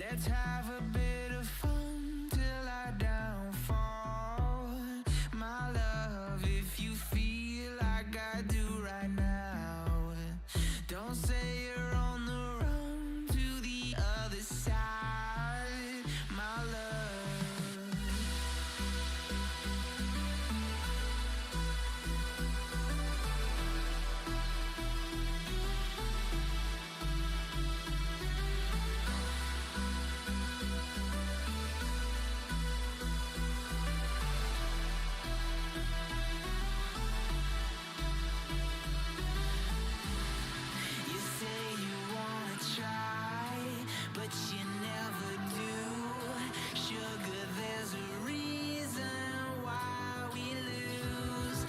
Let's have a bit of fun till I downfall. My love, if you feel like I do right now, don't say you're on the run to the other side, my love. You say you wanna try, but you never do. Sugar, there's a reason why we lose.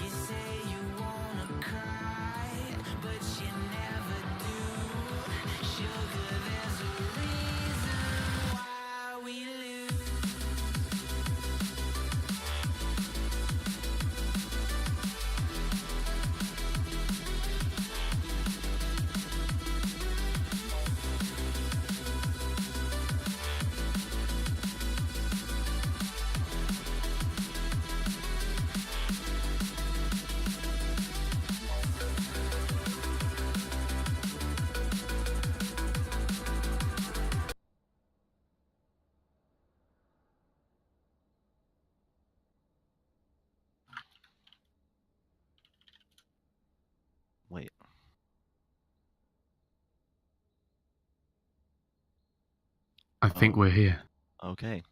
You say you wanna cry, but you never do. Sugar, there's a reason why we lose. Wait. I think Oh. we're here. Okay.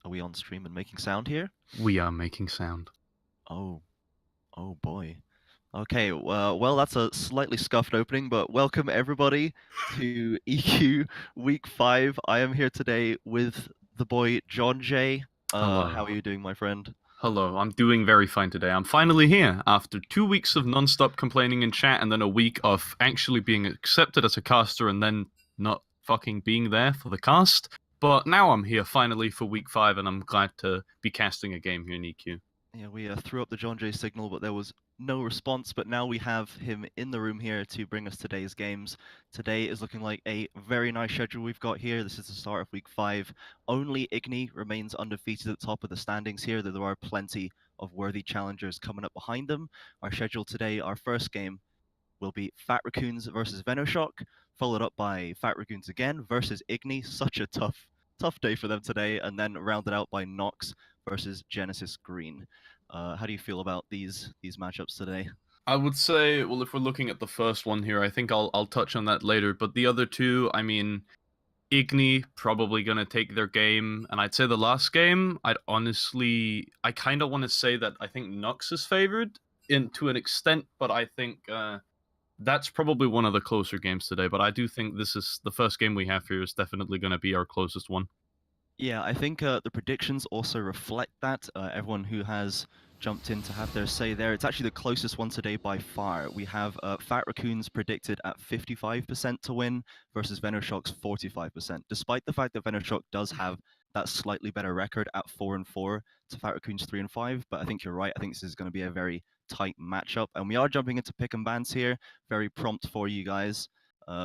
Are we on stream and making sound here? We are making sound. Oh boy. Okay, well, that's a slightly scuffed opening, but welcome everybody to EQ Week 5. I am here today with the boy John J. Hello. How are you doing, my friend? Hello, I'm doing very fine today. I'm finally here after 2 weeks of non-stop complaining in chat and then a week of actually being accepted as a caster and then not fucking being there for the cast. But now I'm here finally for week 5 and I'm glad to be casting a game here in EQ. Yeah, we threw up the John J signal, but there was no response. But now we have him in the room here to bring us today's games. Today is looking like a very nice schedule we've got here. This is the start of week 5. Only IGNI remains undefeated at the top of the standings here, though there are plenty of worthy challengers coming up behind them. Our schedule today, our first game will be Fat Raccoons versus Venoshock, followed up by Fat Raccoons again versus IGNI. Such a tough day for them today, and then rounded out by NOX versus Genesis Green. How do you feel about these matchups today? I would say, well, if we're looking at the first one here, I think I'll touch on that later. But the other two, I mean, IGNI probably gonna take their game, and I'd say the last game, I kind of want to say that I think Nux is favored to an extent, but I think that's probably one of the closer games today. But I do think this is the first game we have here is definitely gonna be our closest one. Yeah, I think the predictions also reflect that. Everyone who has jumped in to have their say there, it's actually the closest one today by far. We have Fat Raccoons predicted at 55% to win versus Venoshock's 45%, despite the fact that Venoshock does have that slightly better record at 4-4 to Fat Raccoons 3-5. But I think you're right. I think this is going to be a very tight matchup. And we are jumping into pick and bans here. Very prompt for you guys.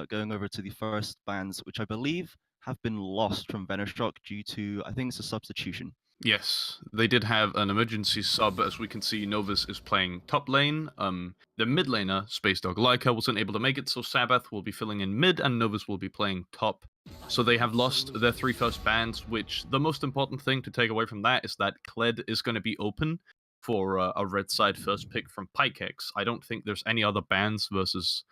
Going over to the first bans, which I believe have been lost from Venoshock due to, I think it's a substitution. Yes, they did have an emergency sub. As we can see, Novus is playing top lane. The mid laner, Space Dog Leica, wasn't able to make it, so Sabbath will be filling in mid, and Novus will be playing top. So they have lost their 3 first bans, which the most important thing to take away from that is that Kled is going to be open for a red side first pick from Pykex. I don't think there's any other bans versus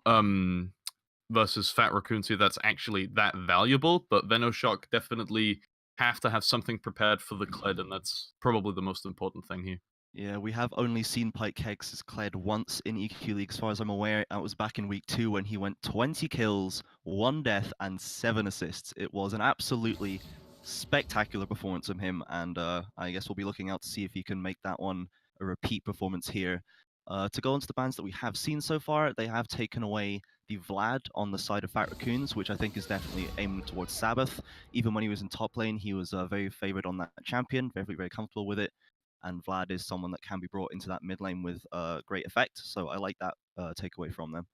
Fat Raccoons here that's actually that valuable, but Venoshock definitely have to have something prepared for the Kled, and that's probably the most important thing here. Yeah, we have only seen Pykex's Kled once in EQ League, as far as I'm aware. That was back in week 2 when he went 20 kills, 1 death, and 7 assists. It was an absolutely spectacular performance from him, and I guess we'll be looking out to see if he can make that one a repeat performance here. To go on to the bans that we have seen so far, they have taken away the Vlad on the side of Fat Raccoons, which I think is definitely aiming towards Sabbath. Even when he was in top lane, he was very favored on that champion, very comfortable with it. And Vlad is someone that can be brought into that mid lane with great effect. So I like that takeaway from them.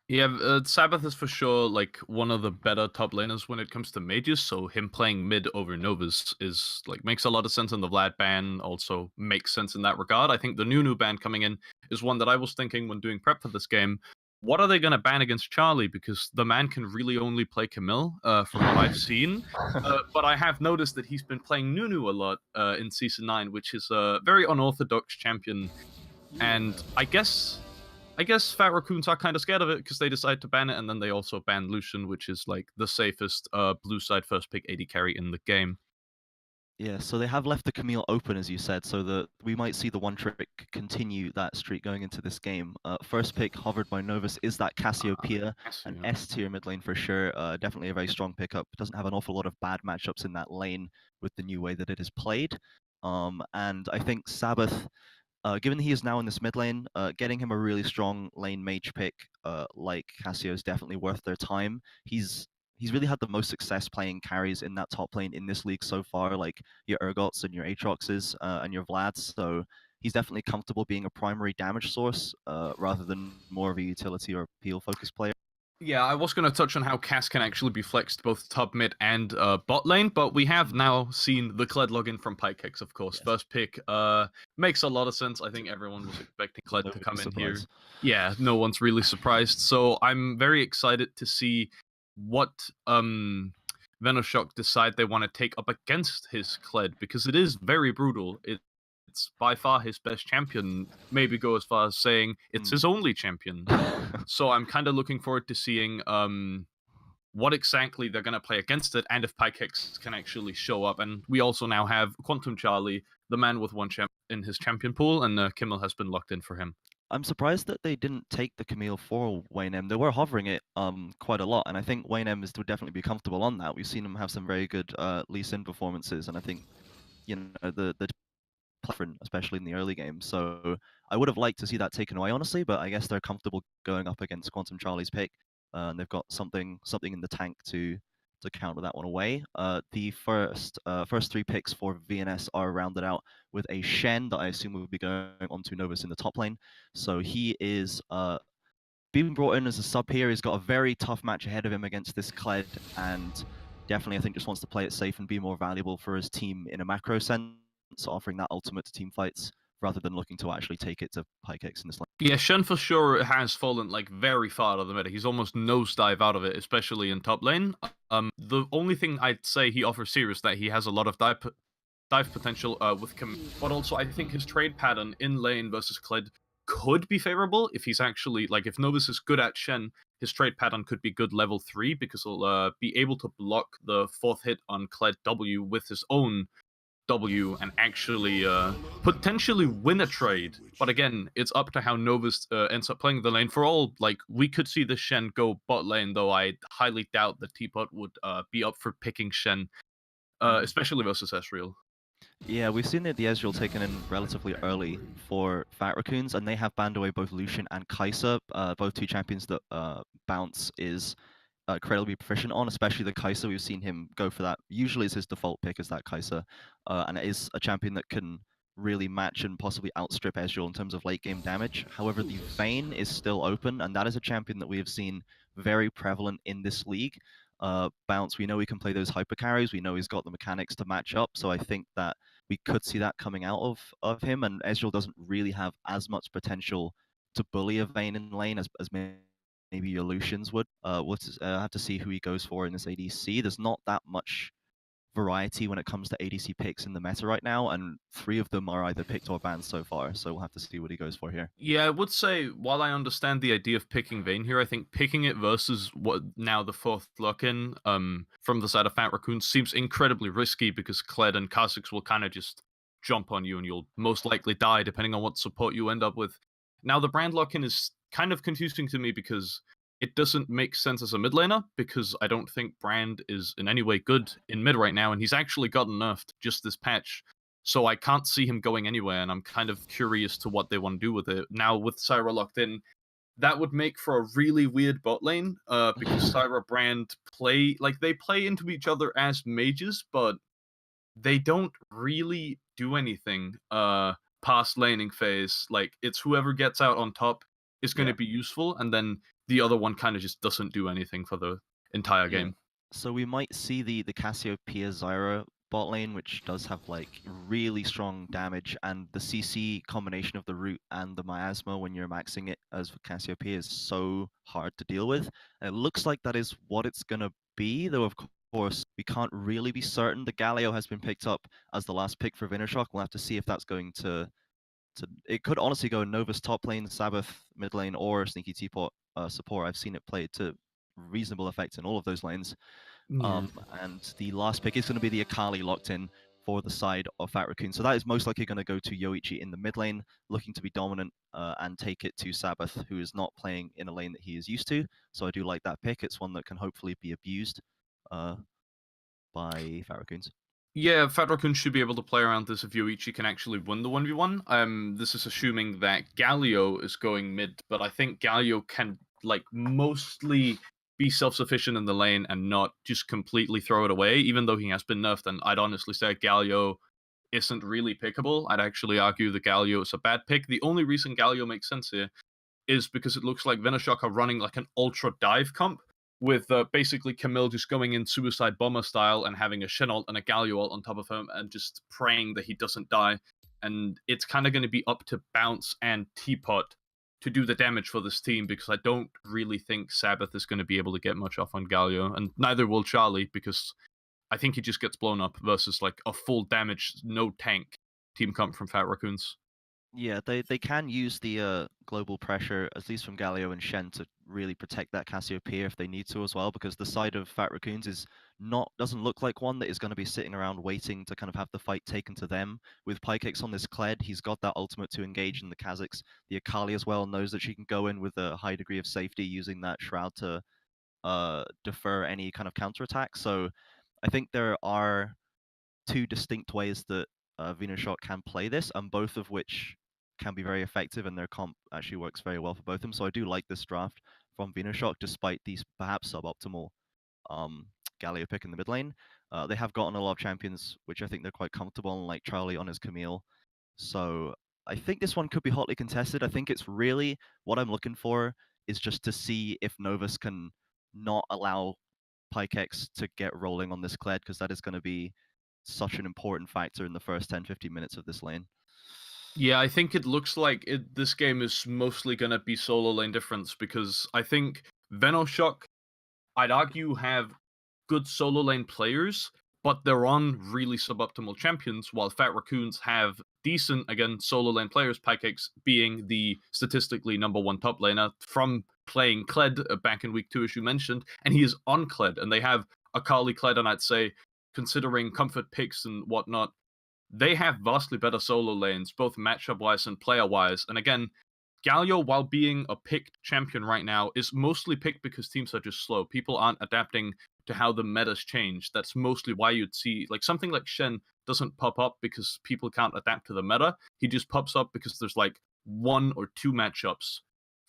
Yeah, Sabbath is for sure like one of the better top laners when it comes to mages. So him playing mid over Novus is like makes a lot of sense, and the Vlad ban also makes sense in that regard. I think the new ban coming in is one that I was thinking when doing prep for this game. What are they going to ban against Charlie? Because the man can really only play Camille, from what I've seen. But I have noticed that he's been playing Nunu a lot in Season 9, which is a very unorthodox champion. And I guess Fat Raccoons are kind of scared of it because they decide to ban it, and then they also ban Lucian, which is like the safest blue side first pick AD carry in the game. Yeah, so they have left the Camille open, as you said, so that we might see the one trick continue that streak going into this game. First pick hovered by Novus is that Cassiopeia, an Cassio. S tier mid lane for sure. Definitely a very strong pickup. Doesn't have an awful lot of bad matchups in that lane with the new way that it is played. And I think Sabbath, given he is now in this mid lane, getting him a really strong lane mage pick like Cassio is definitely worth their time. He's really had the most success playing carries in that top lane in this league so far, like your Urgots and your Aatroxes and your Vlads. So he's definitely comfortable being a primary damage source rather than more of a utility or peel focused player. Yeah, I was going to touch on how Cass can actually be flexed both top mid and bot lane, but we have now seen the Kled login from Pykex, of course. Yes. First pick makes a lot of sense. I think everyone was expecting Kled No to come in here. surprise. Yeah, no one's really surprised. So I'm very excited to see what Venoshock decide they want to take up against his Kled, because it is very brutal. It's by far his best champion. Maybe go as far as saying it's his only champion. So I'm kind of looking forward to seeing what exactly they're going to play against it, and if Pykex can actually show up. And we also now have Quantum Charlie, the man with one champ in his champion pool, and Kimmel has been locked in for him. I'm surprised that they didn't take the Camille for Wayne M. They were hovering it quite a lot, and I think Wayne M would definitely be comfortable on that. We've seen him have some very good Lee Sin performances, and I think the different, especially in the early game. So I would have liked to see that taken away, honestly, but I guess they're comfortable going up against Quantum Charlie's pick, and they've got something in the tank to counter that one away. The first three picks for VNS are rounded out with a Shen that I assume will be going on to Novus in the top lane. So he is being brought in as a sub here. He's got a very tough match ahead of him against this Kled, and definitely I think just wants to play it safe and be more valuable for his team in a macro sense, offering that ultimate to team fights rather than looking to actually take it to Pykex in this lane. Yeah, Shen for sure has fallen like very far out of the meta. He's almost nosedive out of it, especially in top lane. The only thing I'd say he offers here is that he has a lot of dive potential with but also I think his trade pattern in lane versus Kled could be favorable if he's actually like, if Novus is good at Shen, his trade pattern could be good level 3 because he'll be able to block the 4th hit on Kled W with his own W and actually potentially win a trade. But again, it's up to how Novus ends up playing the lane. For all, like, we could see the Shen go bot lane, though I highly doubt that Teapot would be up for picking Shen, especially versus Ezreal. Yeah, we've seen the Ezreal taken in relatively early for Fat Raccoons, and they have banned away both Lucian and Kai'Sa, both two champions that Bounce is incredibly proficient on, especially the Kai'Sa. We've seen him go for that. Usually is his default pick is that Kai'Sa, and it is a champion that can really match and possibly outstrip Ezreal in terms of late game damage. However, the Vayne is still open, and that is a champion that we have seen very prevalent in this league. Bounce, we know he can play those hyper carries. We know he's got the mechanics to match up. So I think that we could see that coming out of him. And Ezreal doesn't really have as much potential to bully a Vayne in lane as maybe your Lucians would. We'll have to see who he goes for in this ADC. There's not that much variety when it comes to ADC picks in the meta right now, and 3 of them are either picked or banned so far, so we'll have to see what he goes for here. Yeah, I would say, while I understand the idea of picking Vayne here, I think picking it versus what now the 4th lock-in from the side of Fat Raccoon seems incredibly risky, because Kled and Kha'Zix will kind of just jump on you and you'll most likely die depending on what support you end up with. Now, the brand lock-in is kind of confusing to me because it doesn't make sense as a mid laner, because I don't think Brand is in any way good in mid right now, and he's actually gotten nerfed just this patch. So I can't see him going anywhere, and I'm kind of curious to what they want to do with it. Now, with Syra locked in, that would make for a really weird bot lane, because Syra Brand they play into each other as mages, but they don't really do anything past laning phase. Like, it's whoever gets out on top is going to be useful, and then the other one kind of just doesn't do anything for the entire Yeah. game. So we might see the Cassiopeia Zyra bot lane, which does have like really strong damage, and the CC combination of the root and the miasma when you're maxing it as Cassiopeia is so hard to deal with. And it looks like that is what it's gonna be, though of course we can't really be certain. The Galio has been picked up as the last pick for Venoshock. We'll have to see if that's going to it could honestly go Novus top lane, Sabbath mid lane, or Sneaky Teapot support. I've seen it played to reasonable effect in all of those lanes. Yeah. And the last pick is going to be the Akali locked in for the side of Fat Raccoon. So that is most likely going to go to Yoichi in the mid lane, looking to be dominant and take it to Sabbath, who is not playing in a lane that he is used to. So I do like that pick. It's one that can hopefully be abused by Fat Raccoons. Yeah, Fat Raccoon should be able to play around this if Yoichi can actually win the 1v1. This is assuming that Galio is going mid, but I think Galio can like mostly be self-sufficient in the lane and not just completely throw it away, even though he has been nerfed. And I'd honestly say Galio isn't really pickable. I'd actually argue that Galio is a bad pick. The only reason Galio makes sense here is because it looks like Venoshock are running like an ultra dive comp with basically Camille just going in suicide bomber style and having a Shen ult and a Galio ult on top of him and just praying that he doesn't die. And it's kind of going to be up to Bounce and Teapot to do the damage for this team, because I don't really think Sabbath is going to be able to get much off on Galio, and neither will Charlie, because I think he just gets blown up versus like a full damage, no tank team comp from Fat Raccoons. Yeah, they can use the global pressure, at least from Galio and Shen, to really protect that Cassiopeia if they need to as well, because the side of Fat Raccoons doesn't look like one that is going to be sitting around waiting to kind of have the fight taken to them. With Pykex on this Kled, he's got that ultimate to engage in the Kha'Zix. The Akali as well knows that she can go in with a high degree of safety using that shroud to defer any kind of counterattack. So I think there are two distinct ways that Venoshock can play this, and both of which can be very effective, and their comp actually works very well for both of them. So I do like this draft from Venoshock, despite these perhaps suboptimal Galio pick in the mid lane. They have gotten a lot of champions, which I think they're quite comfortable on, like Charlie on his Camille. So I think this one could be hotly contested. I think it's really what I'm looking for is just to see if Novus can not allow Pykex to get rolling on this Kled, because that is going to be such an important factor in the first 10-15 minutes of this lane. Yeah, I think it looks like this game is mostly going to be solo lane difference, because I think Venoshock, I'd argue, have good solo lane players, but they're on really suboptimal champions, while Fat Raccoons have decent, again, solo lane players, Pykex being the statistically #1 top laner from playing Kled back in week 2, as you mentioned, and he is on Kled, and they have Akali Kled, and I'd say, considering comfort picks and whatnot, they have vastly better solo lanes, both matchup-wise and player-wise. And again, Galio, while being a picked champion right now, is mostly picked because teams are just slow. People aren't adapting to how the meta's changed. That's mostly why you'd see, like, something like Shen doesn't pop up because people can't adapt to the meta. He just pops up because there's, like, 1 or 2 matchups,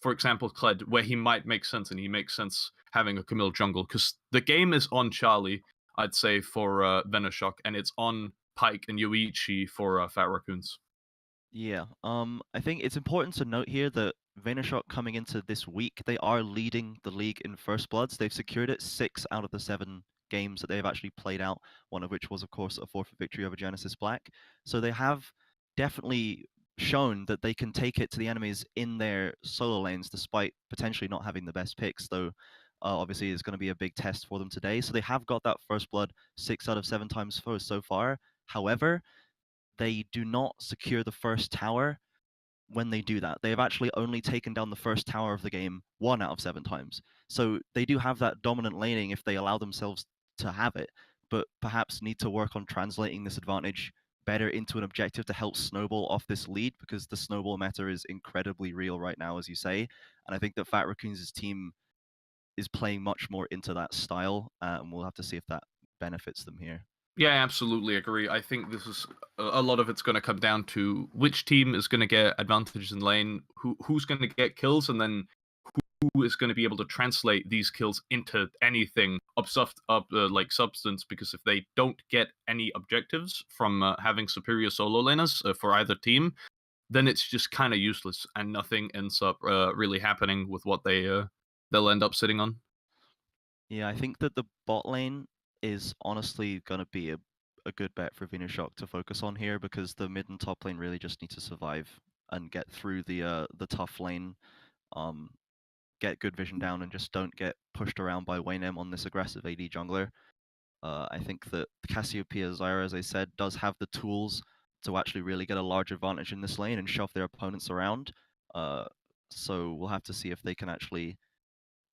for example, Kled, where he might make sense, and he makes sense having a Camille jungle. Because the game is on Charlie, I'd say, for Venoshock, and it's on Pyke and Yoichi for Fat Raccoons. Yeah, I think it's important to note here that Venoshock coming into this week, they are leading the league in First Bloods. They've secured it 6 out of the 7 games that they've actually played out, one of which was, of course, a forfeit victory over Genesis Black. So they have definitely shown that they can take it to the enemies in their solo lanes, despite potentially not having the best picks, though obviously it's going to be a big test for them today. So they have got that First Blood 6 out of 7 times so far. However, they do not secure the first tower when they do that. They have actually only taken down the first tower of the game 1 out of 7 times. So they do have that dominant laning if they allow themselves to have it, but perhaps need to work on translating this advantage better into an objective to help snowball off this lead, because the snowball meta is incredibly real right now, as you say. And I think that Fat Raccoons' team is playing much more into that style, and we'll have to see if that benefits them here. Yeah, I absolutely agree. I think this is a lot of it's going to come down to which team is going to get advantages in lane, who's going to get kills, and then who is going to be able to translate these kills into anything of like substance. Because if they don't get any objectives from having superior solo laners for either team, then it's just kind of useless, and nothing ends up really happening with what they they'll end up sitting on. Yeah, I think that the bot lane is honestly going to be a good bet for Venoshock to focus on here, because the mid and top lane really just need to survive and get through the tough lane, get good vision down, and just don't get pushed around by Waynem on this aggressive AD jungler. I think that Cassiopeia Zyra, as I said, does have the tools to actually really get a large advantage in this lane and shove their opponents around. So we'll have to see if they can actually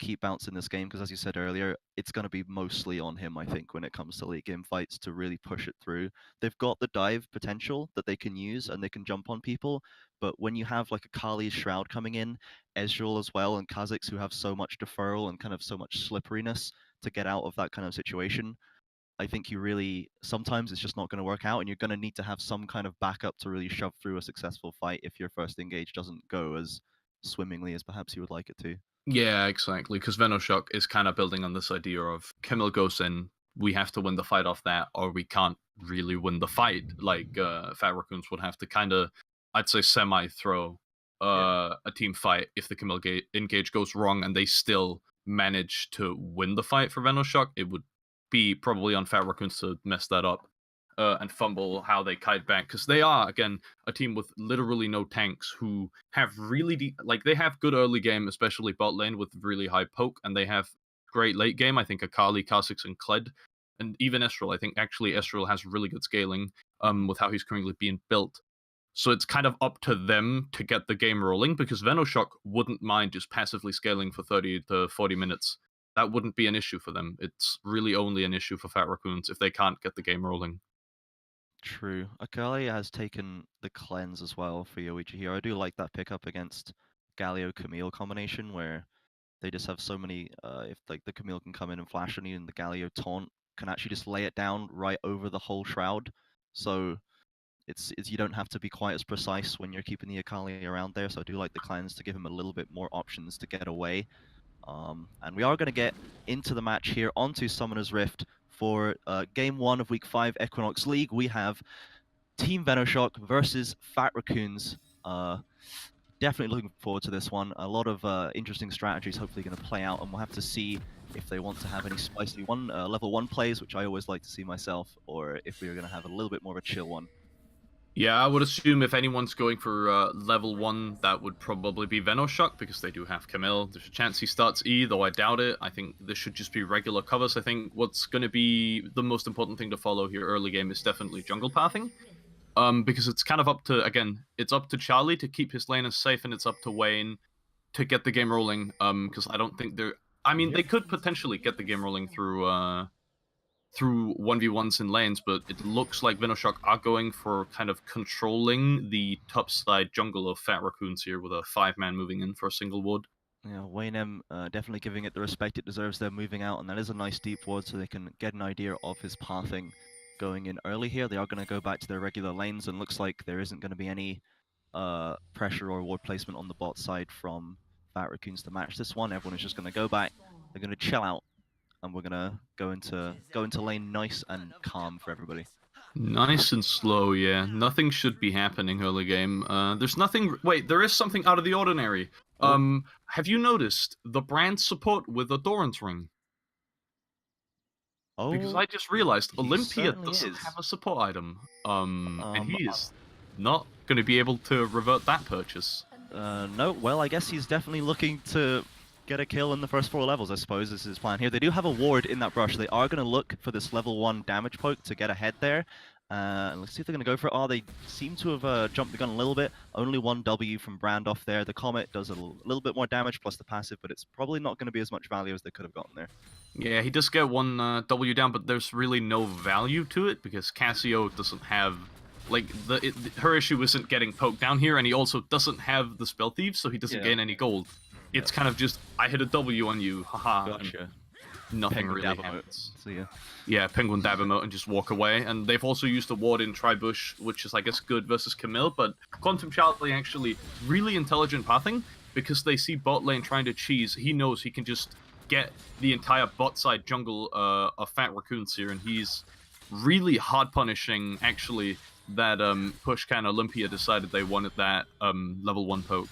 keep bouncing this game, because as you said earlier, it's going to be mostly on him, I think, when it comes to late game fights to really push it through. They've got the dive potential that they can use and they can jump on people, but when you have like a Kali's Shroud coming in, Ezreal as well, and Kha'Zix who have so much deferral and kind of so much slipperiness to get out of that kind of situation, I think you really, sometimes it's just not going to work out, and you're going to need to have some kind of backup to really shove through a successful fight if your first engage doesn't go as swimmingly as perhaps you would like it to. Yeah, exactly. Because Venoshock is kind of building on this idea of Camille goes in, we have to win the fight off that, or we can't really win the fight. Like Fat Raccoons would have to kind of, I'd say, semi-throw a team fight if the Camille engage goes wrong and they still manage to win the fight for Venoshock. It would be probably on Fat Raccoons to mess that up and fumble how they kite back, because they are, again, a team with literally no tanks who have really they have good early game, especially bot lane with really high poke, and they have great late game. I think Akali, Kha'Zix, and Kled, and even Ezreal. I think actually Ezreal has really good scaling with how he's currently being built. So it's kind of up to them to get the game rolling, because Venoshock wouldn't mind just passively scaling for 30 to 40 minutes. That wouldn't be an issue for them. It's really only an issue for Fat Raccoons if they can't get the game rolling. True. Akali has taken the cleanse as well for Yoichi here. I do like that pickup against Galio Camille combination, where they just have so many. If like the Camille can come in and flash on you, and the Galio taunt can actually just lay it down right over the whole shroud. So it's you don't have to be quite as precise when you're keeping the Akali around there. So I do like the cleanse to give him a little bit more options to get away. And we are going to get into the match here onto Summoner's Rift for Game 1 of Week 5 Equinox League. We have Team Venoshock versus Fat Raccoons. Definitely looking forward to this one. A lot of interesting strategies hopefully going to play out, and we'll have to see if they want to have any spicy level 1 plays, which I always like to see myself, or if we're going to have a little bit more of a chill one. Yeah, I would assume if anyone's going for level 1, that would probably be Venoshock, because they do have Camille. There's a chance he starts E, though I doubt it. I think this should just be regular covers. I think what's going to be the most important thing to follow here early game is definitely jungle pathing. Because it's kind of up to, again, it's up to Charlie to keep his lane as safe, and it's up to Wayne to get the game rolling. Because I don't think they're... I mean, they could potentially get the game rolling through 1v1s in lanes, but it looks like Venoshock are going for kind of controlling the top side jungle of Fat Raccoons here with a 5-man moving in for a single ward. Yeah, Waynem definitely giving it the respect it deserves. They're moving out, and that is a nice deep ward, so they can get an idea of his pathing going in early here. They are going to go back to their regular lanes, and looks like there isn't going to be any pressure or ward placement on the bot side from Fat Raccoons to match this one. Everyone is just going to go back. They're going to chill out, and we're going to go into lane nice and calm for everybody. Nice and slow, yeah. Nothing should be happening early game. There's nothing... Wait, there is something out of the ordinary. Have you noticed the brand support with a Doran's ring? Oh, because I just realized Olympia certainly doesn't is. have a support item. And he is not going to be able to revert that purchase. No, well, I guess he's definitely looking to get a kill in the first 4 levels, I suppose, is his plan here. They do have a ward in that brush. They are going to look for this level 1 damage poke to get ahead there. Let's see if they're going to go for it. Oh, they seem to have jumped the gun a little bit. Only 1 W from Brand off there. The Comet does a little bit more damage plus the passive, but it's probably not going to be as much value as they could have gotten there. Yeah, he does get 1 W down, but there's really no value to it because Cassio doesn't have... Like, her issue isn't getting poked down here, and he also doesn't have the Spell Thief, so he doesn't gain any gold. It's kind of just, I hit a W on you, haha. Gotcha. Nothing Penguin really dab happens. So, yeah. Yeah, Penguin dab emote and just walk away. And they've also used a ward in Tribush, which is, I guess, good versus Camille, but Quantum Charlie actually really intelligent pathing, because they see bot lane trying to cheese. He knows he can just get the entire bot side jungle of Fat Raccoons here, and he's really hard punishing, actually, that Pushcan Olympia decided they wanted that level 1 poke.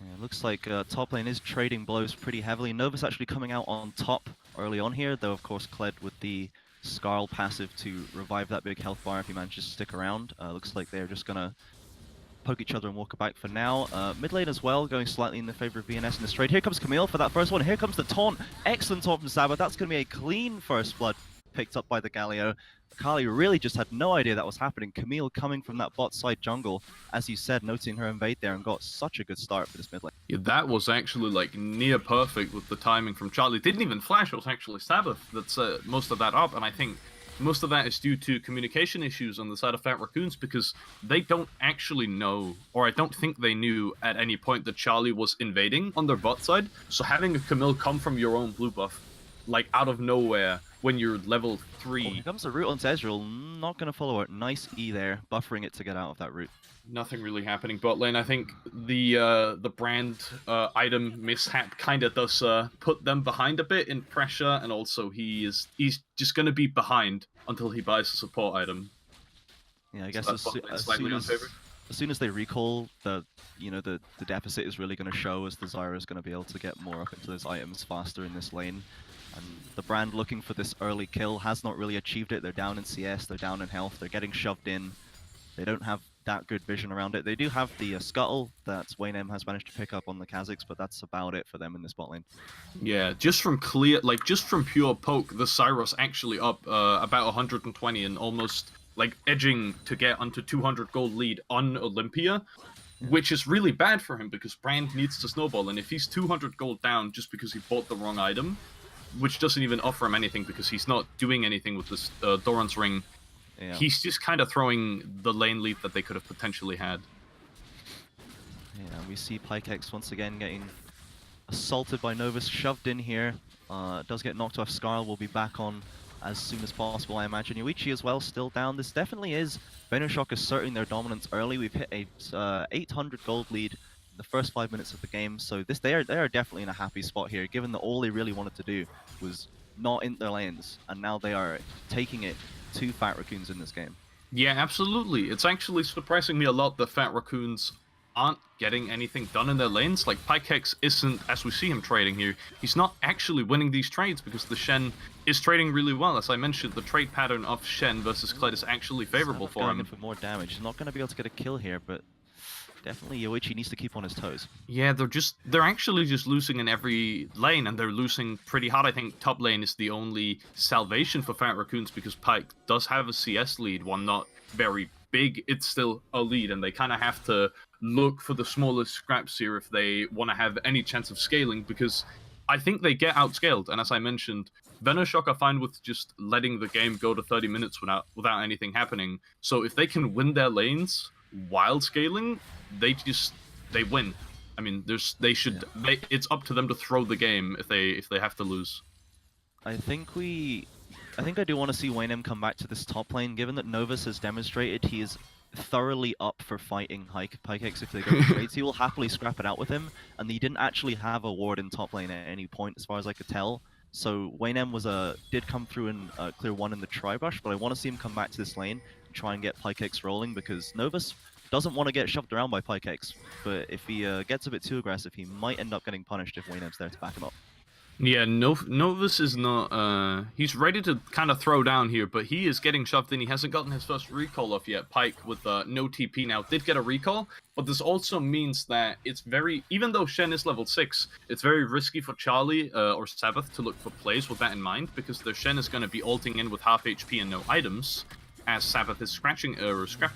Yeah, it looks like top lane is trading blows pretty heavily. Novus actually coming out on top early on here, though of course Kled with the Skarl passive to revive that big health bar if he manages to stick around. Looks like they're just gonna poke each other and walk it back for now. Mid lane as well, going slightly in the favor of VNS in this trade. Here comes Camille for that first one. Here comes the taunt. Excellent taunt from Sabbath. That's going to be a clean first blood picked up by the Galio. Kali really just had no idea that was happening. Camille coming from that bot side jungle, as you said, noting her invade there and got such a good start for this mid lane. Yeah, that was actually like near perfect with the timing from Charlie. Didn't even flash, it was actually Sabbath that set most of that up, and I think most of that is due to communication issues on the side of Fat Raccoons because they don't actually know, or I don't think they knew at any point that Charlie was invading on their bot side. So having a Camille come from your own blue buff, like out of nowhere when you're level 3. Here comes the root onto Ezreal, not going to follow it. Nice E there, buffering it to get out of that root. Nothing really happening bot lane. I think the brand item mishap kind of does put them behind a bit in pressure, and also he's just going to be behind until he buys a support item. Yeah, I guess So as soon as they recall, the deficit is really going to show, as the Zyra is going to be able to get more up into those items faster in this lane. And the brand looking for this early kill has not really achieved it. They're down in CS, they're down in health, they're getting shoved in. They don't have that good vision around it. They do have the scuttle that Waynem has managed to pick up on the Kazakhs, but that's about it for them in this bot lane. Yeah, just from pure poke, the Cyros actually up about 120 and almost like edging to get onto 200 gold lead on Olympia, which is really bad for him because Brand needs to snowball, and if he's 200 gold down just because he bought the wrong item, which doesn't even offer him anything because he's not doing anything with this Doran's ring, Yeah. he's just kind of throwing the lane lead that they could have potentially had. Yeah, we see Pykex once again getting assaulted by Novus, shoved in here. Does get knocked off. Skarl will be back on as soon as possible, I imagine. Yoichi as well, still down. This definitely is Venoshock asserting their dominance early. We've hit a 800 gold lead in the first 5 minutes of the game, so they are definitely in a happy spot here, given that all they really wanted to do was not in their lanes, and now they are taking it to Fat Raccoons in this game. Yeah, absolutely. It's actually surprising me a lot that Fat Raccoons aren't getting anything done in their lanes. Like, Pykex isn't, as we see him trading here, he's not actually winning these trades because the Shen is trading really well. As I mentioned, the trade pattern of Shen versus Kled is actually favorable for going him. in for more damage. He's not going to be able to get a kill here, but definitely Yoichi needs to keep on his toes. Yeah, they're actually just losing in every lane, and they're losing pretty hard. I think top lane is the only salvation for Fat Raccoons because Pyke does have a CS lead, one not very big, it's still a lead, and they kind of have to look for the smallest scraps here if they want to have any chance of scaling, because I think they get outscaled, and as I mentioned, Venoshock are fine with just letting the game go to 30 minutes without anything happening. So if they can win their lanes while scaling, they win. I mean, it's up to them to throw the game if they have to lose. I think I do want to see Waynem come back to this top lane, given that Novus has demonstrated he is thoroughly up for fighting Pykex if they go for trades. He will happily scrap it out with him, and he didn't actually have a ward in top lane at any point, as far as I could tell. So Waynem did come through and clear one in the tri-brush, but I want to see him come back to this lane and try and get Pykex rolling, because Novus doesn't want to get shoved around by Pykex, but if he gets a bit too aggressive, he might end up getting punished if Waynem's there to back him up. Yeah, Novus is not, he's ready to kind of throw down here, but he is getting shoved in. He hasn't gotten his first recall off yet. Pyke with no TP now did get a recall, but this also means that it's even though Shen is level 6, it's very risky for Charlie or Sabbath to look for plays with that in mind, because their Shen is going to be ulting in with half HP and no items, as Sabbath is scrapping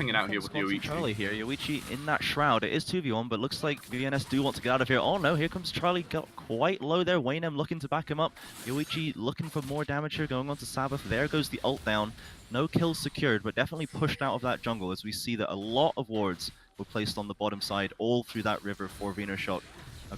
it out here with Yoichi. Charlie here, Yoichi in that shroud. It is 2v1, but looks like VNS do want to get out of here. Oh no, here comes Charlie, got quite low there. Waynem looking to back him up. Yoichi looking for more damage here, going on to Sabbath. There goes the ult down. No kills secured, but definitely pushed out of that jungle, as we see that a lot of wards were placed on the bottom side, all through that river for Venoshock.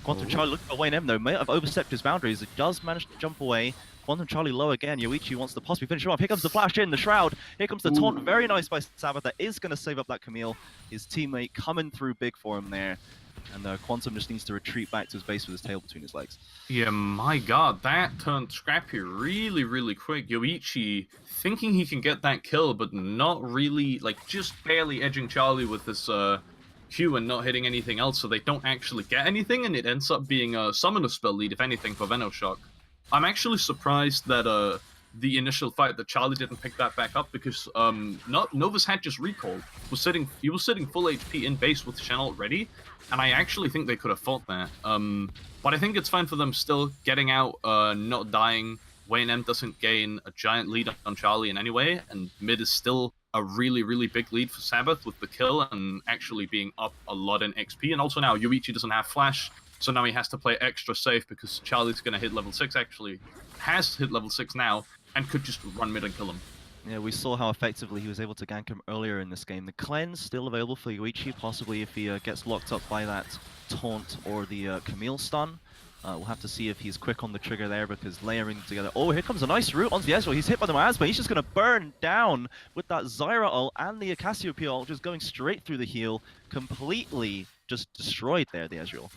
Quantum Charlie looking for Waynem though, may have overstepped his boundaries. It does manage to jump away. Quantum Charlie low again. Yoichi wants to possibly finish him off. Here comes the flash in, the shroud. Here comes the taunt. Very nice by Sabbath. That is going to save up that Camille. His teammate coming through big for him there. And Quantum just needs to retreat back to his base with his tail between his legs. Yeah, my god, that turned scrappy really, really quick. Yoichi thinking he can get that kill, but not really, like just barely edging Charlie with this Q and not hitting anything else, so they don't actually get anything, and it ends up being a summoner spell lead, if anything, for Venoshock. I'm actually surprised that the initial fight that Charlie didn't pick that back up, because Novus had just recalled. He was sitting full HP in base with Shen already, and I actually think they could have fought that. But I think it's fine for them still getting out, not dying. Wayne M doesn't gain a giant lead on Charlie in any way, and mid is still a really, really big lead for Sabbath with the kill and actually being up a lot in XP. And also now Yuichi doesn't have flash, so now he has to play extra safe because Charlie's going to hit level 6, actually has hit level 6 now, and could just run mid and kill him. Yeah, we saw how effectively he was able to gank him earlier in this game. The cleanse still available for Yuichi, possibly if he gets locked up by that taunt or the Camille stun. We'll have to see if he's quick on the trigger there, because layering together... Oh, here comes a nice route onto the Ezreal. He's hit by the miasma. He's just going to burn down with that Zyra ult and the Cassiopeia ult, just going straight through the heal. Completely just destroyed there, the Ezreal.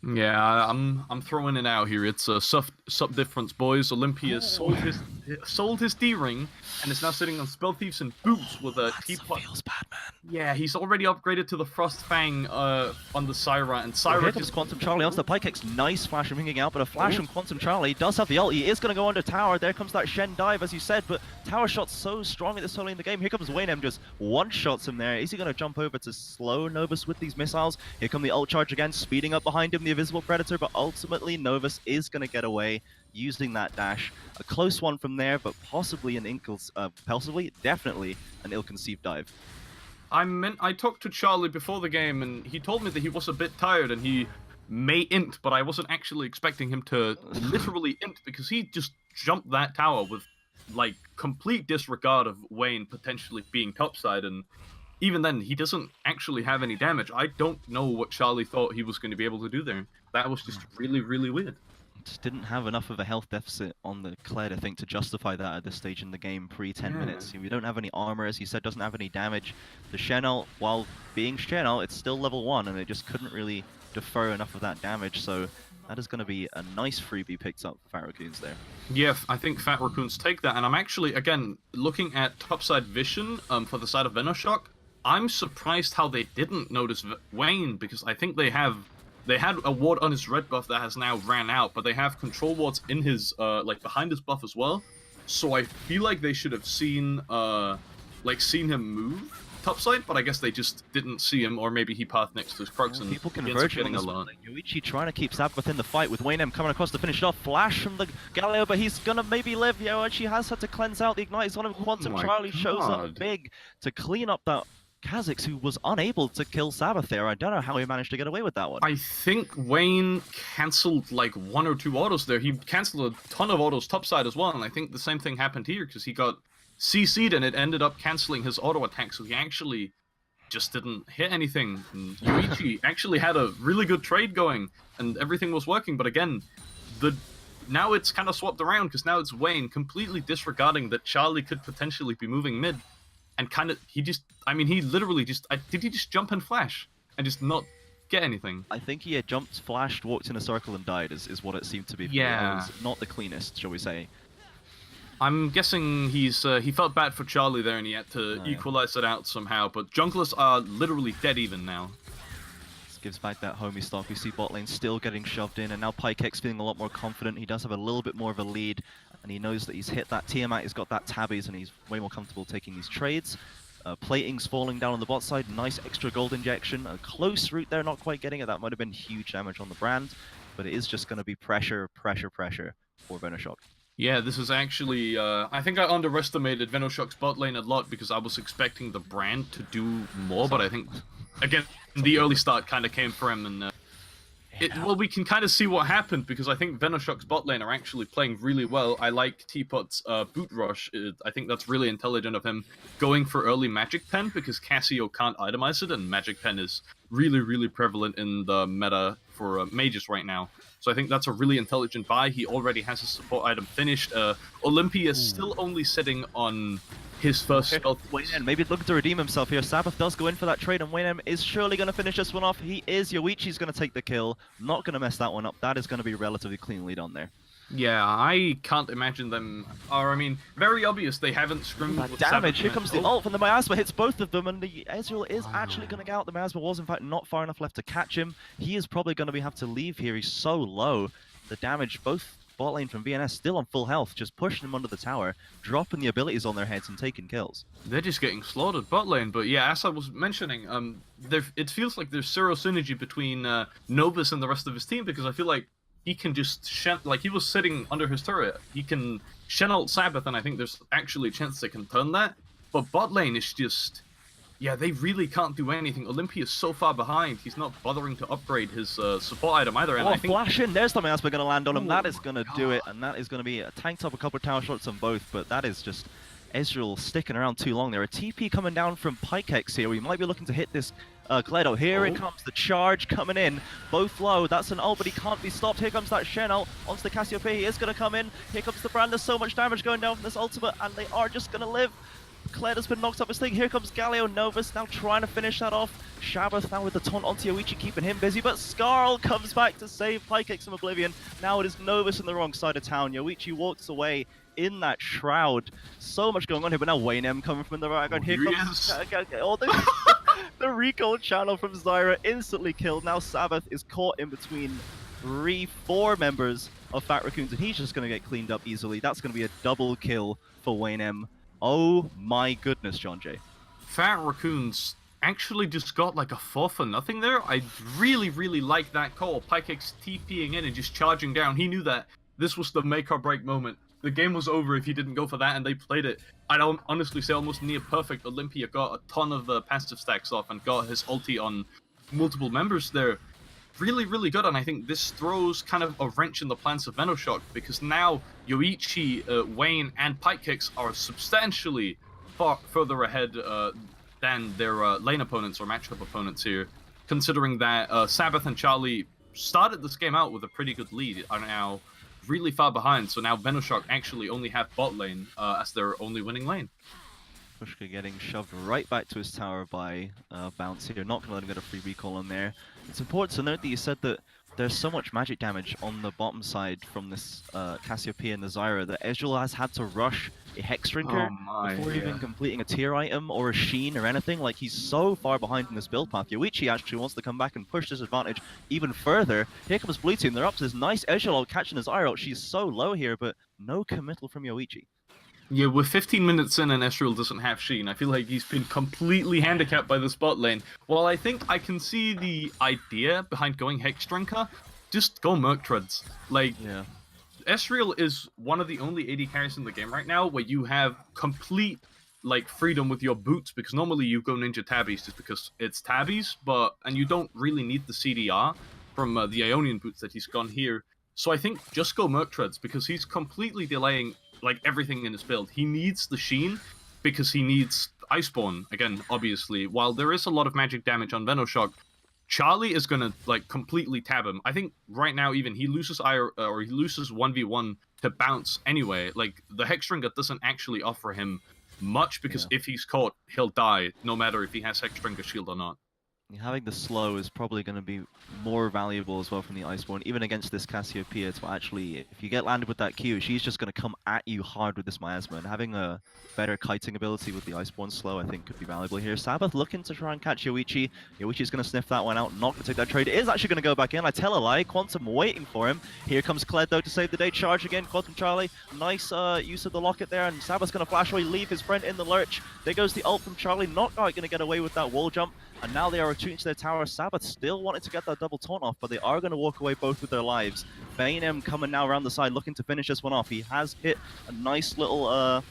Yeah, I'm throwing it out here. It's a sub difference, boys. Olympia sold his D-ring and is now sitting on Spell Thieves and Boots with a teapot. Feels bad, man. Yeah, he's already upgraded to the Frost Fang on the Syra, and Syra Here comes Quantum Charlie onto the Pykex. Nice flash from Hinging out, but a flash from Quantum Charlie does have the ult. He is going to go under tower. There comes that Shen dive, as you said, but tower shot's so strong at this early in the game. Here comes Wayne M, just one-shots him there. Is he going to jump over to slow Novus with these missiles? Here come the ult charge again, speeding up behind him, the Invisible Predator, but ultimately Novus is going to get away using that dash. A close one from there, but possibly an definitely an ill-conceived dive. I talked to Charlie before the game, and he told me that he was a bit tired and he may int, but I wasn't actually expecting him to literally int, because he just jumped that tower with like complete disregard of Wayne potentially being topside, and even then he doesn't actually have any damage. I don't know what Charlie thought he was going to be able to do there. That was just really, really weird. Just didn't have enough of a health deficit on the Kled, I think, to justify that at this stage in the game pre-10 minutes. We don't have any armor, as you said, doesn't have any damage. The Shen ult, while being Shen ult, it's still level 1, and it just couldn't really defer enough of that damage, so that is going to be a nice freebie picked up for Fat Raccoons there. Yeah, I think Fat Raccoons take that, and I'm actually, again, looking at topside vision for the side of Venoshock. I'm surprised how they didn't notice Wayne, because I think they had a ward on his red buff that has now ran out, but they have control wards in his like behind his buff as well. So I feel like they should have seen him move topside, but I guess they just didn't see him, or maybe he pathed next to his Crux and people converging on this one. Yuichi trying to keep Sabbath in the fight with Wayne M coming across to finish it off. Flash from the Galileo, but he's gonna maybe live. She has had to cleanse out the Ignite. It's one of Quantum Charlie shows up big to clean up that Kha'Zix, who was unable to kill Sabbath there. I don't know how he managed to get away with that one. I think Wayne cancelled like 1 or 2 autos there. He cancelled a ton of autos topside as well, and I think the same thing happened here, because he got CC'd and it ended up cancelling his auto attack, so he actually just didn't hit anything. And Yuichi actually had a really good trade going, and everything was working, but again, now it's kind of swapped around, because now it's Wayne completely disregarding that Charlie could potentially be moving mid. And he literally just, did he just jump and flash and just not get anything? I think he had jumped, flashed, walked in a circle and died is what it seemed to be. Yeah. It was not the cleanest, shall we say. I'm guessing he felt bad for Charlie there and he had to equalize it out somehow, but junglers are literally dead even now. This gives back that homie stock. We see bot lane still getting shoved in, and now Pykex feeling a lot more confident. He does have a little bit more of a lead, and he knows that he's hit that Tiamat, he's got that Tabbies, and he's way more comfortable taking these trades. Plating's falling down on the bot side, nice extra gold injection, a close route there, not quite getting it. That might have been huge damage on the brand, but it is just going to be pressure for Venoshock. Yeah, this is actually, I think I underestimated Venoshock's bot lane a lot, because I was expecting the brand to do more, but I think, again, the early start kind of came for him, and well, we can kind of see what happened, because I think Venoshock's bot lane are actually playing really well. I like Teapot's boot rush. I think that's really intelligent of him going for early Magic Pen, because Cassio can't itemize it, and Magic Pen is really, really prevalent in the meta for mages right now. So I think that's a really intelligent buy. He already has his support item finished. Olympia is still only sitting on his first spell. Wayne M maybe looking to redeem himself here. Sabbath does go in for that trade, and Wayne M is surely going to finish this one off. He is. Yoichi's going to take the kill. Not going to mess that one up. That is going to be a relatively clean lead on there. Yeah, I can't imagine them. Or I mean, very obvious they haven't scrimmed That with damage, Sabbath here comes the Oh, ult from the miasma, hits both of them, and the Ezreal is actually going to get out. The miasma was in fact not far enough left to catch him. He is probably going to have to leave here, he's so low. The damage, both bot lane from VNS still on full health, just pushing him under the tower, dropping the abilities on their heads and taking kills. They're just getting slaughtered bot lane, but yeah, as I was mentioning, it feels like there's zero synergy between Novus and the rest of his team, because I feel like he can just like he was sitting under his turret, he can Shen ult Sabbath, and I think there's actually a chance they can turn that. But bot lane is just, yeah, they really can't do anything. Olympia is so far behind, he's not bothering to upgrade his support item either. And Oh, I think flash in, there's something else we're going to land on him. That is going to do God. it, and that is going to be a tanked up a couple of tower shots on both, but that is just Ezreal sticking around too long there. A TP coming down from Pykex here. We might be looking to hit this Kledo. Here it comes, the charge coming in. Both low. That's an ult, but he can't be stopped. Here comes that Shen ult onto the Cassiopeia. He is going to come in. Here comes the Brand. There's so much damage going down from this ultimate, and they are just going to live. Kledo's been knocked off his thing. Here comes Galio. Novus now trying to finish that off. Shabbath now with the taunt onto Yoichi, keeping him busy, but Skarl comes back to save Pykex from Oblivion. Now it is Novus on the wrong side of town. Yoichi walks away in that shroud. So much going on here, but now Wayne M coming from the right. And here comes all the recall channel from Zyra, instantly killed. Now Sabbath is caught in between 4 members of Fat Raccoons, and he's just going to get cleaned up easily. That's going to be a double kill for Wayne M. Oh my goodness, John Jay. Fat Raccoons actually just got like a 4 for nothing there. I really, really like that call. Pykex TPing in and just charging down. He knew that this was the make or break moment. The game was over if he didn't go for that, and they played it. I'd honestly say almost near perfect. Olympia got a ton of passive stacks off and got his ulti on multiple members there. Really, really good, and I think this throws kind of a wrench in the plans of Venoshock, because now Yoichi, Wayne, and Pykex are substantially far further ahead than their lane opponents or matchup opponents here, considering that Sabbath and Charlie started this game out with a pretty good lead, are now really far behind, so now Venoshock actually only have bot lane as their only winning lane. Pushka getting shoved right back to his tower by Bounce here. Not going to let him get a free recall on there. It's important to note that you said that there's so much magic damage on the bottom side from this Cassiopeia and the Zyra that Ezreal has had to rush a Hex Drinker before even completing a tier item or a Sheen or anything. Like, he's so far behind in this build path. Yoichi actually wants to come back and push this advantage even further. Here comes Blue Team. They're up to this nice Ezreal catching his Zyra. She's so low here, but no committal from Yoichi. Yeah, with 15 minutes in and Ezreal doesn't have Sheen, I feel like he's been completely handicapped by the spot lane. While I think I can see the idea behind going Hex Drinker, just go Merc Treads. Like, Yeah. Ezreal is one of the only AD carries in the game right now where you have complete like freedom with your boots, because normally you go Ninja Tabbies just because it's Tabbies, and you don't really need the CDR from the Ionian boots that he's gone here. So I think just go Merc Treads, because he's completely delaying like everything in his build. He needs the Sheen because he needs Iceborne again, obviously. While there is a lot of magic damage on Venoshock, Charlie is gonna like completely tab him. I think right now even he loses or he loses 1v1 to Bounce anyway. Like, the Hexdrinker doesn't actually offer him much, because if he's caught, he'll die no matter if he has Hexdrinker shield or not. Having the slow is probably going to be more valuable as well from the Iceborne, even against this Cassiopeia, to actually, if you get landed with that Q, she's just going to come at you hard with this miasma, and having a better kiting ability with the Iceborne slow, I think, could be valuable here. Sabbath looking to try and catch Yoichi. Yoichi's going to sniff that one out, not going to take that trade. It is actually going to go back in. I tell a lie. Quantum waiting for him. Here comes Kled, though, to save the day. Charge again. Quantum Charlie. Nice use of the locket there, and Sabbath's going to flash away, leave his friend in the lurch. There goes the ult from Charlie. Not quite going to get away with that wall jump. And now they are retreating to their tower. Sabbath still wanting to get that double taunt off, but they are going to walk away both with their lives. Bainem coming now around the side, looking to finish this one off. He has hit a nice little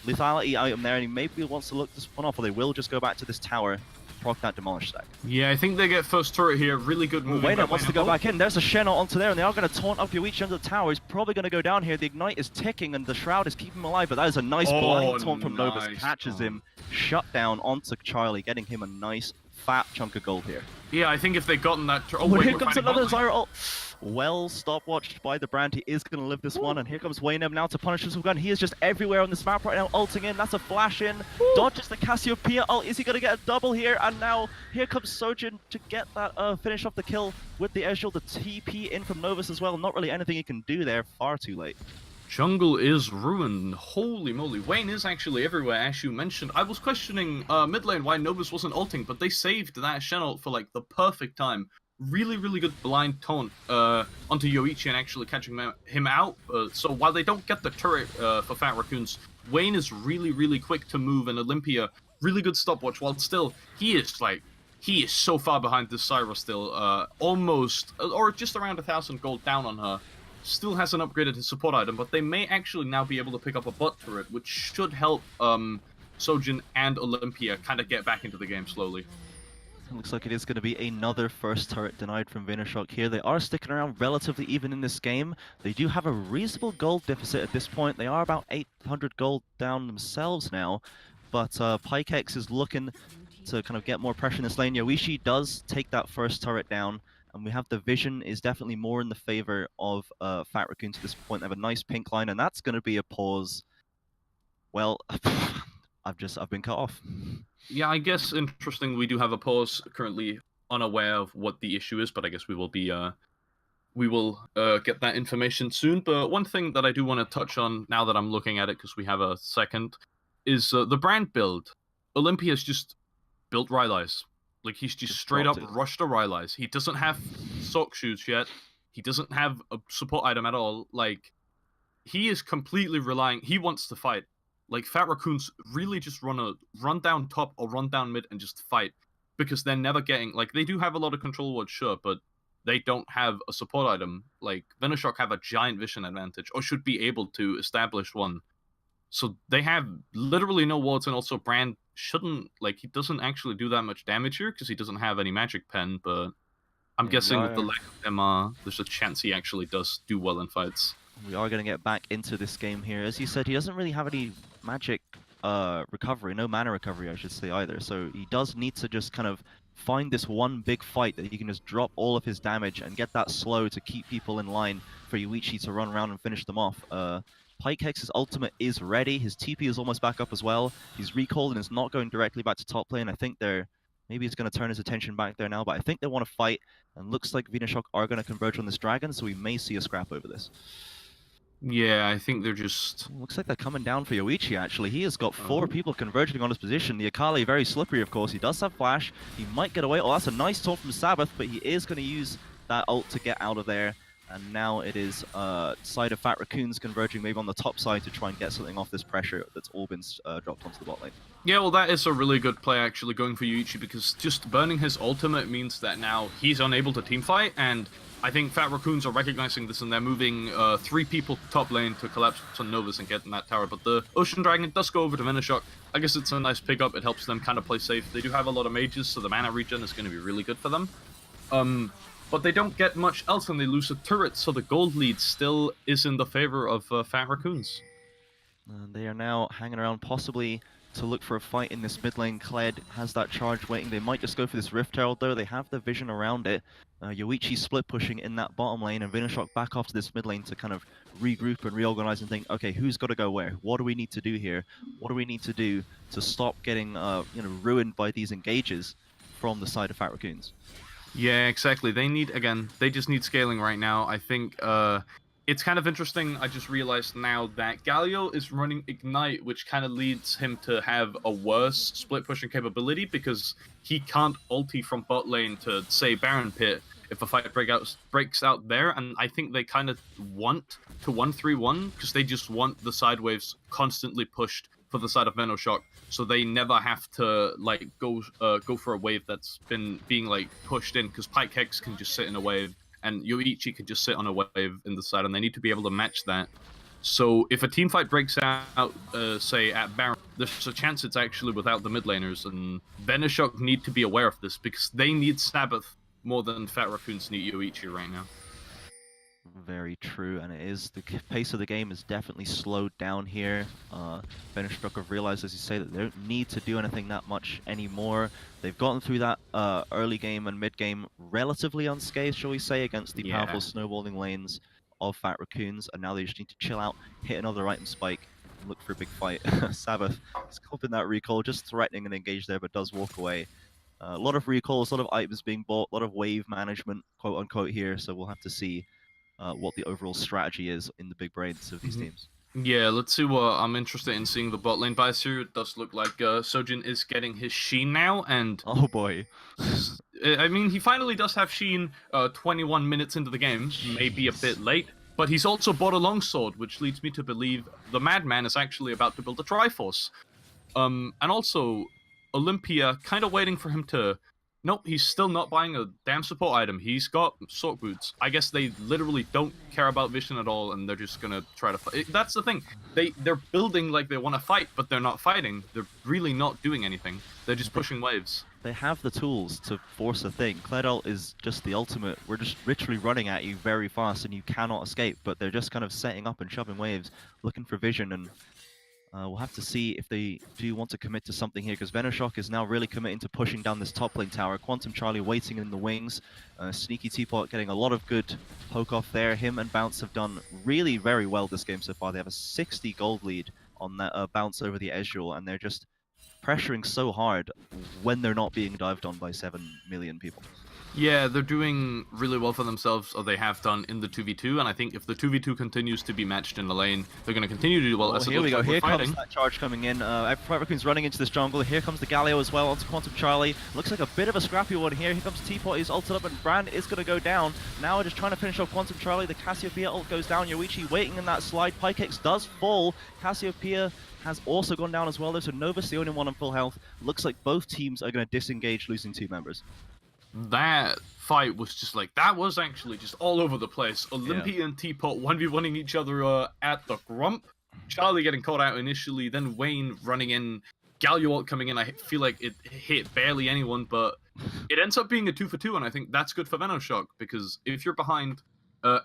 lethality item there, and he maybe wants to look this one off, or they will just go back to this tower, proc that Demolish stack. Yeah, I think they get first turret here. Really good move. Bainem wants to go back in. There's a Shen onto there, and they are going to taunt up Yoichi under the tower. He's probably going to go down here. The Ignite is ticking, and the Shroud is keeping him alive, but that is a nice blind taunt from Novus. Catches him, shut down onto Charlie, getting him a nice fat chunk of gold here. Yeah, I think if they'd gotten that... Oh, wait, here we're comes fighting another bot lane. Zyra ult. Well stopwatched by the brand. He is going to live this one. And here comes Waynham now to punish this gun. He is just everywhere on this map right now, ulting in. That's a flash in. Dodges the Cassiopeia ult. Is he going to get a double here? And now here comes Sojin to get that finish off the kill with the Ezreal. The TP in from Novus as well. Not really anything he can do there. Far too late. Jungle is ruined. Holy moly. Wayne is actually everywhere, as you mentioned. I was questioning mid lane why Novus wasn't ulting, but they saved that Shen ult for like the perfect time. Really, really good blind taunt onto Yoichi and actually catching him out. So while they don't get the turret for Fat Raccoons, Wayne is really, really quick to move, and Olympia, really good stopwatch, while still, he is so far behind this Syra still, almost, or just around 1,000 gold down on her. Still hasn't upgraded his support item, but they may actually now be able to pick up a bot turret, which should help Sojin and Olympia kind of get back into the game slowly. It looks like it is going to be another first turret denied from Venoshock here. They are sticking around relatively even in this game. They do have a reasonable gold deficit at this point. They are about 800 gold down themselves now, but Pykex is looking to kind of get more pressure in this lane. Yoichi does take that first turret down, and we have the vision is definitely more in the favor of Fat Raccoons at this point. They have a nice pink line, and that's going to be a pause. Well, I've been cut off. Yeah, I guess interesting. We do have a pause currently, unaware of what the issue is, but I guess we will be get that information soon. But one thing that I do want to touch on now that I'm looking at it, because we have a second, is the brand build. Olympia's just built Rylai's. Like, he's just straight up rushed a Rylai's. He doesn't have sock shoes yet. He doesn't have a support item at all. Like, he is completely relying. He wants to fight. Like, Fat Raccoons really just run down top or run down mid and just fight, because they're never getting, like, they do have a lot of control wards, sure, but they don't have a support item. Like, Venoshock have a giant vision advantage, or should be able to establish one. So they have literally no wards, and also Brand shouldn't, like, he doesn't actually do that much damage here, because he doesn't have any magic pen, but I'm guessing with the lack of MR, there's a chance he actually does do well in fights. We are going to get back into this game here. As you said, he doesn't really have any magic recovery, no mana recovery, I should say, either. So he does need to just kind of find this one big fight that he can just drop all of his damage and get that slow to keep people in line for Yoichi to run around and finish them off. Pykex's ultimate is ready. His TP is almost back up as well. He's recalled and is not going directly back to top lane. I think maybe he's going to turn his attention back there now, but I think they want to fight, and looks like Venoshock are going to converge on this dragon, so we may see a scrap over this. Yeah, I think they're just... Looks like they're coming down for Yoichi, actually. He has got 4 people converging on his position. The Akali, very slippery, of course. He does have flash. He might get away. Oh, that's a nice taunt from Sabbath, but he is going to use that ult to get out of there. And now it is side of Fat Raccoons converging maybe on the top side to try and get something off this pressure that's all been dropped onto the bot lane. Yeah, well, that is a really good play, actually, going for Yoichi, because just burning his ultimate means that now he's unable to teamfight, and I think Fat Raccoons are recognizing this, and they're moving 3 people top lane to collapse on Novus and get in that tower. But the Ocean Dragon does go over to Venoshock. I guess it's a nice pickup. It helps them kind of play safe. They do have a lot of mages, so the mana regen is going to be really good for them. But they don't get much else, and they lose a turret, so the gold lead still is in the favor of Fat Raccoons. They are now hanging around, possibly to look for a fight in this mid lane. Kled has that charge waiting. They might just go for this Rift Herald, though. They have the vision around it. Yoichi split pushing in that bottom lane, and Venoshock back off to this mid lane to kind of regroup and reorganize and think, okay, who's got to go where? What do we need to do here? What do we need to do to stop getting ruined by these engages from the side of Fat Raccoons? Yeah, exactly. They just need scaling right now. I think it's kind of interesting. I just realized now that Galio is running Ignite, which kind of leads him to have a worse split pushing capability, because he can't ulti from bot lane to, say, Baron Pit if a fight breaks out there. And I think they kind of want to 1-3-1, because they just want the side waves constantly pushed for the side of Venoshock, so they never have to like go for a wave that's being like pushed in, because Pykex can just sit in a wave and Yoichi can just sit on a wave in the side, and they need to be able to match that. So if a team fight breaks out, say at Baron, there's a chance it's actually without the mid laners, and Venoshock need to be aware of this, because they need Sabbath more than Fat Raccoons need Yoichi right now. Very true, and it is the pace of the game is definitely slowed down here. Venoshock have realized, as you say, that they don't need to do anything that much anymore. They've gotten through that early game and mid game relatively unscathed, shall we say, against the Yeah. powerful snowballing lanes of Fat Raccoons, and now they just need to chill out, hit another item spike, and look for a big fight. Sabbath is coping that recall, just threatening and engage there, but does walk away. A lot of recalls, a lot of items being bought, a lot of wave management, quote unquote, here, so we'll have to see what the overall strategy is in the big brains of these teams. Yeah, let's see what I'm interested in seeing the bot lane buys here. It does look like Sojin is getting his Sheen now, and Oh boy. I mean, he finally does have Sheen 21 minutes into the game, maybe a bit late, but he's also bought a longsword, which leads me to believe the Madman is actually about to build a Triforce. And also, Olympia kind of waiting for him to... Nope, he's still not buying a damn support item. He's got Sword Boots. I guess they literally don't care about vision at all, and they're just gonna try to fight. That's the thing. They're building like they want to fight, but they're not fighting. They're really not doing anything. They're just pushing waves. They have the tools to force a thing. Cledult is just the ultimate. We're just literally running at you very fast, and you cannot escape, but they're just kind of setting up and shoving waves, looking for vision, and we'll have to see if they do want to commit to something here, because Venoshock is now really committing to pushing down this top lane tower. Quantum Charlie waiting in the wings. Sneaky Teapot getting a lot of good poke off there. Him and Bounce have done really very well this game so far. They have a 60 gold lead on that Bounce over the Ezreal, and they're just pressuring so hard when they're not being dived on by 7 million people. Yeah, they're doing really well for themselves, or they have done in the 2v2, and I think if the 2v2 continues to be matched in the lane, they're going to continue to do well. Here we go, here comes that charge coming in. Fat Raccoon's running into this jungle. Here comes the Galio as well onto Quantum Charlie. Looks like a bit of a scrappy one here. Here comes Teapot, he's ulted up, and Brand is going to go down. Now we're just trying to finish off Quantum Charlie. The Cassiopeia ult goes down. Yoichi waiting in that slide. Pykex does fall. Cassiopeia has also gone down as well, though, so Nova's the only one on full health. Looks like both teams are going to disengage, losing 2 members. That fight was just like, that was actually just all over the place. Olympia and Teapot 1v1ing each other at the Grump. Charlie getting caught out initially, then Wayne running in, Galio coming in. I feel like it hit barely anyone, but it ends up being a 2-for-2, and I think that's good for Venoshock, because if you're behind,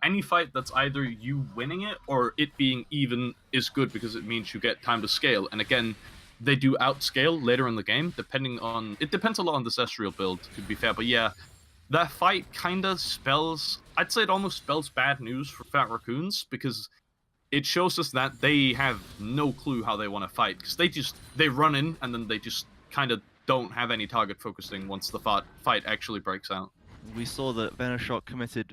any fight that's either you winning it or it being even is good, because it means you get time to scale. And again, they do outscale later in the game, depending on... It depends a lot on the Cestrial build, to be fair, but yeah, that fight kind of spells... I'd say it almost spells bad news for Fat Raccoons, because it shows us that they have no clue how they want to fight, because they run in, and then they just kind of don't have any target focusing once the fight actually breaks out. We saw that Venoshock committed,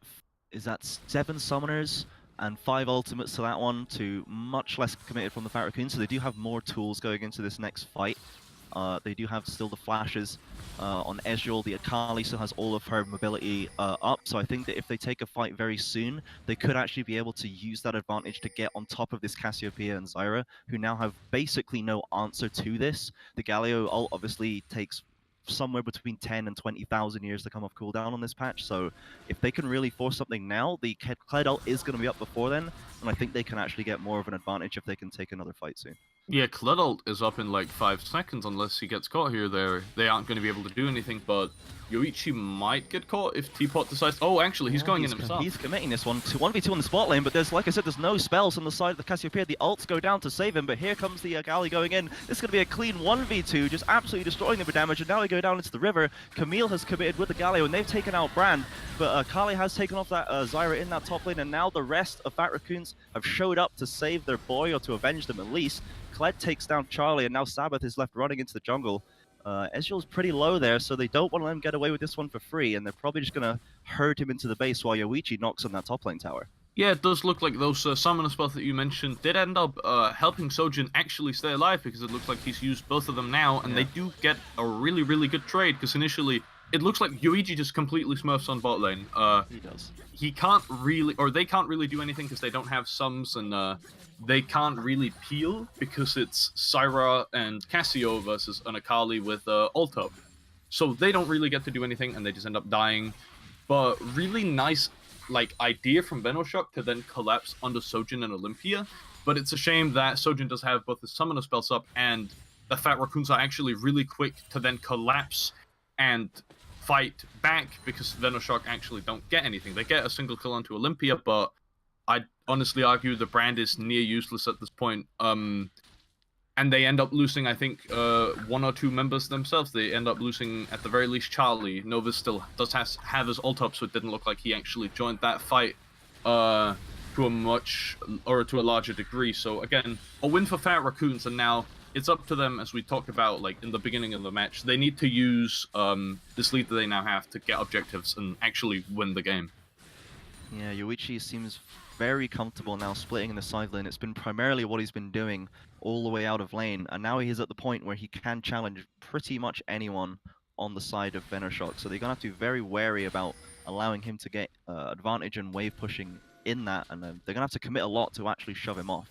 is that 7 summoners and 5 ultimates to that one, to much less committed from the Fat Raccoons, so they do have more tools going into this next fight. They do have still the flashes on Ezreal. The Akali still has all of her mobility up, so I think that if they take a fight very soon, they could actually be able to use that advantage to get on top of this Cassiopeia and Zyra, who now have basically no answer to this. The Galio ult obviously takes somewhere between 10 and 20,000 years to come off cooldown on this patch, so if they can really force something now, the Kled ult is going to be up before then, and I think they can actually get more of an advantage if they can take another fight soon. Yeah, Kled ult is up in like 5 seconds unless he gets caught here. They aren't going to be able to do anything, but Yoichi might get caught if Teapot decides... Oh, actually, he's going in himself. He's committing this one to 1v2 on the spot lane, but there's, like I said, there's no spells on the side of the Cassiopeia. The ults go down to save him, but here comes the Gali going in. This is going to be a clean 1v2, just absolutely destroying them with damage, and now we go down into the river. Camille has committed with the Galio, and they've taken out Brand, but Kali has taken off that Zyra in that top lane, and now the rest of Fat Raccoons have showed up to save their boy, or to avenge them at least. Kled takes down Charlie, and now Sabbath is left running into the jungle. Ezreal's pretty low there, so they don't want to let him get away with this one for free, and they're probably just going to herd him into the base while Yoichi knocks on that top lane tower. Yeah, it does look like those summoner spells that you mentioned did end up helping Sojin actually stay alive, because it looks like he's used both of them now, and they do get a really, really good trade, because initially it looks like Yoichi just completely smurfs on bot lane. He does. He can't really, or they can't really do anything because they don't have sums, and they can't really peel because it's Syra and Cassio versus an Akali with ult up. So they don't really get to do anything, and they just end up dying. But really nice idea from Venoshock to then collapse onto Sojin and Olympia. But it's a shame that Sojin does have both the summoner spells up, and the Fat Raccoons are actually really quick to then collapse and fight back because Venoshock actually don't get anything. They get a single kill onto Olympia, but I'd honestly argue the brand is near useless at this point. And they end up losing, I think, 1 or 2 members themselves. They end up losing, at the very least, Charlie. Novus still does have his ult up, so it didn't look like he actually joined that fight to a larger degree. So again, a win for Fat Raccoons, and now it's up to them, as we talked about, like in the beginning of the match. They need to use this lead that they now have to get objectives and actually win the game. Yeah, Yoichi seems very comfortable now splitting in the side lane. It's been primarily what he's been doing all the way out of lane, and now he's at the point where he can challenge pretty much anyone on the side of Venoshock. So they're going to have to be very wary about allowing him to get advantage and wave pushing in that, and they're going to have to commit a lot to actually shove him off.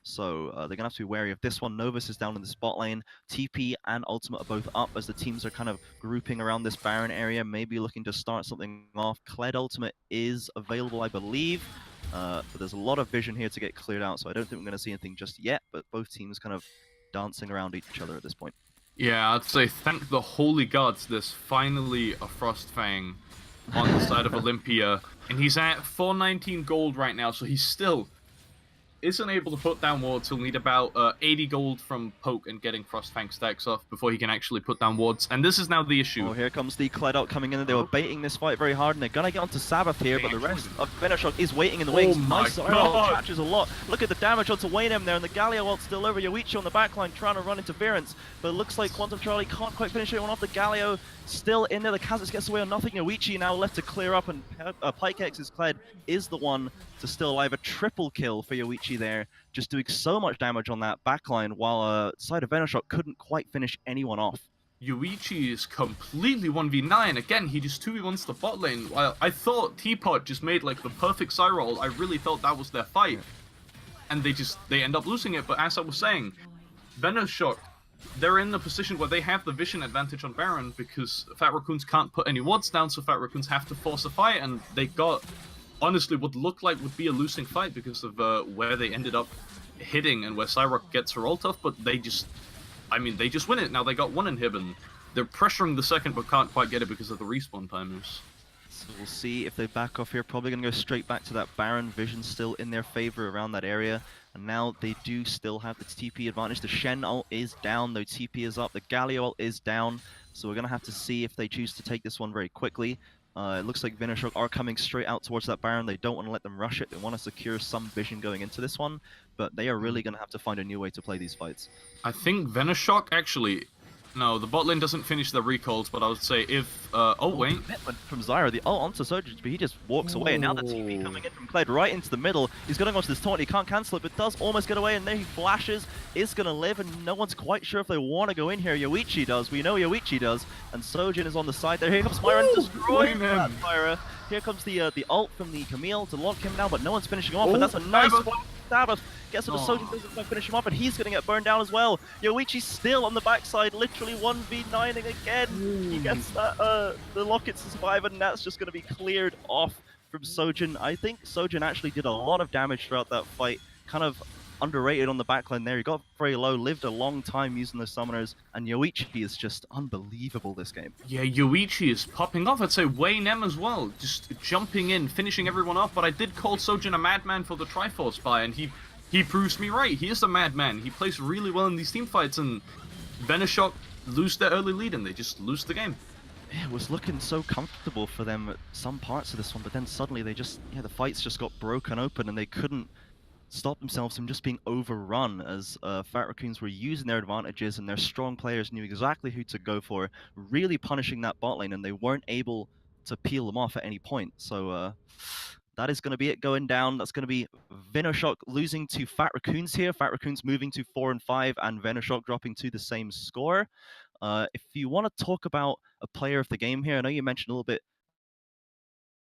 So they're going to have to be wary of this one. Novus is down in the spot lane. TP and Ultimate are both up as the teams are kind of grouping around this Baron area, maybe looking to start something off. Kled Ultimate is available, I believe, but there's a lot of vision here to get cleared out, so I don't think we're going to see anything just yet, but both teams kind of dancing around each other at this point. Yeah, I'd say thank the holy gods there's finally a Frostfang on the side of Olympia, and he's at 419 gold right now, so he's still isn't able to put down wards. He'll need about 80 gold from Poke and getting Frostfang stacks off before he can actually put down wards. And this is now the issue. Oh, here comes the Kled out coming in. They were baiting this fight very hard, and they're gonna get onto Sabbath here, but the rest of Venoshock is waiting in the wings. Nice catches a lot. Look at the damage onto Waynem there, and the Galio ult's still over. Yoichi on the backline trying to run interference, but it looks like Quantum Charlie can't quite finish it one off. The Galio still in there. The Kha'Zix gets away on nothing. Yoichi now left to clear up, and Pykex's Kled is the one to still alive. A triple kill for Yoichi there, just doing so much damage on that backline, while side of Venoshock couldn't quite finish anyone off. Yoichi is completely 1v9. Again, he just 2v1s the bot lane. While I thought Teapot just made like the perfect side roll, I really thought that was their fight. And they end up losing it, but as I was saying, Venoshock, they're in the position where they have the vision advantage on Baron because Fat Raccoons can't put any wards down, so Fat Raccoons have to force a fight, and they got honestly what looked like would be a losing fight because of where they ended up hitting and where Cyrock gets her ult off, but they just win it. Now they got one inhib, and they're pressuring the second but can't quite get it because of the respawn timers. So we'll see if they back off here. Probably going to go straight back to that Baron. Vision still in their favor around that area, and now they do still have the TP advantage. The Shen ult is down, though TP is up. The Galio ult is down, so we're going to have to see if they choose to take this one very quickly. It looks like Venoshock are coming straight out towards that Baron. They don't want to let them rush it. They want to secure some vision going into this one, but they are really going to have to find a new way to play these fights. I think Venoshock actually... No, the bot lane doesn't finish the recalls, but I would say if... oh, wait. Commitment from Zyra, the ult onto Surgeon, but he just walks away, and now the TP coming in from Kled right into the middle. He's going to go into this taunt, he can't cancel it, but does almost get away, and there he flashes, is going to live, and no one's quite sure if they want to go in here. Yoichi does, we know Yoichi does, and Sojin is on the side there. Here comes Myron destroying that Zyra. Here comes the ult from the Camille to lock him down, but no one's finishing him off, and that's a nice one. Sabbath gets onto Sojin, doesn't quite finish him off, and he's going to get burned down as well. Yoichi's still on the backside, literally 1v9ing again. He gets that, the locket to survive, and that's just going to be cleared off from Sojin. I think Sojin actually did a lot of damage throughout that fight, kind of underrated on the backline there. He got very low, lived a long time using the summoners, and Yoichi is just unbelievable this game. Yeah, Yoichi is popping off. I'd say Waynem as well, just jumping in, finishing everyone off, but I did call Sojin a madman for the Triforce buy, and he proves me right. He is a madman. He plays really well in these team fights, and Venoshock lose their early lead, and they just lose the game. Yeah, it was looking so comfortable for them at some parts of this one, but then suddenly they just, the fights just got broken open, and they couldn't stop themselves from just being overrun as Fat Raccoons were using their advantages, and their strong players knew exactly who to go for, really punishing that bot lane, and they weren't able to peel them off at any point. So that is going to be it going down. That's going to be Venoshock losing to Fat Raccoons here. Fat Raccoons moving to 4-5, and Venoshock dropping to the same score. If you want to talk about a player of the game here, I know you mentioned a little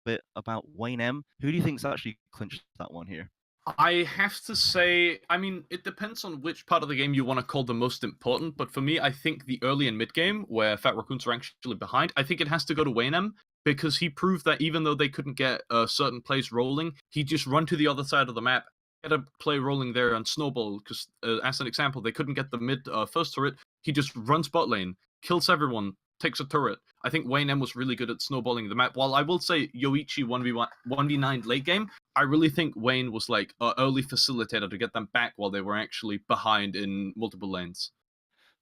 bit about Waynem. Who do you think's actually clinched that one here? I have to say, I mean, it depends on which part of the game you want to call the most important, but for me, I think the early and mid game, where Fat Raccoons are actually behind, I think it has to go to Waynem, because he proved that even though they couldn't get certain plays rolling, he just run to the other side of the map, get a play rolling there and snowball, because as an example, they couldn't get the mid first turret, he just runs bot lane, kills everyone, takes a turret. I think Wayne M was really good at snowballing the map. While I will say Yoichi 1v9 late game, I really think Wayne was like an early facilitator to get them back while they were actually behind in multiple lanes.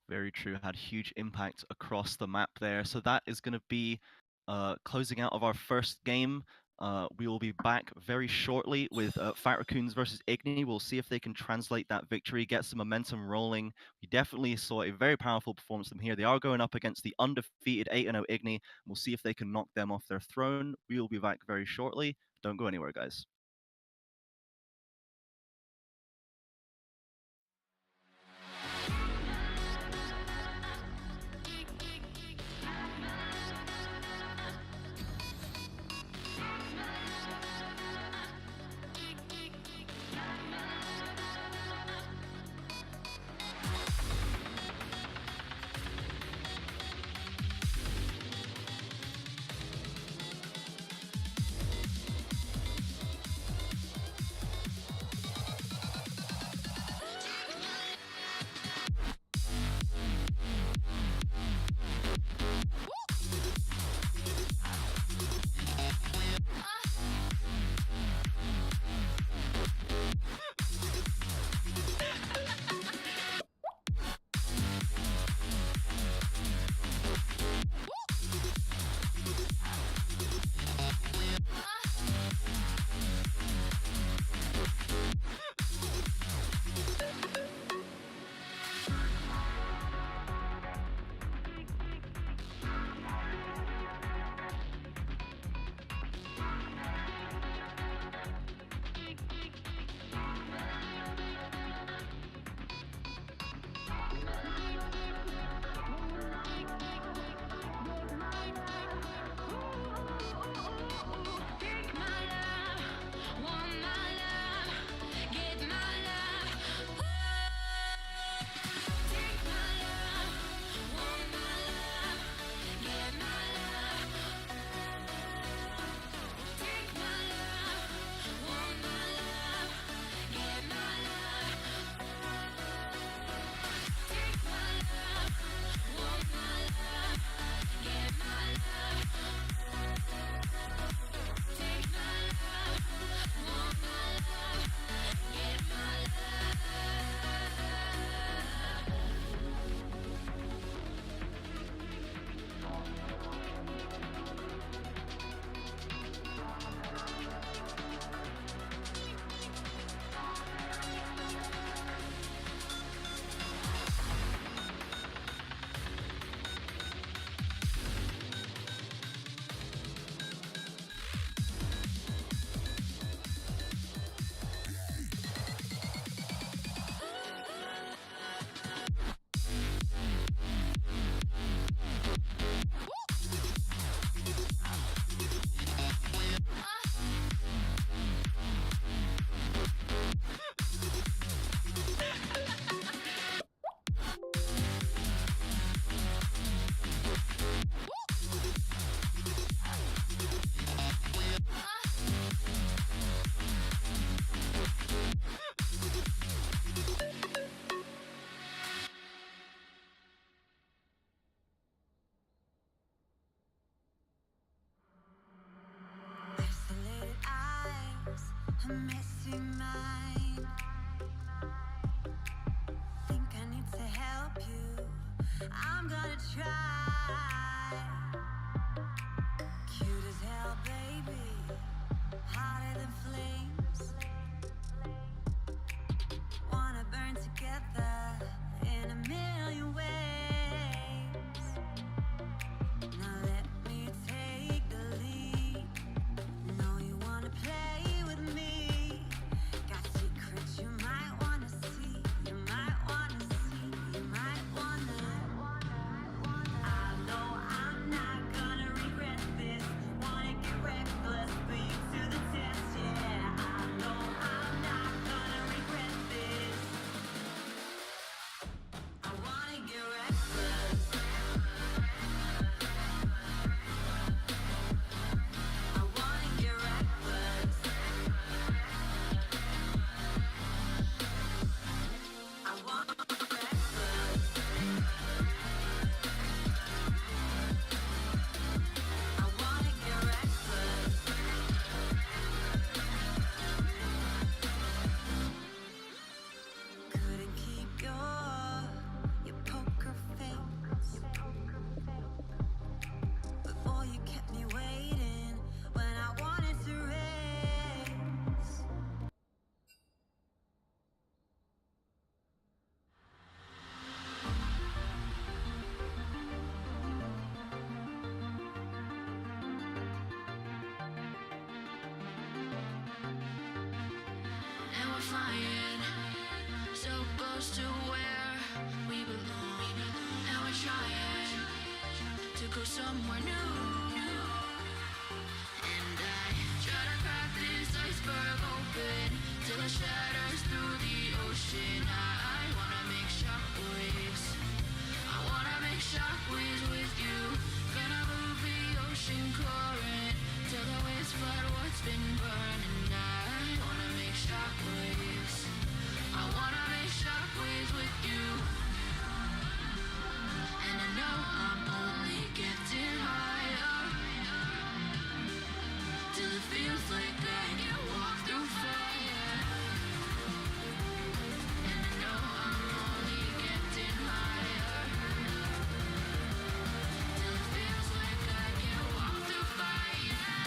Very true. Had huge impact across the map there. So that is going to be closing out of our first game. We will be back very shortly with Fat Raccoons versus IGNI. We'll see if they can translate that victory, get some momentum rolling. We definitely saw a very powerful performance from them here. They are going up against the undefeated 8-0 IGNI. We'll see if they can knock them off their throne. We will be back very shortly. Don't go anywhere, guys. a messy mind. Think I need to help you. I'm gonna try. Cute as hell, baby. Hotter than flames. Wanna burn together in a million ways. Now let me take the lead. Know you wanna play with me. Got secrets you might wanna see. You might wanna see. You might wanna. I know I'm not gonna regret this. Wanna get reckless, put you to the test, yeah. close to where we belong, and we're trying to go somewhere new. And I try to crack this iceberg open till it shatters through the ocean. I wanna make shockwaves. I wanna make shockwaves with you. Gonna move the ocean current till the waves flood what's been burning. I wanna make shockwaves. I wanna make shockwaves with you. And I know I'm only getting higher till it feels like I can walk through fire. And I know I'm only getting higher till it feels like I can walk through fire.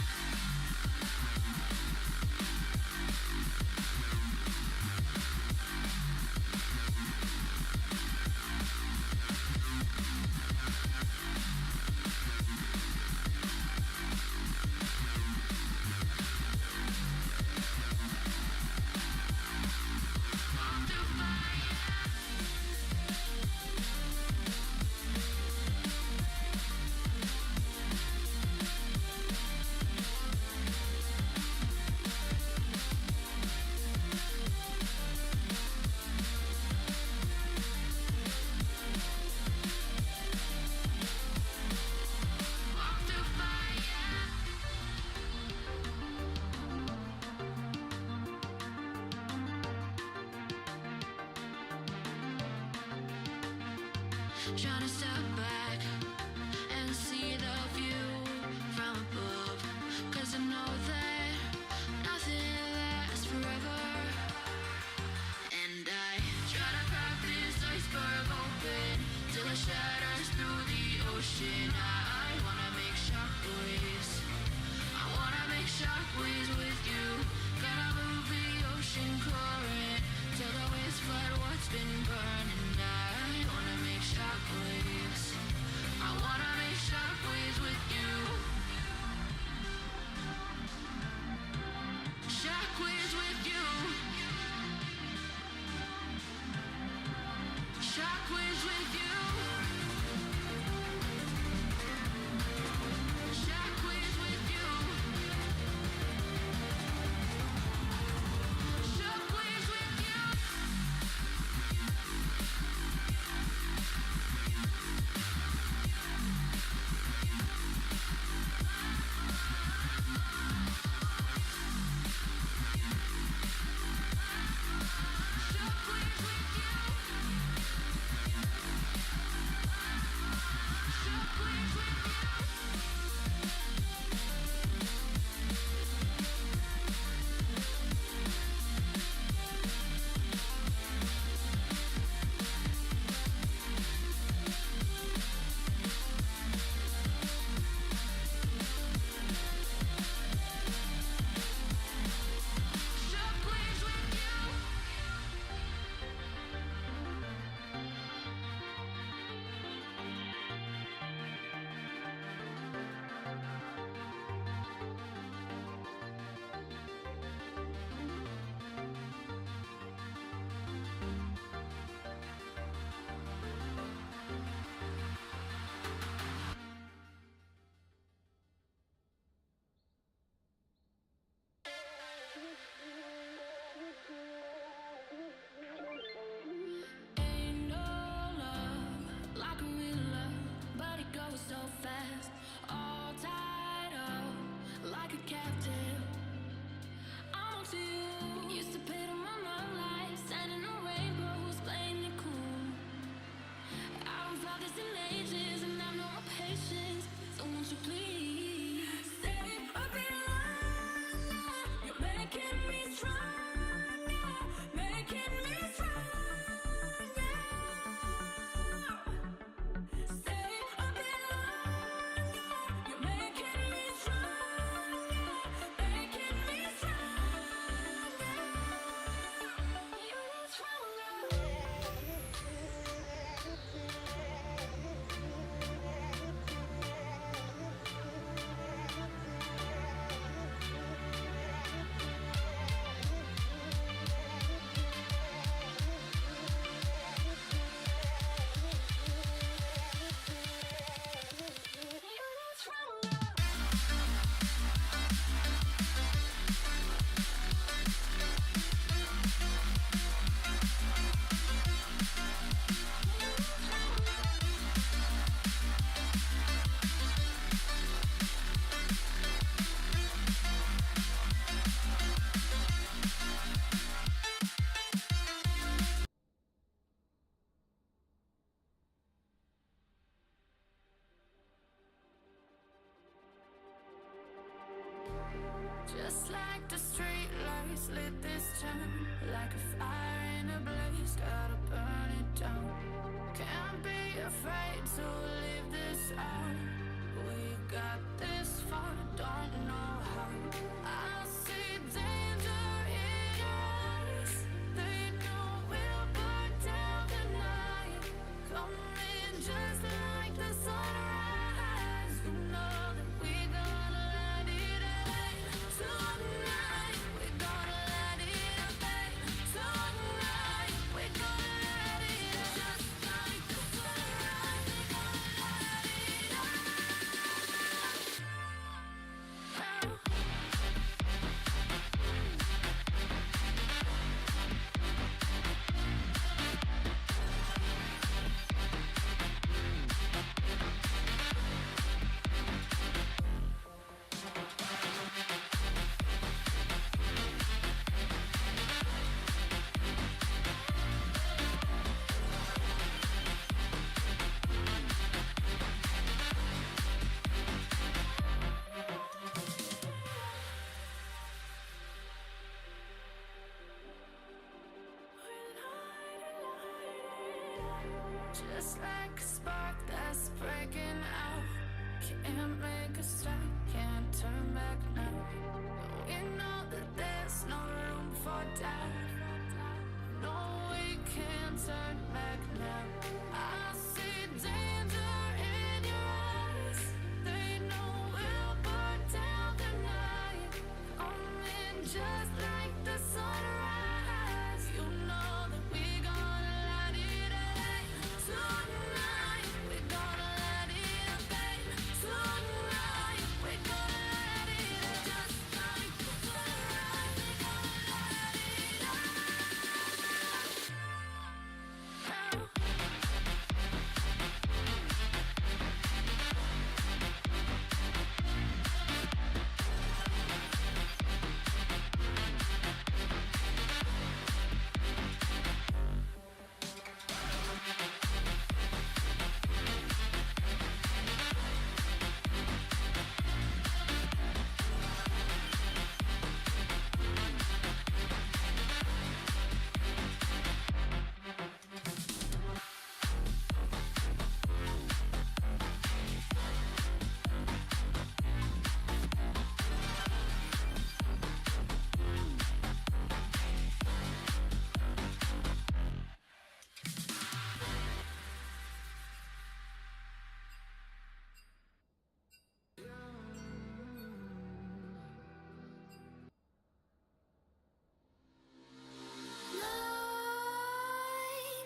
Walk through fire. Walk through fire. Trying to step back and see the view from above, 'cause I know that nothing lasts forever. And I try to crack this iceberg open till it shatters through the ocean. I wanna make shockwaves. I wanna make shockwaves with you. Gonna move the ocean current till the waves flood what's been burning. I wanna make shockwaves. I wanna make shockwaves with you. Shockwaves with you. Shockwaves with you. Shockwaves with you. Shockwaves with you. like the street lights lit this town, like a fire in a blaze, gotta burn it down. Can't be afraid to leave this out. We got this far, don't know how. I see danger in your eyes. They know we'll burn down the night. Coming just like the sunrise. You know that we gonna let it rain. Tonight, we gonna let it rain. Tonight, we gonna let it rain. Just like the sunrise, we gonna let it rain. Just like a spark that's breaking out. Can't make a stop, can't turn back now. We know that there's no room for doubt. No, we can't turn back now. I see danger in your eyes. They know we'll burn down the night. Coming just like the sunrise. You know that we gonna let it rain. Tonight, we gonna let it rain. Tonight, we gonna let it rain. Just like the sunrise, we gonna let it rain.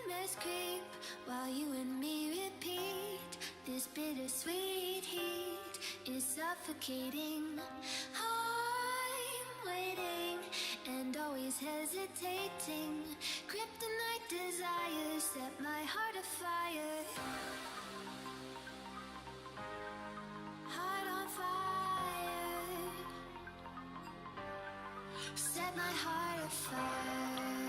Nightmares creep while you and me repeat. This bittersweet heat is suffocating. I'm waiting and always hesitating. Kryptonite desires set my heart afire. Heart on fire. Set my heart afire.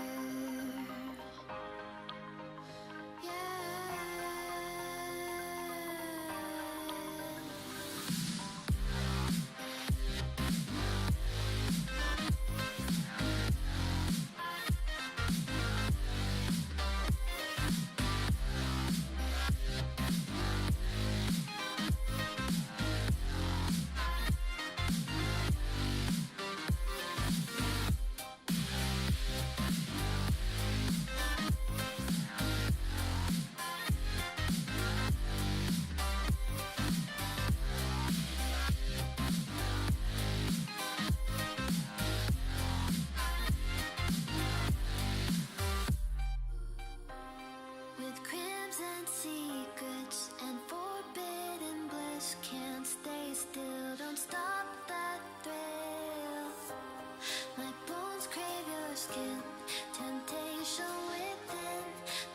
With crimson secrets and forbidden bliss, can't stay still, don't stop that thrill. My bones crave your skin, temptation within,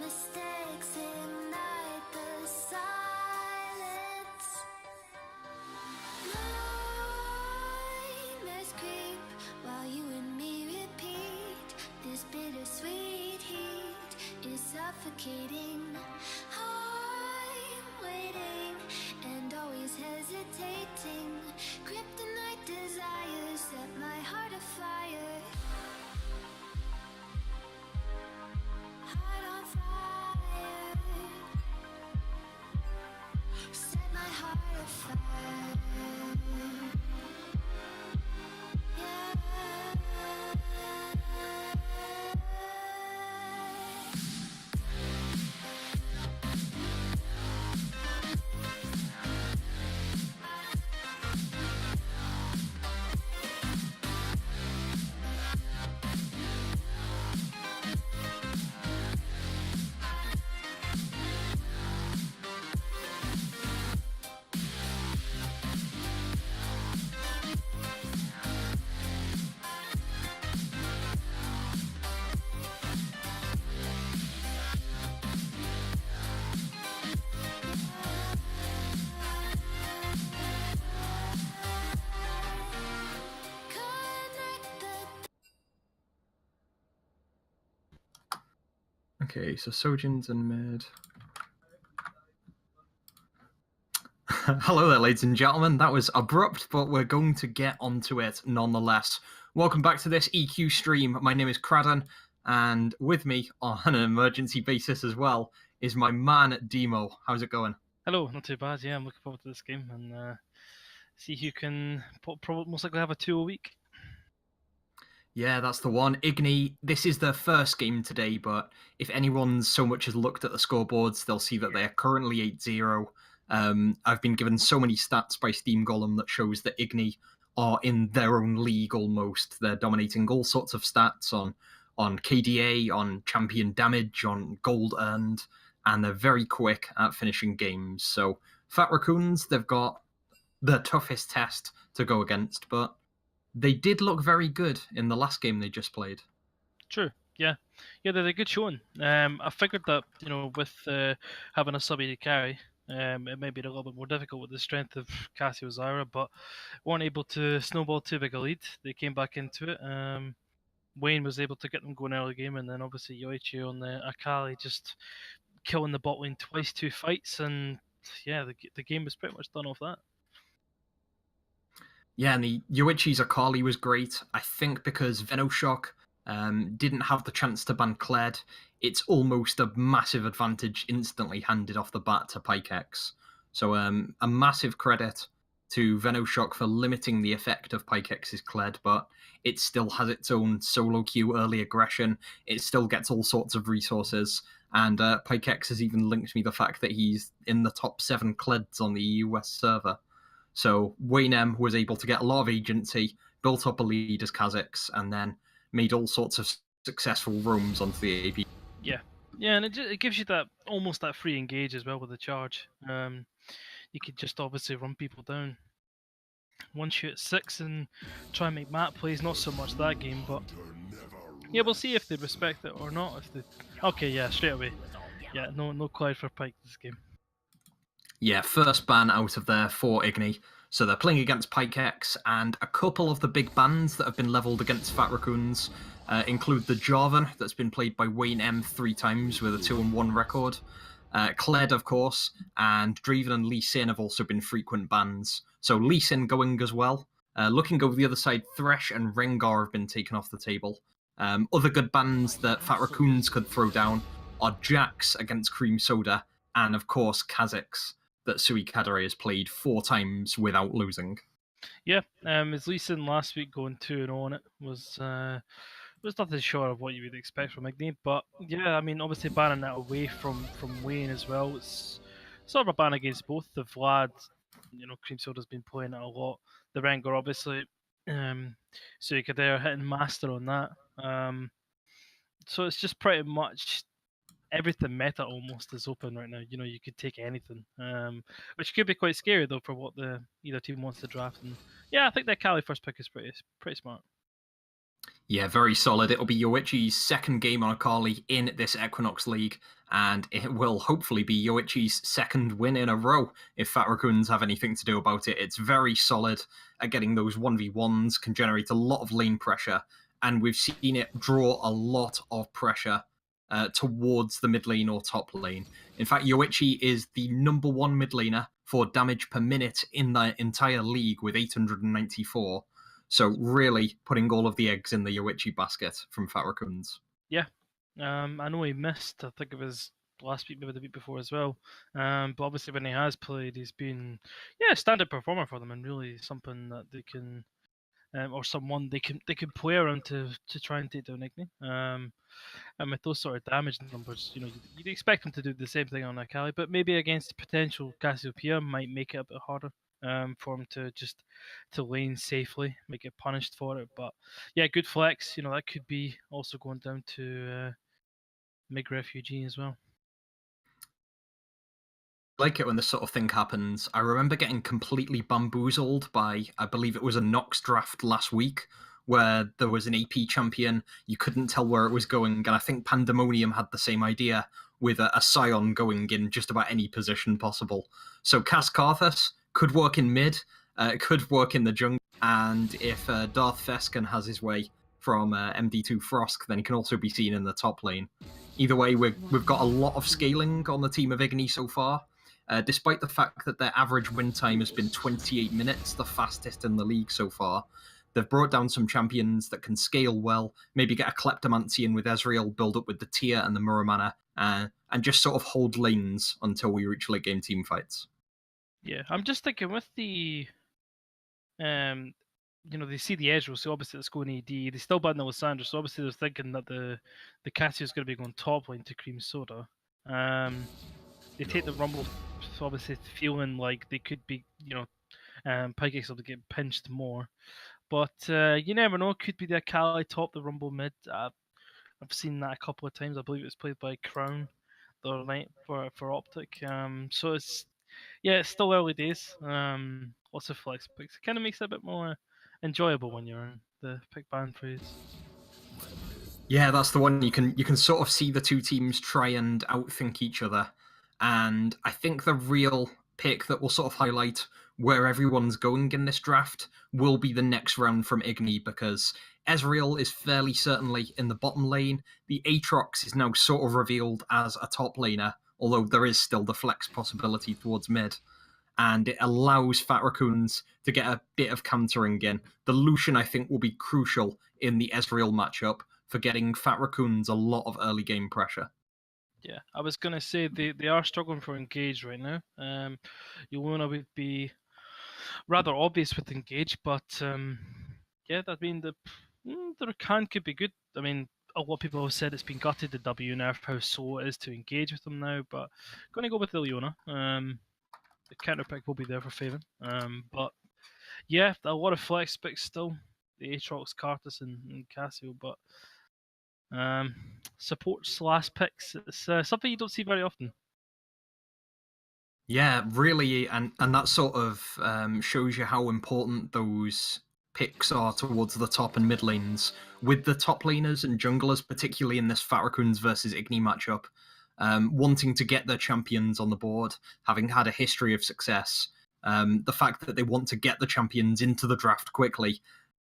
mistakes ignite the silence. Nightmares creep while you and me repeat. This bittersweet heat is suffocating. I'm waiting and always hesitating. Kryptonite desires set my heart afire. my heart afire. Okay, so Sojin's in mid. Hello there, ladies and gentlemen. That was abrupt, but we're going to get onto it nonetheless. Welcome back to this EQ stream. My name is Cradden, and with me on an emergency basis as well is my man Demo. How's it going? Hello, not too bad. Yeah, I'm looking forward to this game and see who can probably most likely have a 2 a week. Yeah, that's the one. IGNI, this is their first game today, but if anyone's so much as looked at the scoreboards, they'll see that they are currently 8-0. I've been given so many stats by Steam Golem that shows that IGNI are in their own league almost. They're dominating all sorts of stats on KDA, on champion damage, on gold earned, and they're very quick at finishing games. So Fat Raccoons, they've got the toughest test to go against, but they did look very good in the last game they just played. True. Yeah, they did a good showing. I figured that with having a sub AD carry, it may be a little bit more difficult with the strength of Cassio Zyra, but weren't able to snowball too big a lead. They came back into it. Wayne was able to get them going early game, and then obviously Yoichi on the Akali just killing the bot lane twice, 2 fights, and yeah, the game was pretty much done off that. Yeah, and the Yoichi's Akali was great. I think because Venoshock didn't have the chance to ban Kled, it's almost a massive advantage instantly handed off the bat to Pykex. So a massive credit to Venoshock for limiting the effect of Pykex's Kled, but it still has its own solo queue early aggression. It still gets all sorts of resources, and Pykex has even linked me the fact that he's in the top 7 Kleds on the US server. So Wayne M was able to get a lot of agency, built up a lead as Kha'Zix, and then made all sorts of successful roams onto the AP. Yeah, and it gives you that almost that free engage as well with the charge. You could just obviously run people down. One shoot at 6 and try and make map plays. Not so much that game, but yeah, we'll see if they respect it or not. If they okay, yeah, straight away. Yeah, no Cloud for Pyke this game. Yeah, first ban out of there for IGNI. So they're playing against Pykex, and a couple of the big bans that have been leveled against Fat Raccoons include the Jarvan, that's been played by Wayne M 3 times with a 2-1 record. Kled, of course, and Draven and Lee Sin have also been frequent bans. So Lee Sin going as well. Looking over the other side, Thresh and Rengar have been taken off the table. Other good bans that Fat Raccoons could throw down are Jax against Cream Soda, and of course Kha'Zix, that Sui Kadare has played 4 times without losing. Yeah, his Lee Sin last week going 2-0 on it was nothing short of what you would expect from IGNI, but yeah, I mean obviously banning that away from Wayne as well. It's sort of a ban against both. The Vlad, Cream Soda's been playing it a lot. The Rengar obviously, Sui Kadare hitting master on that. So it's just pretty much everything meta almost is open right now. You could take anything, which could be quite scary though for what either team wants to draft. And yeah, I think that Kali first pick is pretty smart. Yeah, very solid. It'll be Yoichi's second game on Akali in this Equinox League, and it will hopefully be Yoichi's second win in a row if Fat Raccoons have anything to do about it. It's very solid at getting those 1v1s, can generate a lot of lane pressure, and we've seen it draw a lot of pressure towards the mid lane or top lane. In fact, Yoichi is the number 1 mid laner for damage per minute in the entire league with 894. So really putting all of the eggs in the Yoichi basket from Fat Raccoons. Yeah. I know he missed, I think it was last week, maybe the week before as well. But obviously when he has played, he's been a standard performer for them, and really something that they can, or someone they can play around to try and take down IGNI. And with those sort of damage numbers, you'd expect him to do the same thing on Akali, but maybe against potential Cassiopeia might make it a bit harder for him to lane safely, might get punished for it. But yeah, good flex. That could be also going down to Mig Refugee as well. I like it when this sort of thing happens. I remember getting completely bamboozled by, I believe it was a NOX draft last week, where there was an AP champion, you couldn't tell where it was going, and I think Pandemonium had the same idea, with a Scion going in just about any position possible. So Cass Karthus could work in mid, it could work in the jungle, and if Darth Feskin has his way from MD2 Frosk, then he can also be seen in the top lane. Either way, we've got a lot of scaling on the team of IGNI so far. Despite the fact that their average win time has been 28 minutes, the fastest in the league so far, they've brought down some champions that can scale well, maybe get a Kleptomancy in with Ezreal, build up with the Tia and the Muramana, and just sort of hold lanes until we reach late game team fights. Yeah, I'm just thinking with the, they see the Ezreal, so obviously it's going AD. They still ban the Lysandra, so obviously they're thinking that the Cassio is going to be going top lane to Cream Soda. They take the Rumble, obviously feeling like they could be, Pykex will get pinched more. But you never know, could be the Akali top the Rumble mid. I've seen that a couple of times. I believe it was played by Crown the other night for Optic. So it's still early days. Lots of flex picks. It kind of makes it a bit more enjoyable when you're in the pick ban phase. Yeah, that's the one. You can sort of see the two teams try and outthink each other. And I think the real pick that will sort of highlight where everyone's going in this draft will be the next round from IGNI, because Ezreal is fairly certainly in the bottom lane. The Aatrox is now sort of revealed as a top laner, although there is still the flex possibility towards mid. And it allows Fat Raccoons to get a bit of countering in. The Lucian, I think, will be crucial in the Ezreal matchup for getting Fat Raccoons a lot of early game pressure. Yeah, I was going to say they are struggling for Engage right now. Yuluna would be rather obvious with Engage, but the Rakan could be good. I mean, a lot of people have said it's been gutted, the W nerf, how slow it is to engage with them now, but going to go with Ileona. The counter pick will be there for Faven. But yeah, a lot of flex picks still. The Aatrox, Karthus, and Cassio, but support / picks, it's something you don't see very often. Yeah, really, and that sort of shows you how important those picks are towards the top and mid lanes, with the top laners and junglers, particularly in this Fat Raccoons versus IGNI matchup, wanting to get their champions on the board, having had a history of success. The fact that they want to get the champions into the draft quickly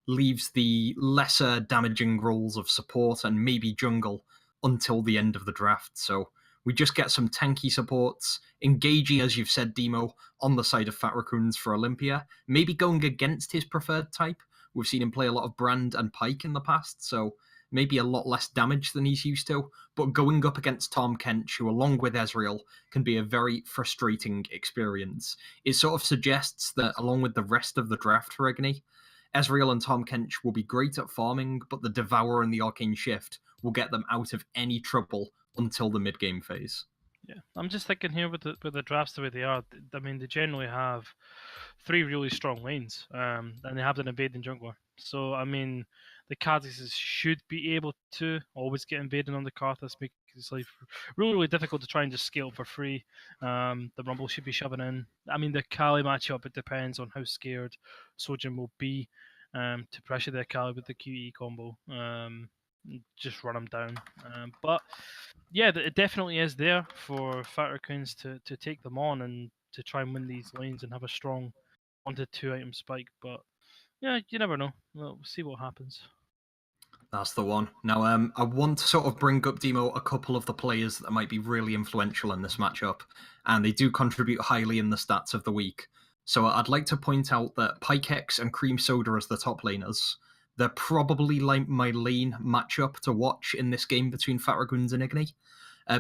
leaves the lesser damaging roles of support and maybe jungle until the end of the draft. So we just get some tanky supports, engaging, as you've said, Demo, on the side of Fat Raccoons for Olympia, maybe going against his preferred type. We've seen him play a lot of Brand and Pike in the past, so maybe a lot less damage than he's used to, but going up against Tahm Kench, who along with Ezreal can be a very frustrating experience. It sort of suggests that along with the rest of the draft for IGNI, Ezreal and Tahm Kench will be great at farming, but the Devour and the Arcane Shift will get them out of any trouble until the mid-game phase. Yeah, I'm just thinking here with the drafts the way they are. I mean, they generally have 3 really strong lanes, and they have an invading jungler. So I mean, the Kha'Zixes should be able to always get invading on the Karthus, make his life really, really difficult to try and just scale for free. The Rumble should be shoving in. I mean, the Akali matchup, it depends on how scared Sojin will be to pressure the Akali with the QE combo. Just run him down. But yeah, it definitely is there for Fat Raccoons to take them on and to try and win these lanes and have a strong 1 to 2 item spike. But yeah, you never know. We'll see what happens. That's the one. Now, I want to sort of bring up, Demo, a couple of the players that might be really influential in this matchup, and they do contribute highly in the stats of the week. So I'd like to point out that Pykex and Cream Soda as the top laners, they're probably like my lane matchup to watch in this game between Fat Raccoons and IGNI.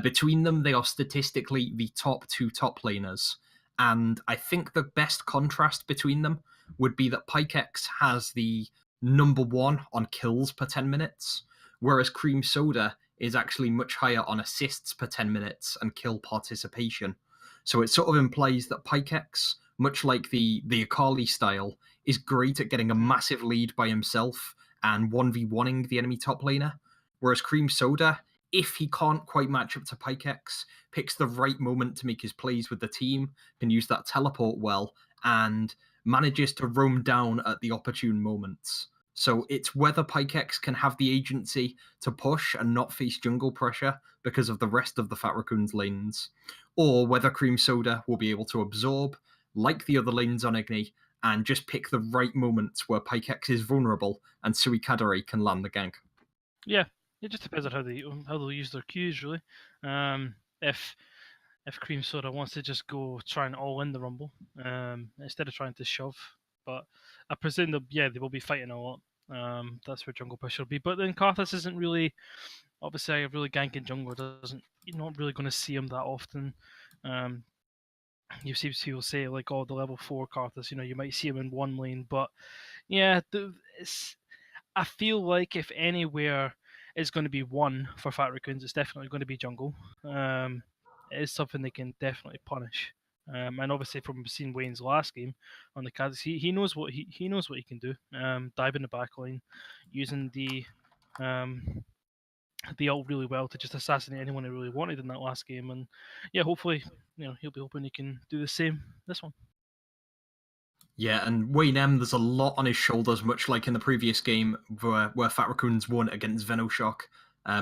Between them, they are statistically the top 2 top laners. And I think the best contrast between them would be that Pykex has the number 1 on kills per 10 minutes, whereas Cream Soda is actually much higher on assists per 10 minutes and kill participation. So it sort of implies that Pykex, much like the Akali style, is great at getting a massive lead by himself and 1v1ing the enemy top laner, whereas Cream Soda, if he can't quite match up to Pykex, picks the right moment to make his plays with the team, can use that teleport well, and manages to roam down at the opportune moments. So it's whether Pykex can have the agency to push and not face jungle pressure because of the rest of the Fat Raccoons lanes, or whether Cream Soda will be able to absorb, like the other lanes on IGNI, and just pick the right moments where Pykex is vulnerable and Suicadere can land the gank. Yeah, it just depends on how they'll use their Qs, really. If Cream Soda wants to just go try and all in the Rumble instead of trying to shove, but I presume they will be fighting a lot. That's where jungle push will be. But then Karthus isn't really, obviously, a really ganking jungler. You're not really going to see him that often. You see people say like, oh, the level 4 Karthus, you might see him in one lane, but yeah, I feel like if anywhere is going to be one for Fat Raccoons, it's definitely going to be jungle. It is something they can definitely punish. And obviously, from seeing Wayne's last game on the Kha'Zix, he knows what he knows what he can do. Dive in the back line, using the ult really well to just assassinate anyone he really wanted in that last game. And yeah, hopefully, he'll be hoping he can do the same this one. Yeah, and Wayne M, there's a lot on his shoulders, much like in the previous game where Fat Raccoons won against Venoshock.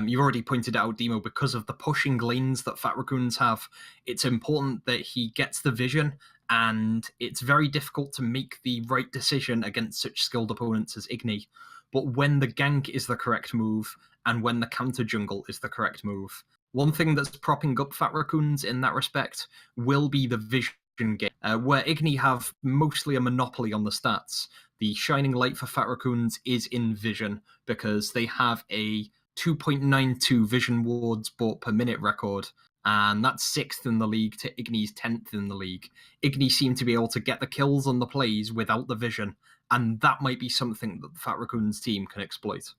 You've already pointed out, Demo, because of the pushing lanes that Fat Raccoons have, it's important that he gets the vision, and it's very difficult to make the right decision against such skilled opponents as IGNI. But when the gank is the correct move, and when the counter jungle is the correct move, one thing that's propping up Fat Raccoons in that respect will be the vision game, where IGNI have mostly a monopoly on the stats. The shining light for Fat Raccoons is in vision, because they have a 2.92 vision wards bought per minute record, and that's 6th in the league to IGNI's 10th in the league. IGNI seem to be able to get the kills on the plays without the vision, and that might be something that the Fat Raccoons team can exploit.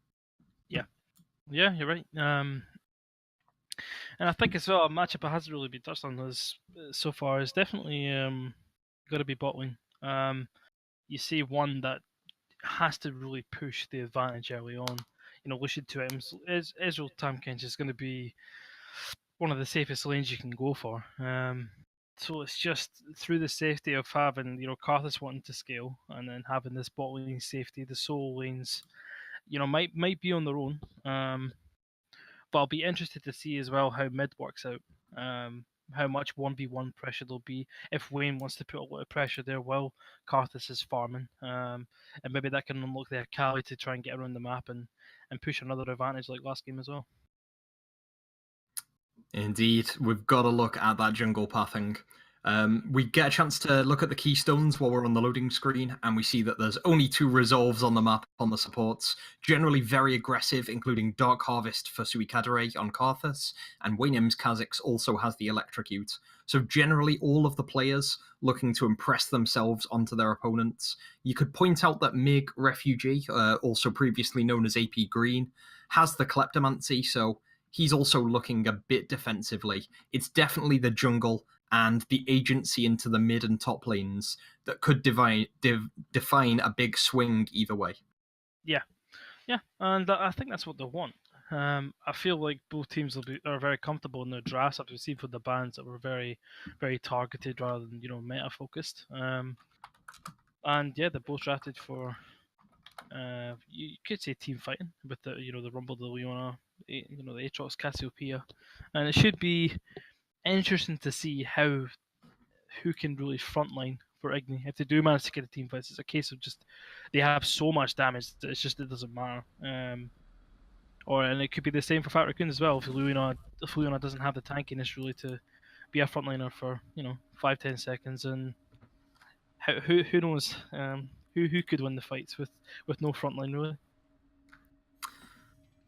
Yeah, you're right. And I think as well, a matchup that hasn't really been touched on so far is definitely got to be bot lane. You see one that has to really push the advantage early on. Lucian 2 items. Ezreal Tamkench is going to be one of the safest lanes you can go for. So it's just through the safety of having, Karthus wanting to scale, and then having this bot lane safety, the solo lanes, might be on their own. But I'll be interested to see as well how mid works out. How much 1v1 pressure there'll be if Wayne wants to put a lot of pressure there while Karthus is farming. And maybe that can unlock the Akali to try and get around the map and push another advantage like last game as well. Indeed, we've got to look at that jungle pathing. We get a chance to look at the keystones while we're on the loading screen, and we see that there's only 2 resolves on the map on the supports, generally very aggressive, including Dark Harvest for Suicadere on Karthus, and Waynim's Kha'Zix also has the Electrocute. So generally all of the players looking to impress themselves onto their opponents. You could point out that Mig Refugee, also previously known as AP Green, has the Kleptomancy, so he's also looking a bit defensively. It's definitely the jungle and the agency into the mid and top lanes that could define a big swing either way. Yeah, and I think that's what they want. I feel like both teams are very comfortable in their drafts, as we've seen from the bans that were very, very targeted rather than meta focused. And yeah, they're both drafted for you could say team fighting with the the Rumble, the Leona, the Aatrox, Cassiopeia, and it should be interesting to see who can really frontline for IGNI. If they do manage to get a team fight, it's a case of just they have so much damage that it doesn't matter. And it could be the same for Fat Raccoon as well. If Leona doesn't have the tankiness really to be a frontliner for 5-10 seconds, and who knows who could win the fights with no frontline really.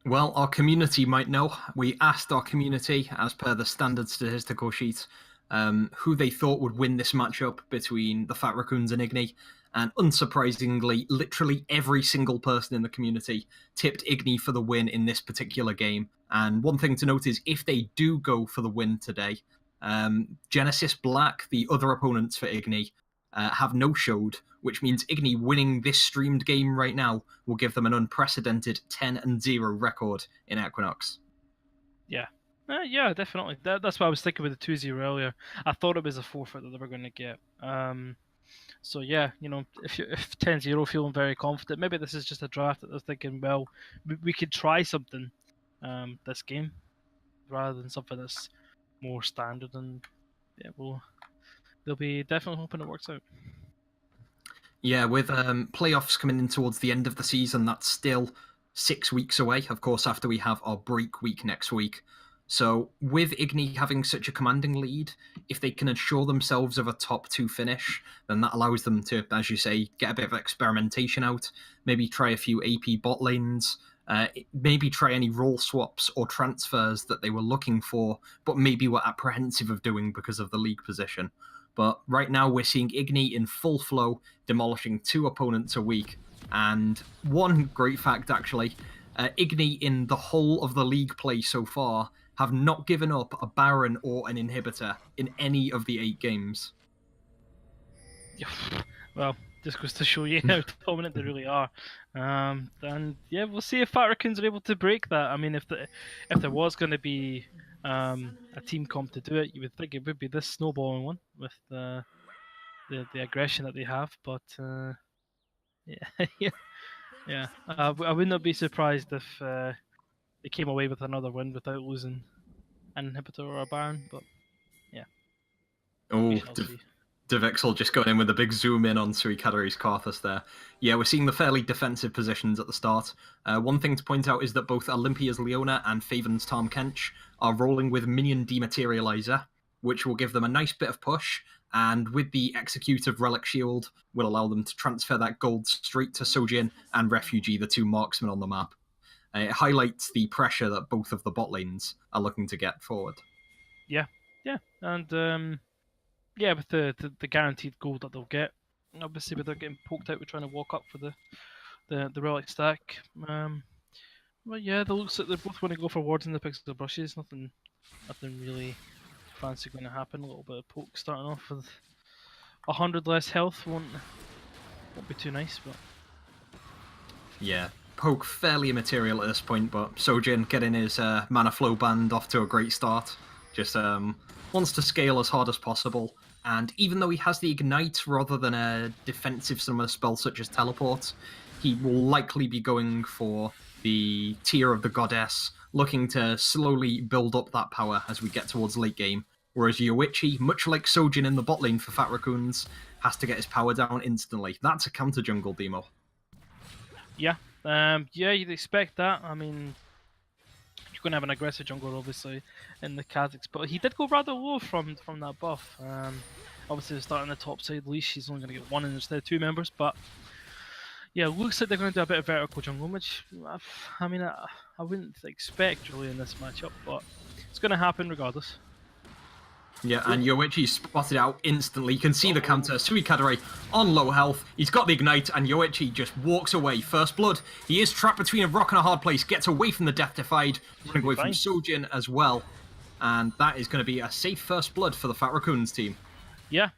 Well, our community might know. We asked our community, as per the standard statistical sheet, who they thought would win this matchup between the Fat Raccoons and IGNI. And unsurprisingly, literally every single person in the community tipped IGNI for the win in this particular game. And one thing to note is if they do go for the win today, Genesis Black, the other opponents for IGNI, have no-showed, which means IGNI winning this streamed game right now will give them an unprecedented 10-0 record in Equinox. Yeah, definitely. That's what I was thinking with the 2-0 earlier. I thought it was a forfeit that they were going to get. So yeah, if 10-0 feeling very confident, maybe this is just a draft that they're thinking, well, we could try something this game rather than something that's more standard, and yeah, they'll be definitely hoping it works out. Yeah, with playoffs coming in towards the end of the season, that's still 6 weeks away, of course, after we have our break week next week. So with IGNI having such a commanding lead, if they can assure themselves of a top 2 finish, then that allows them to, as you say, get a bit of experimentation out, maybe try a few AP bot lanes, maybe try any role swaps or transfers that they were looking for, but maybe were apprehensive of doing because of the league position. But right now we're seeing IGNI in full flow, demolishing 2 opponents a week. And one great fact, actually, IGNI in the whole of the league play so far have not given up a Baron or an Inhibitor in any of the 8 games. Well, just goes to show you how dominant they really are. And yeah, we'll see if Fat Raccoons are able to break that. I mean, if there was going to be a team comp to do it, you would think it would be this snowballing one with the aggression that they have. But yeah, I would not be surprised if they came away with another win without losing an Inhibitor or a Baron. But yeah, we shall see. Devixel just going in with a big zoom in on Suikadari's Karthus there. Yeah, we're seeing the fairly defensive positions at the start. One thing to point out is that both Olympia's Leona and Faven's Tahm Kench are rolling with Minion Dematerializer, which will give them a nice bit of push, and with the Executive Relic Shield, will allow them to transfer that gold straight to Sojin and Refugee, the 2 marksmen on the map. It highlights the pressure that both of the bot lanes are looking to get forward. Yeah, and yeah, with the guaranteed gold that they'll get, obviously without getting poked out, we're trying to walk up for the relic stack. But yeah, it looks like they're both going to go for wards in the pixel brushes. Nothing really fancy going to happen. A little bit of poke starting off with 100 less health won't be too nice, but yeah. Poke fairly immaterial at this point, but Sojin getting his mana flow band off to a great start. Just wants to scale as hard as possible, and even though he has the Ignite rather than a defensive summoner spell such as Teleport, he will likely be going for the Tear of the Goddess, looking to slowly build up that power as we get towards late game, whereas Yoichi, much like Sojin in the bot lane for Fat Raccoons, has to get his power down instantly. That's a counter jungle demo. Yeah, you'd expect that. I mean, you're going to have an aggressive jungler, obviously, in the Kha'Zix, but he did go rather low from that buff. Obviously, starting the top side leash, he's only going to get 1 instead of 2 members, but yeah, looks like they're going to do a bit of vertical jungle, which, I mean, I wouldn't expect really in this matchup, but it's going to happen regardless. Yeah, and Yoichi spotted out instantly. You can see the counter. Suikadare on low health. He's got the Ignite, and Yoichi just walks away. First blood. He is trapped between a rock and a hard place. Gets away from the Death Defied. Running away from Sojin as well. And that is going to be a safe first blood for the Fat Raccoons team. Yeah.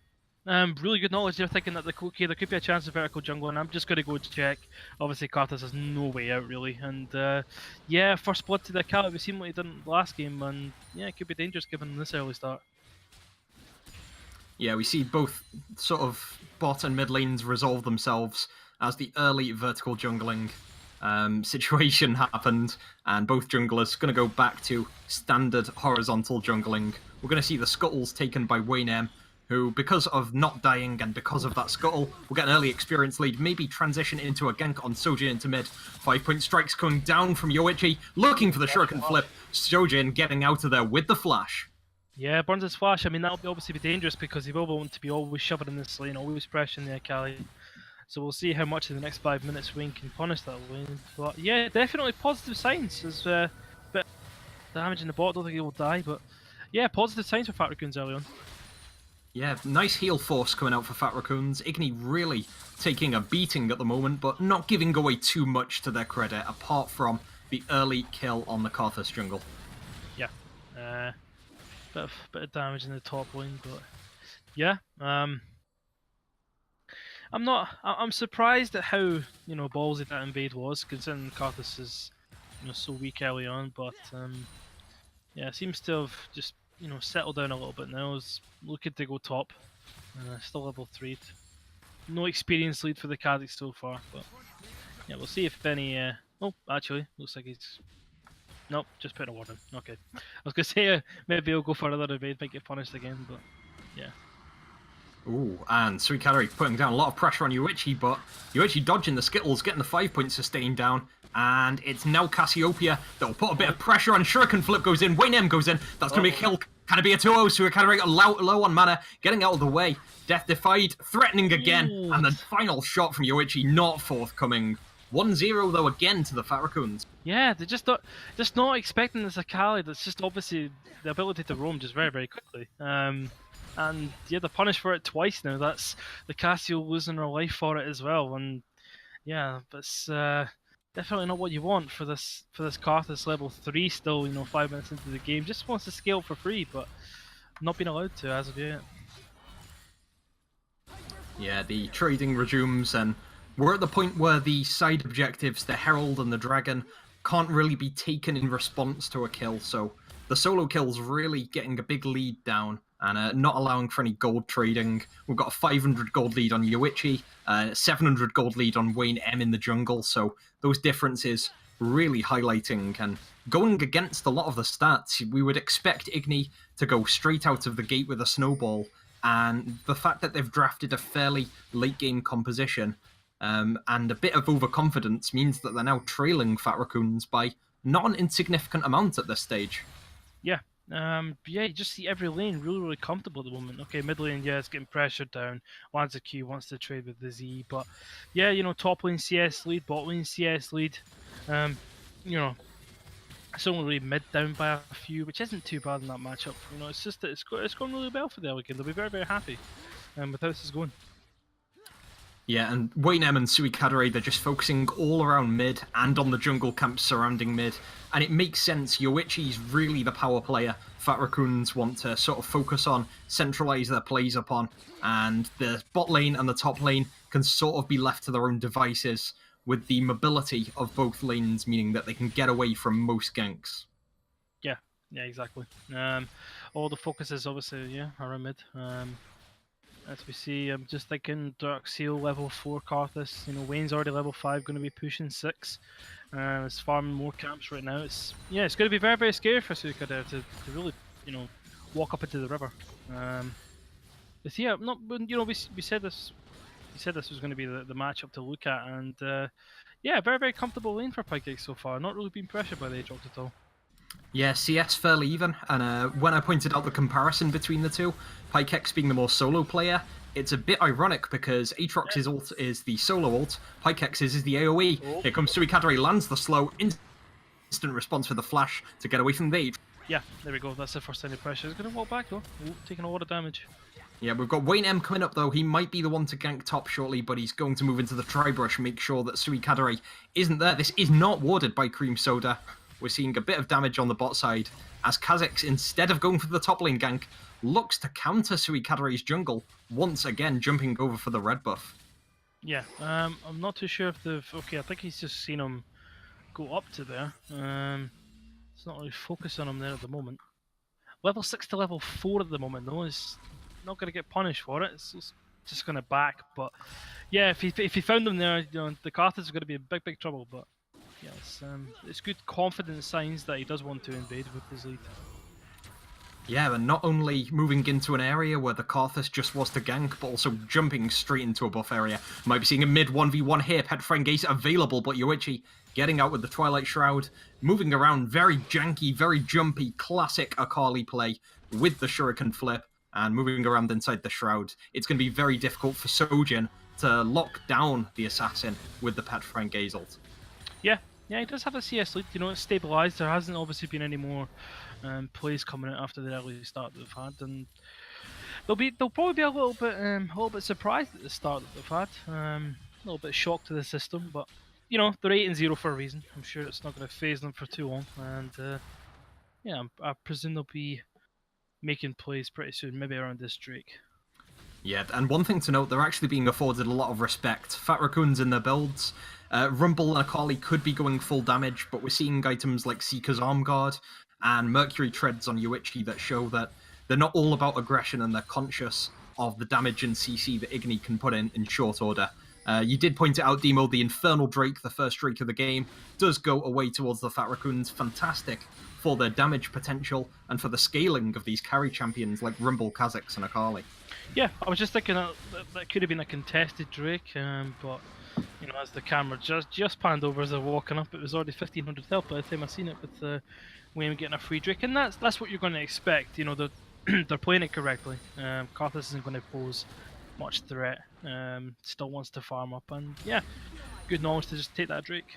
Really good knowledge. They're thinking that there could be a chance of vertical jungle, and I'm just going to go check. Obviously, Karthus has no way out, really. And yeah, first blood to the account. We seemed like he didn't last game, and yeah, it could be dangerous given this early start. Yeah, we see both sort of bot and mid lanes resolve themselves as the early vertical jungling situation happened, and both junglers going to go back to standard horizontal jungling. We're going to see the scuttles taken by Waynem, who, because of not dying and because of that scuttle, will get an early experience lead, maybe transition into a gank on Sojin into mid. 5-point strikes coming down from Yoichi, looking for the shuriken flip. Sojin getting out of there with the flash. Yeah, burns his flash. I mean, that'll obviously be dangerous because he will want to be always shoving in this lane, always pressuring the Akali. So we'll see how much in the next 5 minutes Wayne can punish that lane. But yeah, definitely positive signs. There's a bit of damage in the bot. Don't think he will die, but yeah, positive signs for Fat Raccoons early on. Yeah, nice heal force coming out for Fat Raccoons. IGNI really taking a beating at the moment, but not giving away too much to their credit, apart from the early kill on the Karthus jungle. Yeah, bit of damage in the top lane, but yeah, I'm surprised at how ballsy that invade was, considering Karthus is so weak early on. But yeah, seems to have just settled down a little bit now. Is looking to go top. Still level 3. No experience lead for the Kha'Zix so far, but yeah, we'll see if any. Oh, actually, looks like he's. Nope, just putting a ward in. Okay, I was gonna say maybe he'll go for another evade, might get punished again, but yeah. Ooh, and Suikadari putting down a lot of pressure on Yuichi, but Yuichi dodging the Skittles, getting the 5-point sustain down, and it's now Cassiopeia that will put a bit of pressure on. Shuriken flip goes in, Wayne M goes in, that's going to be a kill. Can it be a 2-0? Suikadari low on mana, getting out of the way. Death Defied, threatening again, and the final shot from Yuichi not forthcoming. 1-0 though again to the Fat Raccoons. Yeah, they're just not expecting this Akali. That's just obviously the ability to roam just very, very quickly. And yeah, they're punished for it twice now. That's the Cassio losing her life for it as well. And yeah, that's definitely not what you want for this Karthus level 3 still, 5 minutes into the game. Just wants to scale for free, but not being allowed to as of yet. Yeah, the trading resumes, and we're at the point where the side objectives, the Herald and the Dragon, can't really be taken in response to a kill, so the solo kill's really getting a big lead down and not allowing for any gold trading. We've got a 500 gold lead on Yuichi, 700 gold lead on Wayne M in the jungle, so those differences really highlighting and going against a lot of the stats. We would expect IGNI to go straight out of the gate with a snowball, and the fact that they've drafted a fairly late-game composition and a bit of overconfidence means that they're now trailing Fat Raccoons by not an insignificant amount at this stage. Yeah. Yeah, you just see every lane really, really comfortable at the moment. Okay, mid lane, yeah, it's getting pressured down. Wants a Q, wants to trade with the Z, but yeah, top lane CS lead, bot lane CS lead. It's only really mid down by a few, which isn't too bad in that matchup. It's just that it's going really well for the early game. They'll be very, very happy with how this is going. Yeah, and Wayne M and Suikadari, they're just focusing all around mid and on the jungle camps surrounding mid. And it makes sense. Yoichi's really the power player Fat Raccoons want to sort of focus on, centralize their plays upon. And the bot lane and the top lane can sort of be left to their own devices with the mobility of both lanes, meaning that they can get away from most ganks. Yeah, exactly. All the focus is obviously, around mid. As we see, I'm just thinking Dark Seal level 4 Karthus. Wayne's already level 5, going to be pushing 6. It's farming more camps right now. It's going to be very, very scary for Suika there to really, walk up into the river. But yeah, we said this. We said this was going to be the matchup to look at, and yeah, very, very comfortable lane for PikeX so far. Not really being pressured by the Aatrox at all. Yeah, CS fairly even, and when I pointed out the comparison between the two, PikeX being the more solo player, it's a bit ironic because Aatrox's ult is the solo ult, PikeX's is the AoE. Oh. Here comes Suikadari, lands the slow, instant response with the flash to get away from the Aatrox. Yeah, there we go, that's the first any pressure. He's going to walk back though, taking a lot of damage. Yeah, we've got Wayne M coming up though. He might be the one to gank top shortly, but he's going to move into the Tribrush, make sure that Suikadari isn't there. This is not warded by Cream Soda. We're seeing a bit of damage on the bot side as Kha'Zix, instead of going for the top lane gank, looks to counter Suikadari's jungle, once again jumping over for the red buff. Yeah, I'm not too sure if they've... Okay, I think he's just seen him go up to there. It's not really focused on him there at the moment. Level 6 to level 4 at the moment though, is not going to get punished for it. It's just going to back, but yeah, if he found them there, the Karthus is going to be in big, big trouble, but yeah, it's good confidence signs that he does want to invade with his lead. Yeah, and not only moving into an area where the Karthus just was to gank, but also jumping straight into a buff area. Might be seeing a mid 1v1 here, Petrifying Gaze available, but Yoichi getting out with the Twilight Shroud, moving around, very janky, very jumpy, classic Akali play with the Shuriken flip, and moving around inside the Shroud. It's going to be very difficult for Sojin to lock down the assassin with the Petrifying Gaze ult. Yeah, he does have a CS lead. You know, it's stabilized. There hasn't obviously been any more plays coming out after the early start that they've had, and they'll probably be a little bit surprised at the start that they've had. A little bit shocked to the system, but you know, they're 8-0 for a reason. I'm sure it's not going to phase them for too long, and yeah, I presume they'll be making plays pretty soon, maybe around this Drake. Yeah, and one thing to note, they're actually being afforded a lot of respect. Fat Raccoons in their builds. Rumble and Akali could be going full damage, but we're seeing items like Seeker's Arm Guard and Mercury Treads on Yoichi that show that they're not all about aggression and they're conscious of the damage and CC that IGNI can put in short order. You did point it out, Demo, the Infernal Drake, the first Drake of the game, does go away towards the Fat Raccoons. Fantastic for their damage potential and for the scaling of these carry champions like Rumble, Kha'Zix, and Akali. Yeah, I was just thinking that could have been a contested Drake, but you know, as the camera just panned over as they're walking up, it was already 1500 health by the time I seen it with Wayne getting a free Drake, and that's what you're going to expect. You know, they're playing it correctly. Karthus isn't going to pose much threat. Still wants to farm up, and yeah, good knowledge to just take that Drake.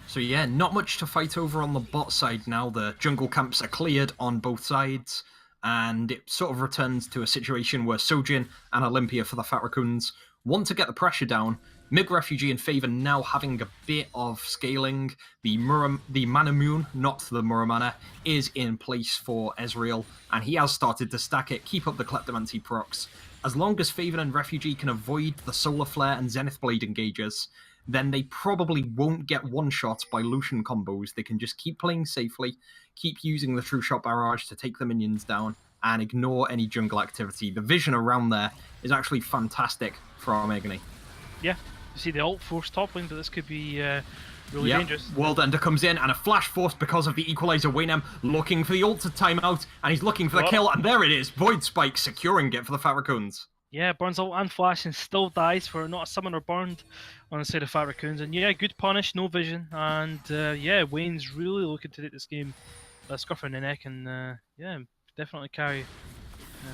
So yeah, not much to fight over on the bot side now. The jungle camps are cleared on both sides, and it sort of returns to a situation where Sojin and Olympia for the Fat Raccoons want to get the pressure down. Mig Refugee and Favor now having a bit of scaling. The Mana Moon, not the Muramana, is in place for Ezreal, and he has started to stack it, keep up the Kleptomancy procs. As long as Favor and Refugee can avoid the Solar Flare and Zenith Blade engages, then they probably won't get one-shot by Lucian combos. They can just keep playing safely, keep using the True Shot Barrage to take the minions down, and ignore any jungle activity. The vision around there is actually fantastic from IGNI. Yeah, you see the ult force top lane, but this could be really dangerous. World Ender comes in, and a flash force because of the Equalizer. Waynem looking for the ult to time out, and he's looking for the kill, and there it is. Void Spike securing it for the Fat Raccoons. Yeah, burns ult and flash and still dies for not a summoner burned on the side of Fat Raccoons. And yeah, good punish, no vision. And yeah, Wayne's really looking to take this game scruff in the neck and yeah, definitely carry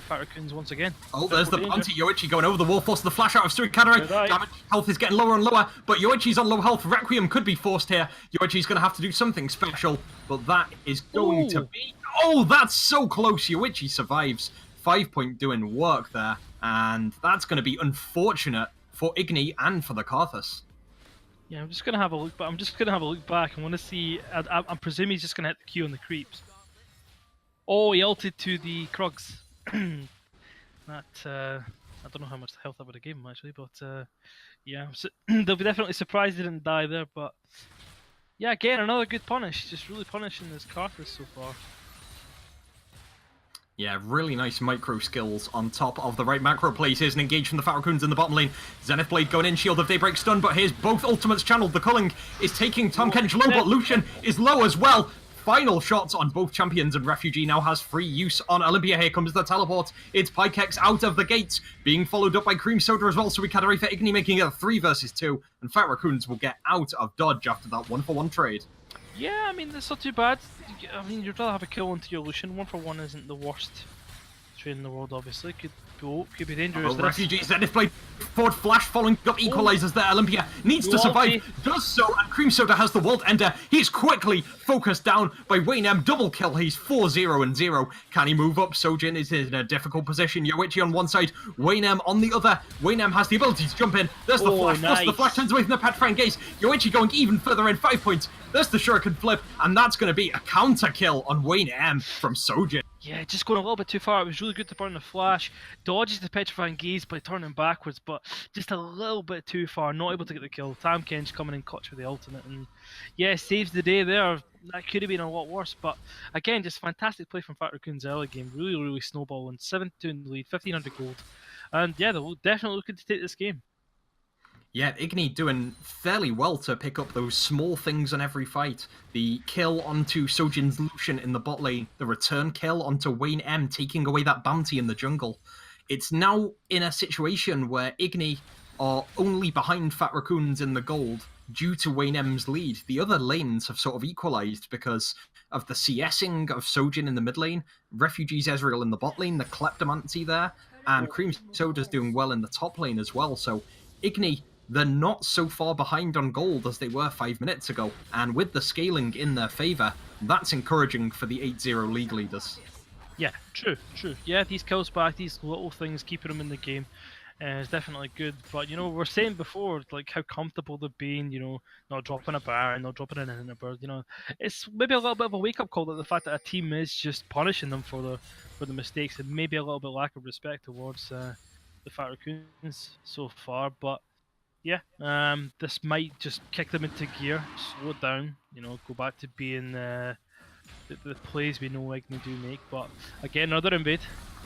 Fat Raccoons once again. Oh, there's the bounty. Yoichi going over the wall, force the flash out of Suikadari. Damage, health is getting lower and lower, but Yoichi's on low health. Requiem could be forced here. Yoichi's going to have to do something special, but that is going to be... Oh, that's so close. Yoichi survives. 5-point doing work there, and that's going to be unfortunate for IGNI and for the Karthus. Yeah, I'm just going to have a look, but I'm just going to have a look back and want to see... I'm presuming he's just going to hit the Q on the creeps. Oh, he ulted to the Krugs. That I don't know how much health that would have given him actually, but yeah, they'll be definitely surprised he didn't die there. But yeah, again, another good punish, just really punishing this Karthus so far. Yeah, really nice micro skills on top of the right macro plays. Here's an engage from the Fat Raccoons in the bottom lane. Zenith Blade going in, Shield of Daybreak stun, but here's both ultimates channeled. The Culling is taking Tahm Kench low, but Lucian is low as well. Final shots on both champions, and Refugee now has free use on Olympia. Here comes the teleport. It's Pykex out of the gates, being followed up by Cream Soda as well. So we Suikadari for IGNI, making it a 3 versus 2, and Fat Raccoons will get out of dodge after that 1-for-1 trade. Yeah, I mean, that's not too bad. I mean, you'd rather have a kill into your Lucian. 1-for-1 isn't the worst trade in the world, obviously. Could be dangerous. Oh, Refugee, Zenith Blade, forward flash, following up equalizers there. Olympia needs to survive, does so, and Cream Soda has the World Ender. He's quickly focused down by Waynem. Double kill, he's 4-0-0. Can he move up? Sojin is in a difficult position. Yoichi on one side, Waynem on the other. Waynem has the ability to jump in. There's the flash, plus the flash turns away from the Petrifying Gaze. Yoichi going even further in, 5 points. There's the Shuriken flip, and that's going to be a counter kill on Waynem from Sojin. Yeah, just going a little bit too far. It was really good to burn the flash. Dodges the Petrifying Gaze by turning backwards, but just a little bit too far. Not able to get the kill. Tahm Kench coming in clutch with the ultimate, and yeah, saves the day there. That could have been a lot worse, but again, just fantastic play from Fat Raccoons early game. Really snowballing. 7-2 in the lead, 1500 gold, and yeah, they're definitely looking to take this game. Yeah, IGNI doing fairly well to pick up those small things on every fight. The kill onto Sojin's Lucian in the bot lane, the return kill onto Wayne M, taking away that bounty in the jungle. It's now in a situation where IGNI are only behind Fat Raccoons in the gold due to Wayne M's lead. The other lanes have sort of equalized because of the CSing of Sojin in the mid lane, Refugees Ezreal in the bot lane, the Kleptomancy there, and Cream Soda's doing well in the top lane as well. So IGNI, they're not so far behind on gold as they were 5 minutes ago. And with the scaling in their favor, that's encouraging for the 8-0 league leaders. Yeah, true. Yeah, these kills back, these little things keeping them in the game is definitely good. But, you know, we're saying before, like, how comfortable they've been, you know, not dropping a Baron, not dropping an Inhibitor, you know. It's maybe a little bit of a wake-up call that the fact that a team is just punishing them for the mistakes, and maybe a little bit lack of respect towards the Fat Raccoons so far. But, yeah, this might just kick them into gear, slow it down, you know, go back to being... the plays we know IGNI do make. But again, another invade.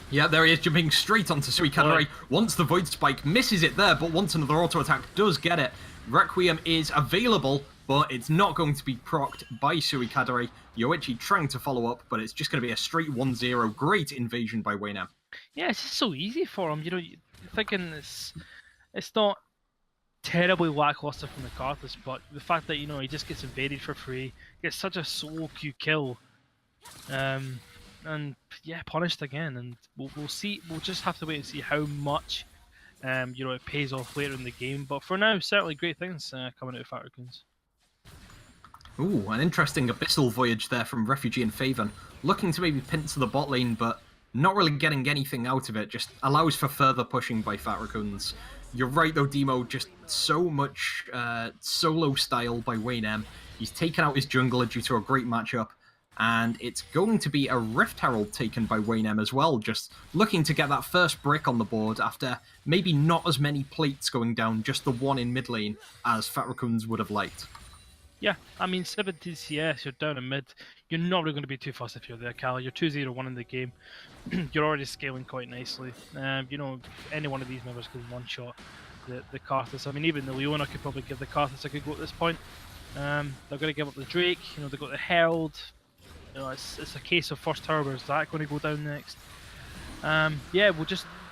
Yeah, there he is, jumping straight onto Sui Kadare. Once the Void Spike misses it there, but once another auto attack does get it, Requiem is available, but it's not going to be procced by Sui Kadare. Yoichi trying to follow up, but it's just going to be a straight 1-0. Great invasion by Wayne. Yeah, it's just so easy for him. You know, you're thinking it's not terribly lackluster from the Karthus, but the fact that, you know, he just gets invaded for free, gets such a solo queue kill, and yeah, punished again, and we'll see. We'll just have to wait and see how much you know, it pays off later in the game. But for now, certainly great things coming out of Fat Raccoons. Ooh, an interesting Abyssal Voyage there from Refugee and Faven, looking to maybe pinch to the bot lane, but not really getting anything out of it. Just allows for further pushing by Fat Raccoons. You're right though, Demo, just so much solo style by Wayne M. He's taken out his jungler due to a great matchup, and it's going to be a Rift Herald taken by Wayne M as well, just looking to get that first brick on the board after maybe not as many plates going down, just the one in mid lane, as Fat Raccoons would have liked. Yeah, I mean, 70 CS, you're down in mid. You're not really going to be too fussed if you're there, Cal. You're 2-0-1 in the game. You're already scaling quite nicely. You know, any one of these members can one-shot the Karthus. I mean, even the Leona could probably give the Karthus a good go at this point. They're going to give up the Drake. You know, they've got the Herald. You know, it's a case of first tower. Where's that going to go down next? Yeah,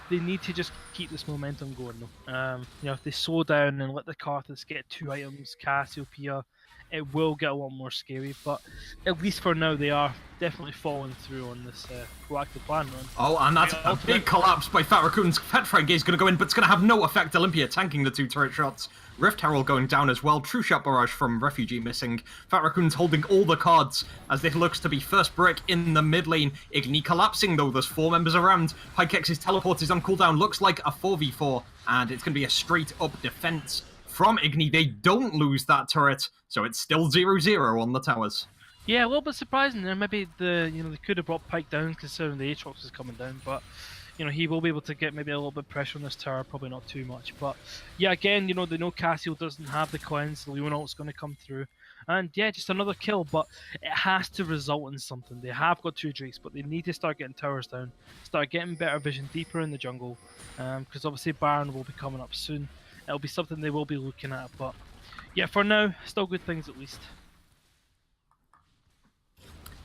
they need to just keep this momentum going though. You know, if they slow down and let the Karthus get 2 items, Cassiopeia, it will get a lot more scary, but at least for now they are definitely following through on this proactive plan run. Oh, and that's a big collapse by Fat Raccoons. Petrifying Gaze is going to go in, but it's going to have no effect. Olympia tanking the 2 turret shots. Rift Herald going down as well. True Shot Barrage from Refugee missing. Fat Raccoons holding all the cards as it looks to be first brick in the mid lane. IGNI collapsing though, there's 4 members around. Pykex's teleport is on cooldown, looks like a 4v4, and it's going to be a straight up defense from IGNI. They don't lose that turret, so it's still 0-0 on the towers. Yeah, a little bit surprising there. Maybe they could have brought Pyke down considering the Aatrox is coming down, but you know, he will be able to get maybe a little bit of pressure on this tower, probably not too much. But yeah, again, you know, they know Cassio doesn't have the cleanse, the Leonult's going to come through. And yeah, just another kill, but it has to result in something. They have got 2 Drakes, but they need to start getting towers down, start getting better vision deeper in the jungle, because obviously Baron will be coming up soon. It'll be something they will be looking at, but yeah, for now, still good things at least.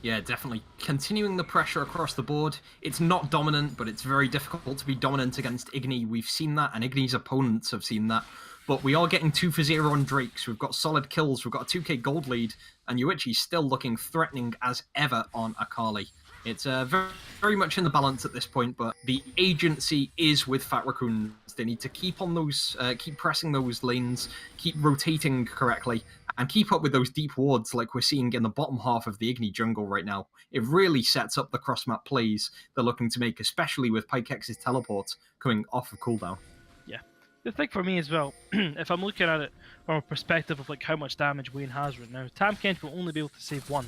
Yeah, definitely. Continuing the pressure across the board. It's not dominant, but it's very difficult to be dominant against IGNI. We've seen that, and IGNI's opponents have seen that. But we are getting 2 for 0 on Drakes. We've got solid kills. We've got a 2k gold lead, and Yoichi's still looking threatening as ever on Akali. It's very, very much in the balance at this point, but the agency is with Fat Raccoons. They need to keep on those, keep pressing those lanes, keep rotating correctly, and keep up with those deep wards like we're seeing in the bottom half of the IGNI jungle right now. It really sets up the cross-map plays they're looking to make, especially with Pykex's teleport coming off of cooldown. Yeah. The thing for me as well, if I'm looking at it from a perspective of like how much damage Wayne has right now, Tam Kent will only be able to save 1.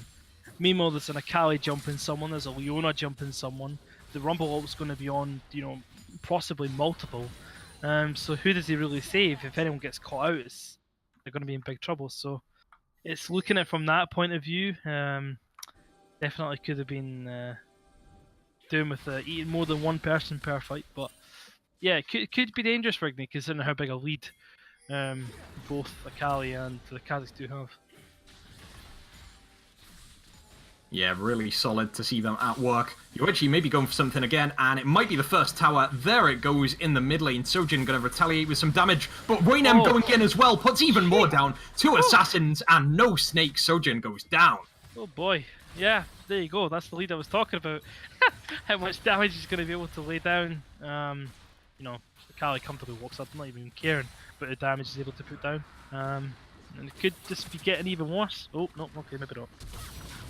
Meanwhile, there's an Akali jumping someone, there's a Leona jumping someone, the Rumble ult's going to be on, you know, possibly multiple. So who does he really save? If anyone gets caught out, they're going to be in big trouble. So it's looking at it from that point of view. Definitely could have been doing with eating more than 1 person per fight, but yeah, it could be dangerous for IGNI considering how big a lead both Akali and the Kazakhs do have. Yeah, really solid to see them at work. Yoichi may be going for something again, and it might be the first tower. There it goes in the mid lane. Sojin going to retaliate with some damage, but Wayne M going in as well, puts even more down. 2 assassins and no snake. Sojin goes down. Oh boy, yeah. there you go. That's the lead I was talking about. How much damage he's going to be able to lay down. You know, Kali comfortably walks up, not even caring about the damage he's able to put down. And it could just be getting even worse. Oh, no, okay, maybe not.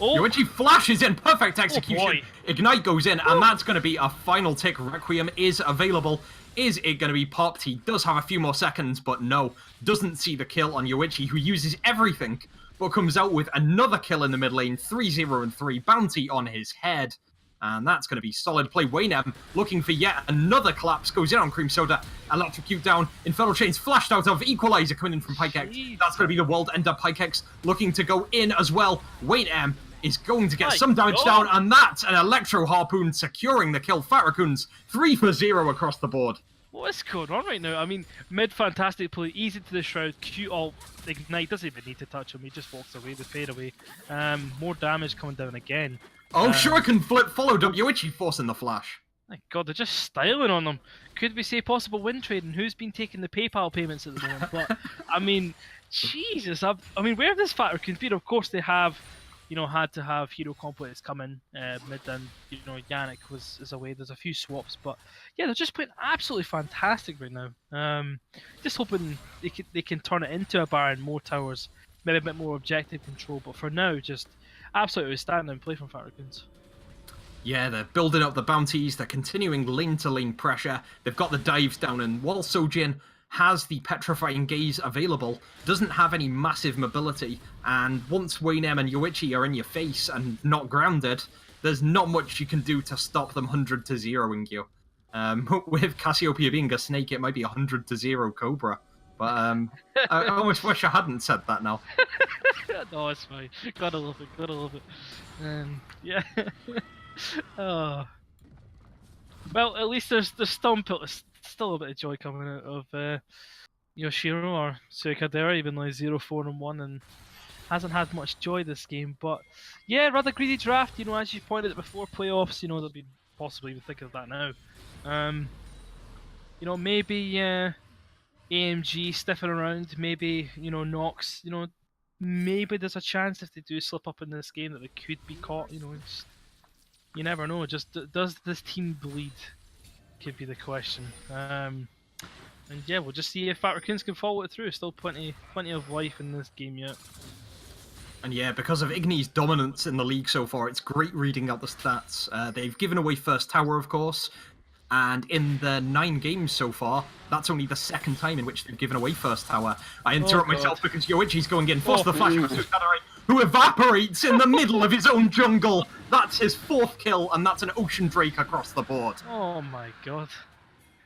Oh! Yoichi flashes in, perfect execution. boy. Ignite goes in, and that's going to be a final tick. Requiem is available. Is it going to be popped? He does have a few more seconds, but no. Doesn't see the kill on Yoichi, who uses everything, but comes out with another kill in the mid lane. 3-0 and 3. Bounty on his head. And that's going to be solid play. Wayne M looking for yet another collapse. Goes in on Cream Soda. Electrocute down. Infernal Chains flashed out of. Equalizer coming in from Pykex. That's going to be the World Ender. Pykex looking to go in as well. Wayne M is going to get some damage down. And that's an Electro Harpoon securing the kill. Fat Raccoons 3 for 0 across the board. What's going on right now? I mean, mid fantastic play, easy to the shroud, Q ult, Ignite, doesn't even need to touch him, he just walks away, the fade away. More damage coming down again. Oh, Shuriken flip followed up. Yoichi forcing the flash. My god, they're just styling on them. Could we say possible win trade, and who's been taking the PayPal payments at the moment? But, I mean, Jesus, I mean, where have this Fat Raccoons been? Of course they have, you know, had to have hero complex come in mid, and you know Yannick is away. There's a few swaps, but yeah, they're just playing absolutely fantastic right now. Just hoping they can turn it into a Baron, more towers, maybe a bit more objective control. But for now, just absolutely outstanding play from Fat Raccoons. Yeah, they're building up the bounties. They're continuing lane-to-lane pressure. They've got the dives down, and while Sojin has the Petrifying Gaze available, doesn't have any massive mobility, and once Wayne M and Yoichi are in your face and not grounded, there's not much you can do to stop them 100-0ing you. With Cassiopeia being a snake, it might be 100-0 Cobra. But I almost wish I hadn't said that now. No, it's fine. Gotta love it. Yeah. Oh. Well, at least there's still a bit of joy coming out of Yoshiro or Suikadera, even though he's 0-4-1 and hasn't had much joy this game. But yeah, rather greedy draft. You know, as you pointed out before playoffs, you know they'll be possibly even thinking of that now. You know, maybe AMG sniffing around. Maybe Nox. You know, maybe there's a chance if they do slip up in this game that they could be caught. You know, you never know. Just does this team bleed? Could be the question. And yeah, we'll just see if Fat Raccoons can follow it through. Still plenty of life in this game yet. And yeah, because of IGNI's dominance in the league so far, it's great reading out the stats. They've given away first tower, of course, and in the 9 games so far, that's only the second time in which they've given away first tower. I interrupt myself because Yoichi's going in. Force the flash of Sukadare, who evaporates in the middle of his own jungle. That's his 4th kill, and that's an Ocean Drake across the board. Oh my god.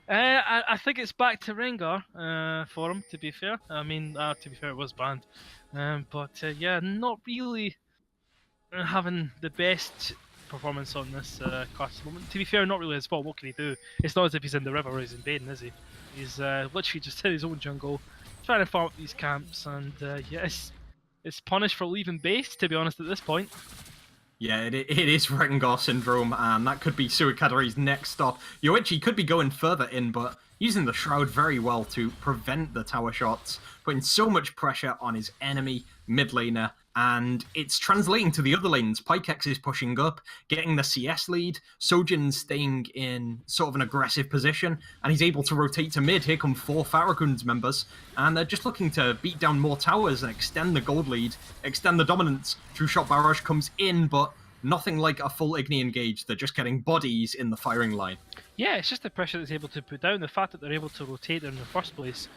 I think it's back to Rengar for him, to be fair. I mean, to be fair, it was banned. But yeah, not really having the best performance on this class at the moment. To be fair, not really his fault. What can he do? It's not as if he's in the river or he's invading, is he? He's literally just in his own jungle, trying to farm up these camps, and yes, it's punished for leaving base, to be honest, at this point. Yeah, it is Rengar syndrome, and that could be Suikadare's next stop. Yoichi could be going further in, but using the Shroud very well to prevent the tower shots, putting so much pressure on his enemy mid laner, and it's translating to the other lanes. Pykex is pushing up, getting the CS lead, Sojin's staying in sort of an aggressive position, and he's able to rotate to mid. Here come 4 Fat Raccoons members, and they're just looking to beat down more towers and extend the gold lead, extend the dominance. True Shot Barrage comes in, but nothing like a full IGNI engage. They're just getting bodies in the firing line. Yeah, it's just the pressure that's able to put down, the fact that they're able to rotate there in the first place.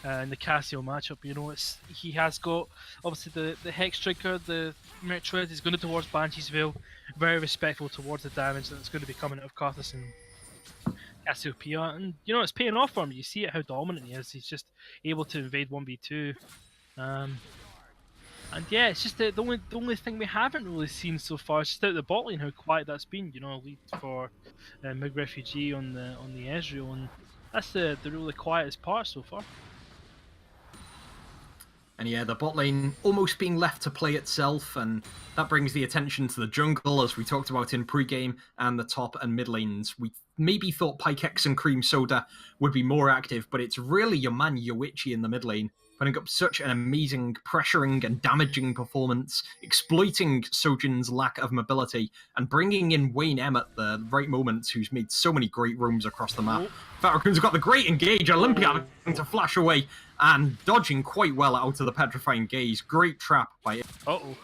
In the Cassio matchup, you know, he has got obviously the Hex Trigger, the Merchant. He's going towards Banshee's Veil, very respectful towards the damage that's going to be coming out of Karthus and Cassiopeia, and you know it's paying off for him. You see it how dominant he is. He's just able to invade 1v2, and yeah, it's just the only thing we haven't really seen so far is just out the bot lane how quiet that's been. You know, lead for Mig Refugee on the Ezreal, and that's the really quietest part so far. And yeah, the bot lane almost being left to play itself, and that brings the attention to the jungle, as we talked about in pre-game, and the top and mid lanes. We maybe thought Pykex and Cream Soda would be more active, but it's really your man Yoichi in the mid lane, putting up such an amazing pressuring and damaging performance, exploiting Sojin's lack of mobility, and bringing in Wayne M at the right moments, who's made so many great roams across the map. Fat Raccoons have got the great engage, Olympia having to flash away, and dodging quite well out of the petrifying gaze. Great trap by... Uh-oh.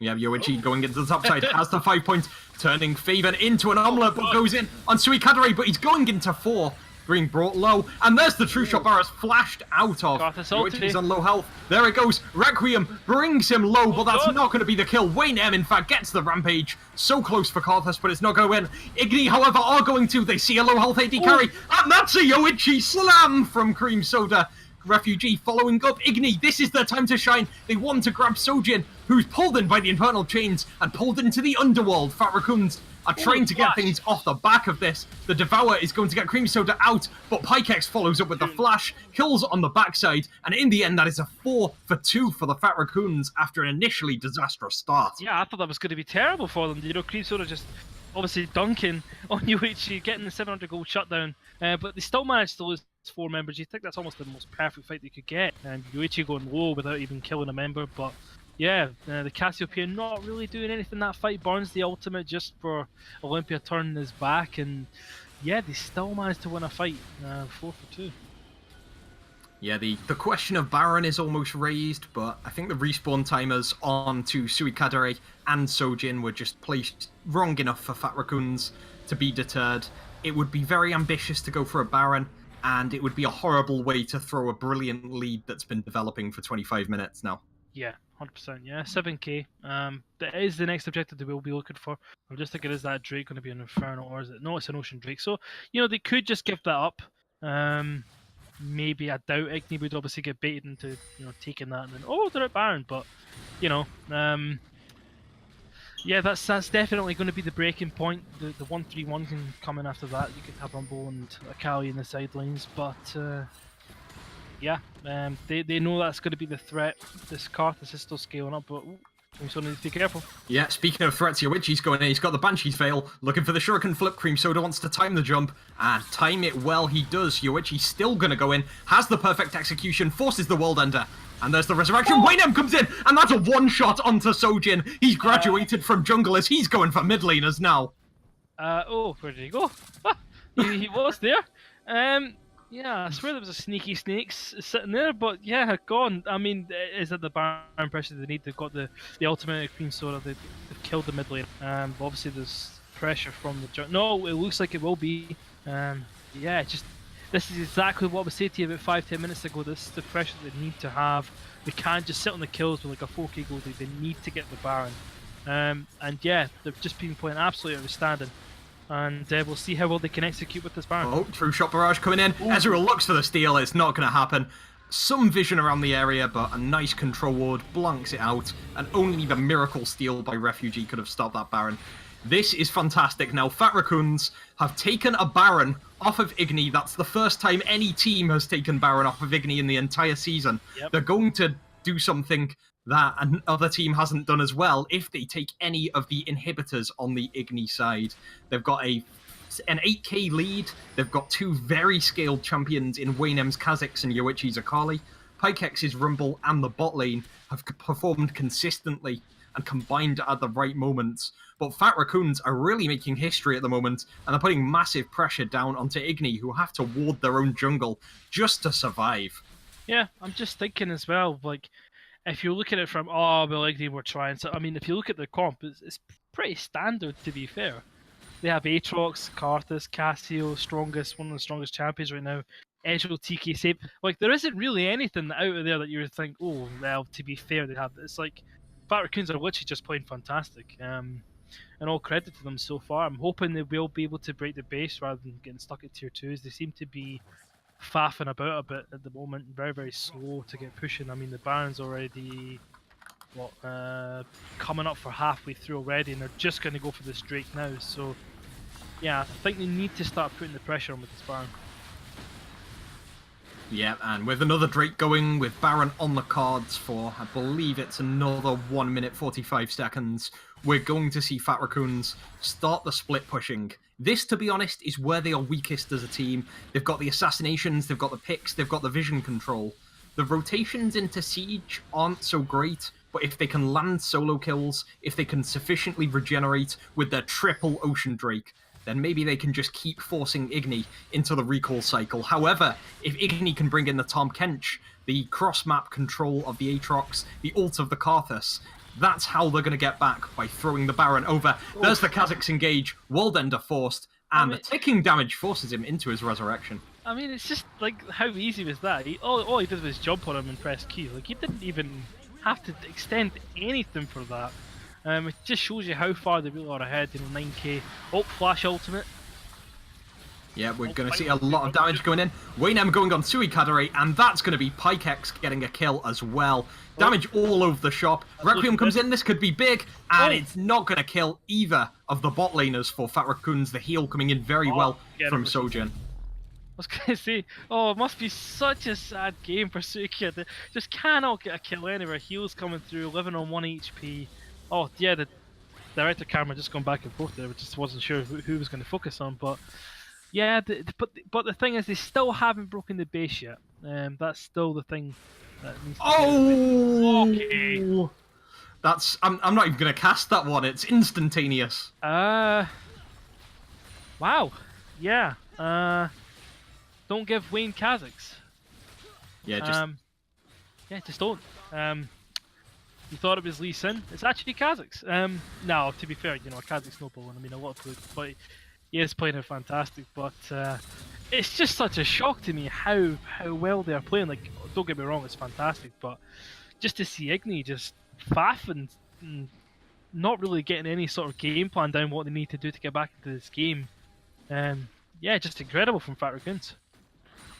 Yeah, Yoichi going into the top side, has the 5 point, turning Faven into an omelette, but goes in on Suikadere, but he's going into 4. Being brought low, and there's the true shot Barras flashed out of. Yoichi's on low health. There it goes. Requiem brings him low, but that's not going to be the kill. Wayne M, in fact, gets the rampage. So close for Karthus, but it's not going to win. IGNI, however, are going to. They see a low health AD carry, and that's a Yoichi slam from Cream Soda. Refugee following up IGNI. This is their time to shine. They want to grab Sojin, who's pulled in by the infernal chains and pulled into the underworld. Fat Raccoons are trying to get things off the back of this. The Devour is going to get Cream Soda out, but Pykex follows up with the flash, kills on the backside, and in the end that is a 4 for 2 for the Fat Raccoons after an initially disastrous start. Yeah, I thought that was going to be terrible for them. You know, Cream Soda just obviously dunking on Yoichi, getting the 700 gold shutdown, but they still managed to lose 4 members. You think that's almost the most perfect fight they could get, and Yoichi going low without even killing a member, but yeah, the Cassiopeia not really doing anything that fight. Burns the ultimate just for Olympia turning his back, and yeah, they still managed to win a fight, 4 for 2. Yeah, the question of Baron is almost raised, but I think the respawn timers onto Suikadere and Sojin were just placed wrong enough for Fat Raccoons to be deterred. It would be very ambitious to go for a Baron, and it would be a horrible way to throw a brilliant lead that's been developing for 25 minutes now. Yeah, 100%. Yeah, 7k. That is the next objective they will be looking for. I'm just thinking, is that Drake going to be an Inferno, or is it? No, it's an Ocean Drake. So, you know, they could just give that up. Maybe, I doubt IGNI would obviously get baited into, you know, taking that and then, oh, they're at Baron. But, you know, yeah, that's definitely going to be the breaking point. The 1-3-1 can come in after that. You could have Rumble and Akali in the sidelines, but yeah, they know that's going to be the threat. This Karthus is still scaling up, but we still need to be careful. Yeah, speaking of threats, Yoichi's going in. He's got the Banshee's Veil, looking for the Shuriken flip. Cream Soda wants to time the jump, and time it well he does. Yoichi's still going to go in, has the perfect execution, forces the World Ender, and there's the resurrection. Wayne M comes in, and that's a one-shot onto Sojin. He's graduated from junglers. He's going for mid laners now. Oh, where did he go? he was there. Yeah, I swear there was a sneaky snakes sitting there, but yeah, gone. I mean, is it the Baron pressure they need? They've got the ultimate Cream Soda. They've killed the mid lane. Obviously there's pressure from the no, it looks like it will be. Yeah, just this is exactly what we said to you about 5-10 minutes ago. This is the pressure they need to have. They can't just sit on the kills with like a 4k gold. They need to get the Baron. And yeah, they've just been playing absolutely outstanding. And we'll see how well they can execute with this Baron. Oh, true shot barrage coming in. Ezreal looks for the steal. It's not going to happen. Some vision around the area, but a nice control ward blanks it out. And only the miracle steal by Refugee could have stopped that Baron. This is fantastic. Now, Fat Raccoons have taken a Baron off of IGNI. That's the first time any team has taken Baron off of IGNI in the entire season. Yep. They're going to do something that another team hasn't done as well if they take any of the inhibitors on the IGNI side. They've got an 8k lead. They've got 2 very scaled champions in Wayne M's Kha'Zix and Yoichi's Akali. Pykex's Rumble and the bot lane have performed consistently and combined at the right moments. But Fat Raccoons are really making history at the moment, and they're putting massive pressure down onto IGNI, who have to ward their own jungle just to survive. Yeah, I'm just thinking as well, like, if you look at it from, oh, well, like they were trying. So, I mean, if you look at the comp, it's pretty standard, to be fair. They have Aatrox, Karthus, Cassio, one of the strongest champions right now. Ezreal, TK, Save. Like, there isn't really anything out of there that you would think, oh, well, to be fair, they have. It's like, Fat Raccoons are literally just playing fantastic. And all credit to them so far. I'm hoping they will be able to break the base rather than getting stuck at tier 2s. They seem to be faffing about a bit at the moment, very, very slow to get pushing. I mean, the Baron's already coming up for halfway through already, and they're just going to go for this Drake now. So yeah, I think they need to start putting the pressure on with this Baron. Yeah, and with another Drake going, with Baron on the cards for, I believe it's another 1 minute 45 seconds, we're going to see Fat Raccoons start the split pushing. This, to be honest, is where they are weakest as a team. They've got the assassinations, they've got the picks, they've got the vision control. The rotations into Siege aren't so great, but if they can land solo kills, if they can sufficiently regenerate with their triple Ocean Drake, then maybe they can just keep forcing IGNI into the recall cycle. However, if IGNI can bring in the Tahm Kench, the cross-map control of the Aatrox, the ult of the Karthus, that's how they're going to get back, by throwing the Baron over. There's the Kha'Zix engage, World Ender forced, and the ticking damage forces him into his resurrection. I mean, it's just like, how easy was that? All he did was jump on him and press Q. Like, he didn't even have to extend anything for that. It just shows you how far they really are ahead. 9k. Oh, flash ultimate. Yeah, we're going to see a lot of damage going in. Waynem going on Suicadere, and that's going to be Pykex getting a kill as well. Damage all over the shop. Requiem comes in, this could be big, and it's not going to kill either of the bot laners for Fat Raccoons. The heal coming in very well from Sojin. I was going to say, it must be such a sad game for Suikia. They just cannot get a kill anywhere. Heals coming through, living on 1 HP. Oh, yeah, the director camera just gone back and forth there. I just wasn't sure who was going to focus on, but yeah, but the thing is, they still haven't broken the base yet. That's still the thing that needs to be okay. That's I'm not even going to cast that one. It's instantaneous. Wow. Yeah. Don't give Wayne Kha'Zix. Yeah, just don't. You thought it was Lee Sin. It's actually Kha'Zix. No, to be fair, Kha'Zix snowballing. I mean, a lot of good, but he is playing it fantastic. But it's just such a shock to me how well they are playing. Like, don't get me wrong, it's fantastic, but just to see IGNI just faff and not really getting any sort of game plan down what they need to do to get back into this game. Yeah, just incredible from Fat Raccoons.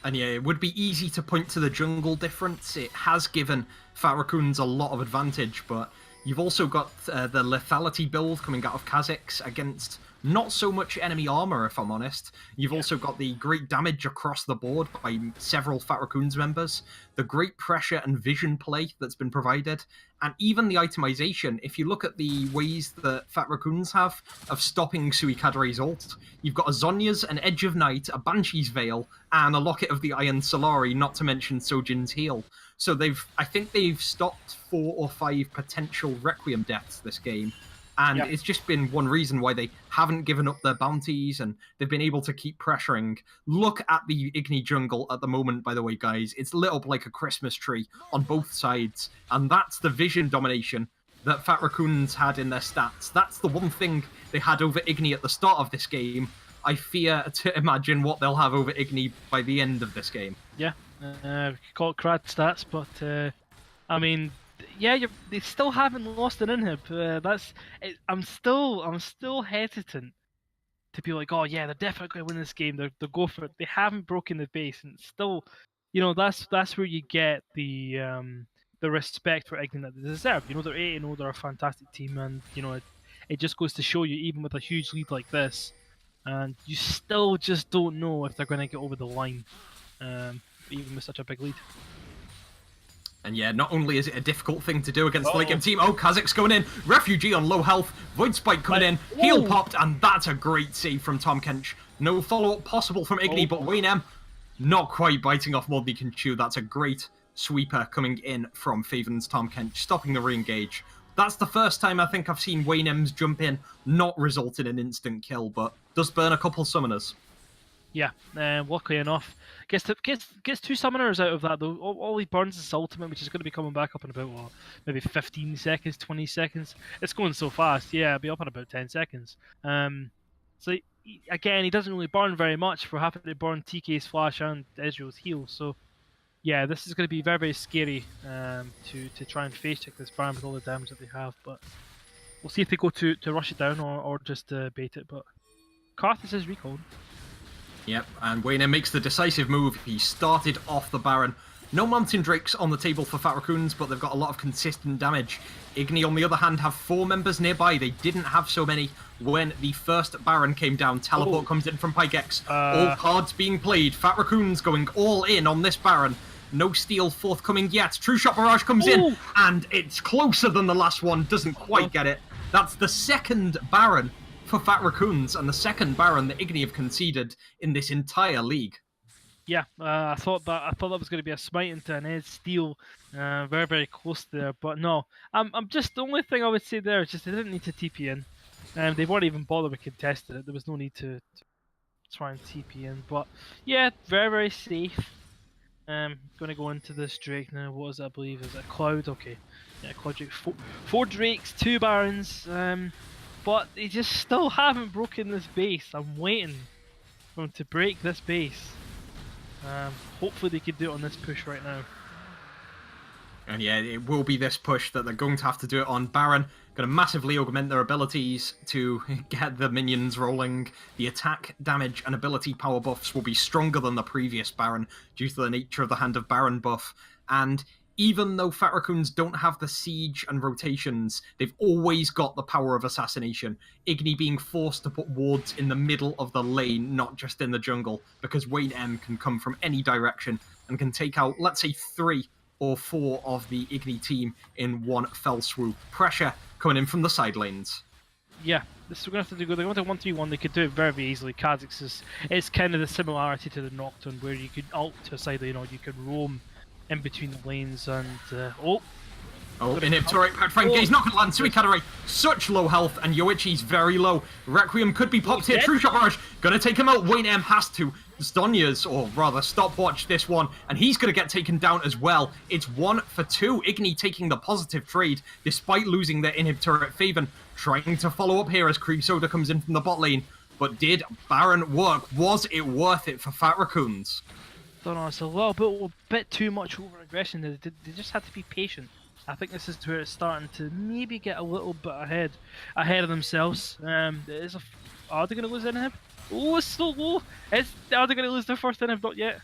And yeah, it would be easy to point to the jungle difference. It has given Fat Raccoons a lot of advantage, but you've also got the lethality build coming out of Kha'Zix against not so much enemy armor, if I'm honest. You've also got the great damage across the board by several Fat Raccoons members, the great pressure and vision play that's been provided, and even the itemization. If you look at the ways that Fat Raccoons have of stopping Suicadere's ult, you've got a Zhonya's, an Edge of Night, a Banshee's Veil, and a Locket of the Iron Solari, not to mention Sojin's Heal. So I think they've stopped 4 or 5 potential Requiem deaths this game. And it's just been one reason why they haven't given up their bounties, and they've been able to keep pressuring. Look at the IGNI jungle at the moment, by the way, guys. It's lit up like a Christmas tree on both sides. And that's the vision domination that Fat Raccoons had in their stats. That's the one thing they had over IGNI at the start of this game. I fear to imagine what they'll have over IGNI by the end of this game. Yeah, we could call it crad stats, but I mean, yeah, they still haven't lost an inhib. I'm still hesitant to be like, oh yeah, they're definitely going to win this game. They'll go for it. They haven't broken the base, and still, that's where you get the respect for IGNI that they deserve. They're 8-0, they're a fantastic team, and it just goes to show you, even with a huge lead like this, and you still just don't know if they're going to get over the line, even with such a big lead. And yeah, not only is it a difficult thing to do against the late game team, Kha'Zix going in, Refugee on low health, Void Spike coming in, heal popped, and that's a great save from Tahm Kench. No follow-up possible from IGNI, but Waynem not quite biting off more than he can chew. That's a great sweeper coming in from Faven's Tahm Kench, stopping the re-engage. That's the first time I think I've seen Waynem's jump in not result in an instant kill, but does burn a couple summoners. Yeah, luckily enough. Gets 2 summoners out of that, though. All he burns is his ultimate, which is going to be coming back up in about, maybe 15 seconds, 20 seconds. It's going so fast. Yeah, it'll be up in about 10 seconds. So, again, he doesn't really burn very much for having to burn TK's flash and Ezreal's heal. So, yeah, this is going to be very, very scary to try and face check this Baron with all the damage that they have. But we'll see if they go to rush it down or just bait it. But Karthus is recalled. Yep, and Wayne makes the decisive move. He started off the Baron. No Mountain Drakes on the table for Fat Raccoons, but they've got a lot of consistent damage. IGNI, on the other hand, have 4 members nearby. They didn't have so many when the first Baron came down. Teleport comes in from Pykex. All cards being played. Fat Raccoons going all in on this Baron. No steal forthcoming yet. True Shot Barrage comes in, and it's closer than the last one. Doesn't quite get it. That's the second Baron for Fat Raccoons, and the second Baron that IGNI have conceded in this entire league. Yeah, I thought that was going to be a smite into an edge steal, very very close there, but no. I'm just the only thing I would say there is just they didn't need to TP in, and they weren't even bothered with contesting it. There was no need to try and TP in, but yeah, very very safe. Going to go into this Drake now. What is it? I believe is it a Cloud? Okay, yeah, Cloud Drake. Four Drakes, 2 Barons. But they just still haven't broken this base. I'm waiting for them to break this base. Hopefully they can do it on this push right now. And yeah, it will be this push that they're going to have to do it on. Baron going to massively augment their abilities to get the minions rolling. The attack, damage, and ability power buffs will be stronger than the previous Baron due to the nature of the Hand of Baron buff. And even though Fat Raccoons don't have the siege and rotations, they've always got the power of assassination. IGNI being forced to put wards in the middle of the lane, not just in the jungle, because Wayne M can come from any direction and can take out, let's say, 3 or 4 of the IGNI team in one fell swoop. Pressure coming in from the side lanes. Yeah, this we're going to have to go. They're going to 1-3-1. They could do it very, very easily. Kha'Zix is kind of the similarity to the Nocturne, where you could ult to a side lane or you could roam in between the lanes and Inhib turret, Petrifying Gaze, not going to land. Suicadere, such low health, and Yoichi's very low. Requiem could be popped here. True Shot Barrage, going to take him out. Wayne M has to. Stonyas, or rather stopwatch this one, and he's going to get taken down as well. It's 1 for 2. IGNI taking the positive trade, despite losing their Inhib turret. Faven trying to follow up here as Cream Soda comes in from the bot lane. But did Baron work? Was it worth it for Fat Raccoons? Don't know, it's a bit too much over aggression. They just had to be patient. I think this is where it's starting to maybe get a little bit ahead of themselves. Are they going to lose Inhib? Oh, it's so low. Are they going to lose their first Inhib? Not yet.